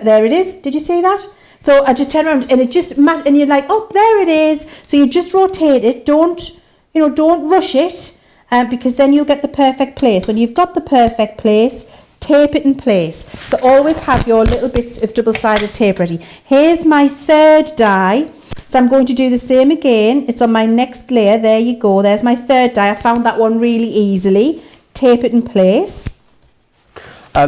There it is. Did you see that? So I just turn around, and it just and you're like, oh, there it is. So you just rotate it. Don't rush it, because then you'll get the perfect place. When you've got the perfect place, tape it in place. So always have your little bits of double-sided tape ready. Here's my 3rd die. So I'm going to do the same again. It's on my next layer. There you go. There's my 3rd die. I found that one really easily. Tape it in place. My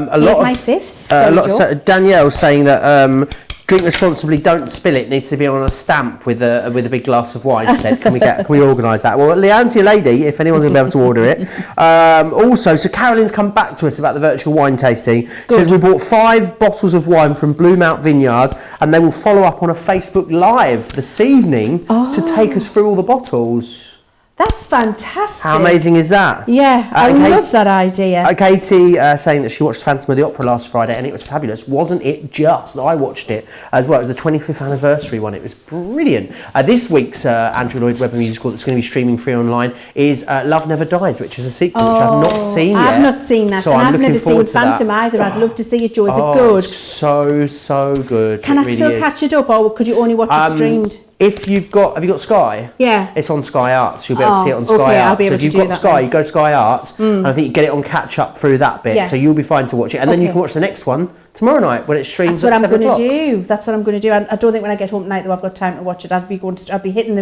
5th. Danielle saying that drink responsibly, don't spill it. Needs to be on a stamp with a big glass of wine. Said, can we organise that? Well, Leanne's your lady. If anyone's going to be able to order it. Also, so Carolyn's come back to us about the virtual wine tasting. Because we bought 5 bottles of wine from Blue Mount Vineyard, and they will follow up on a Facebook Live this evening to take us through all the bottles. That's fantastic. How amazing is that? Yeah, I love that idea. Katie saying that she watched Phantom of the Opera last Friday and it was fabulous. Wasn't it just? I watched it as well. It was the 25th anniversary one. It was brilliant. This week's Andrew Lloyd Webber musical that's going to be streaming free online is Love Never Dies, which is a sequel which I've not seen yet. I've not seen that, so and I'm I've never looking seen Phantom either. I'd love to see it, Joe. Is it good? It's so good. Can I still catch it up, or could you only watch it streamed? If have you got Sky? Yeah. It's on Sky Arts. You'll be able to see it on Sky Arts. I'll be able so if you've to do got that Sky, then. you go Sky Arts, and I think you get it on catch up through that bit. Yeah. So you'll be fine to watch it, and then you can watch the next one tomorrow night when it streams at 7 o'clock. That's what I'm going to do. That's what I'm going to do. I don't think when I get home tonight though I've got time to watch it. I'll be hitting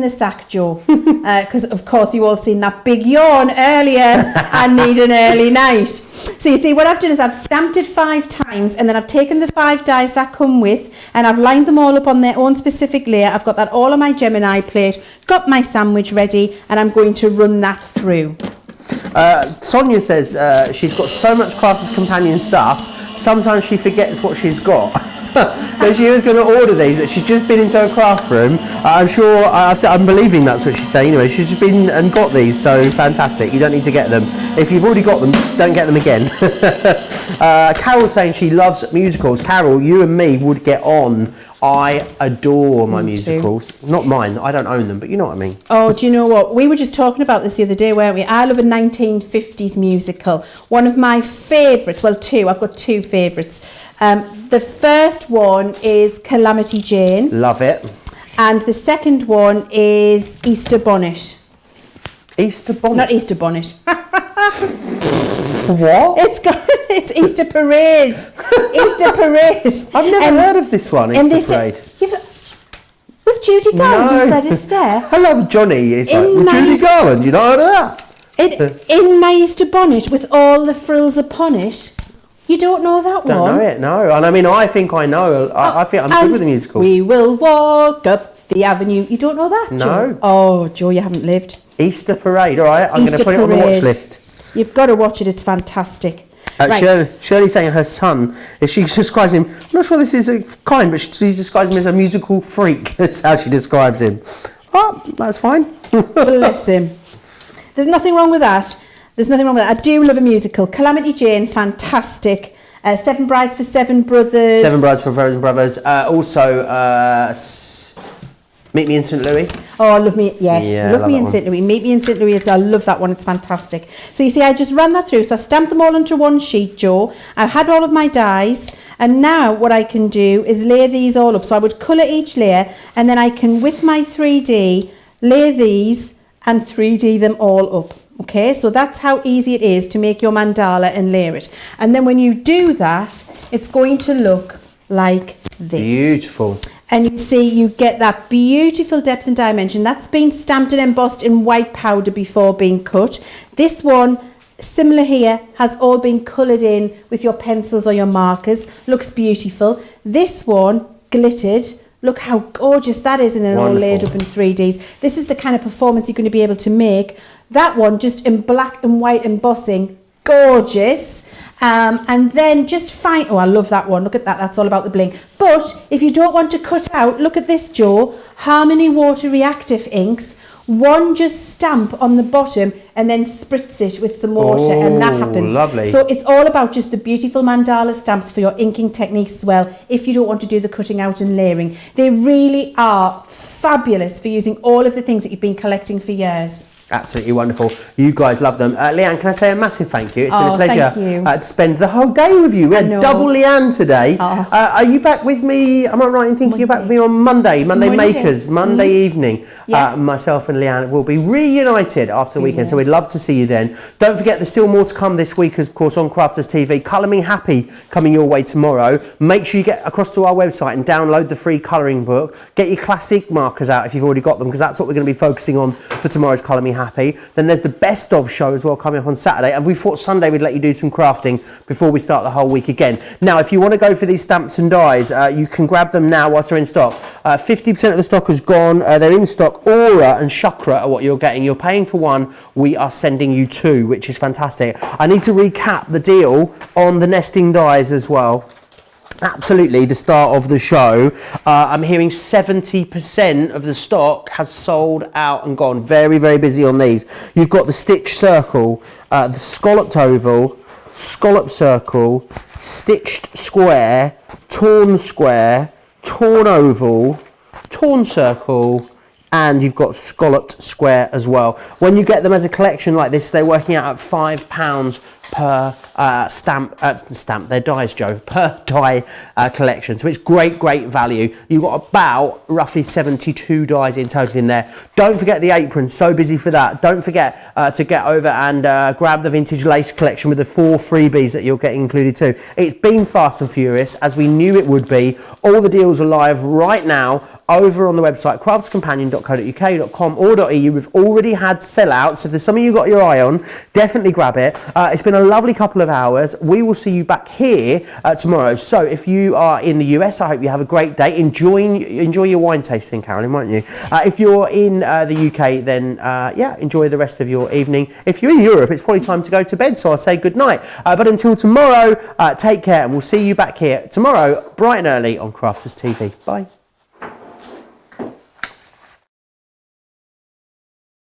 the sack, Joe, because of course you all seen that big yawn earlier. I need an early night. So you see, what I've done is I've stamped it 5 times, and then I've taken the 5 dies that come with, and I've lined them all up on their own specific layer. I've got that all on my Gemini plate, got my sandwich ready, and I'm going to run that through. Sonia says she's got so much Crafters Companion stuff, sometimes she forgets what she's got. So she was going to order these, but she's just been into her craft room. I'm sure, I'm believing that's what she's saying anyway. She's just been and got these, so fantastic. You don't need to get them. If you've already got them, don't get them again. Carol's saying she loves musicals. Carol, you and me would get on. I adore my musicals. Too. Not mine, I don't own them, but you know what I mean. Oh, do you know what? We were just talking about this the other day, weren't we? I love a 1950s musical. One of my favourites, well, 2. I've got 2 favourites. The first one is Calamity Jane. Love it. And the second one is Easter Bonnet. Easter Bonnet? Not Easter Bonnet. What? It's Easter Parade. Easter Parade. I've never heard of this one, Easter Parade. With Judy Garland and Fred Astaire. I love Johnny. It's like, with Judy Garland, you not heard of that? In my Easter bonnet with all the frills upon it. You don't know that one? Don't know it, no. And I mean, I think I know. I think I'm good with the musical. We will walk up the avenue. You don't know that, No. Joe? Oh, Joe, you haven't lived. Easter Parade, all right. I'm going to put it on the watch list. You've got to watch it. It's fantastic. Right. Shirley saying her son, she describes him, I'm not sure this is kind, but she describes him as a musical freak. That's how she describes him. Oh, that's fine. Bless him. There's nothing wrong with that. I do love a musical. Calamity Jane, fantastic. 7 Brides for 7 Brothers. 7 Brides for 7 Brothers. Also, Meet Me in St. Louis. Oh, Love Me, yes. Yeah, Love Me in St. Louis. Meet Me in St. Louis. I love that one. It's fantastic. So you see, I just ran that through. So I stamped them all onto one sheet, Joe. I've had all of my dies. And now what I can do is lay these all up. So I would colour each layer, and then I can, with my 3D, lay these and 3D them all up. Okay, so that's how easy it is to make your mandala and layer it. And then when you do that, it's going to look like this. Beautiful. And you see, you get that beautiful depth and dimension. That's been stamped and embossed in white powder before being cut. This one, similar here, has all been coloured in with your pencils or your markers. Looks beautiful. This one, glittered. Look how gorgeous that is, and then all laid up in 3Ds. This is the kind of performance you're going to be able to make. That one, just in black and white embossing, gorgeous. And then just fine. Oh, I love that one. Look at that. That's all about the bling. But if you don't want to cut out, look at this, Joe. Harmony Water Reactive inks. One just stamp on the bottom and then spritz it with some water, and that happens. Lovely. So it's all about just the beautiful mandala stamps for your inking techniques as well, if you don't want to do the cutting out and layering. They really are fabulous for using all of the things that you've been collecting for years. Absolutely wonderful. You guys love them. Leanne, can I say a massive thank you? It's been a pleasure to spend the whole day with you. We had double Leanne today. Are you back with me? Am I right in thinking you're back with me on Monday? Monday Makers, Monday evening. Yeah. Myself and Leanne will be reunited after the weekend, so we'd love to see you then. Don't forget, there's still more to come this week, of course, on Crafters TV. Colour Me Happy coming your way tomorrow. Make sure you get across to our website and download the free colouring book. Get your classic markers out if you've already got them, because that's what we're going to be focusing on for tomorrow's Colour Me Happy. Then there's the best of show as well coming up on Saturday, and we thought Sunday we'd let you do some crafting before we start the whole week again. Now, if you want to go for these stamps and dies, you can grab them now whilst they're in stock. 50% of the stock has gone. They're in stock. Aura and Chakra are what you're getting. You're paying for one, we are sending you 2, which is fantastic. I need to recap the deal on the nesting dies as well. absolutely the start of the show. I'm hearing 70% of the stock has sold out and gone. Very, very busy on these. You've got the stitch circle, the scalloped oval, scallop circle, stitched square, torn oval, torn circle, and you've got scalloped square as well. When you get them as a collection like this, they're working out at £5 per stamp, they're dies, Joe, per die collection. So it's great value. You've got about roughly 72 dies in total in there. Don't forget the apron, so busy for that. Don't forget to get over and grab the vintage lace collection with the 4 freebies that you're getting included too. It's been fast and furious, as we knew it would be. All the deals are live right now over on the website craftscompanion.co.uk.com or .eu. We've already had sellouts, so if there's something you've got your eye on, definitely grab it. It's been a lovely couple of hours. We will see you back here tomorrow. So if you are in the US, I hope you have a great day. Enjoy your wine tasting, Carolyn, won't you? If you're in the UK, then yeah, enjoy the rest of your evening. If you're in Europe, it's probably time to go to bed, so I'll say good night. But until tomorrow, take care, and we'll see you back here tomorrow, bright and early on Crafters TV. Bye.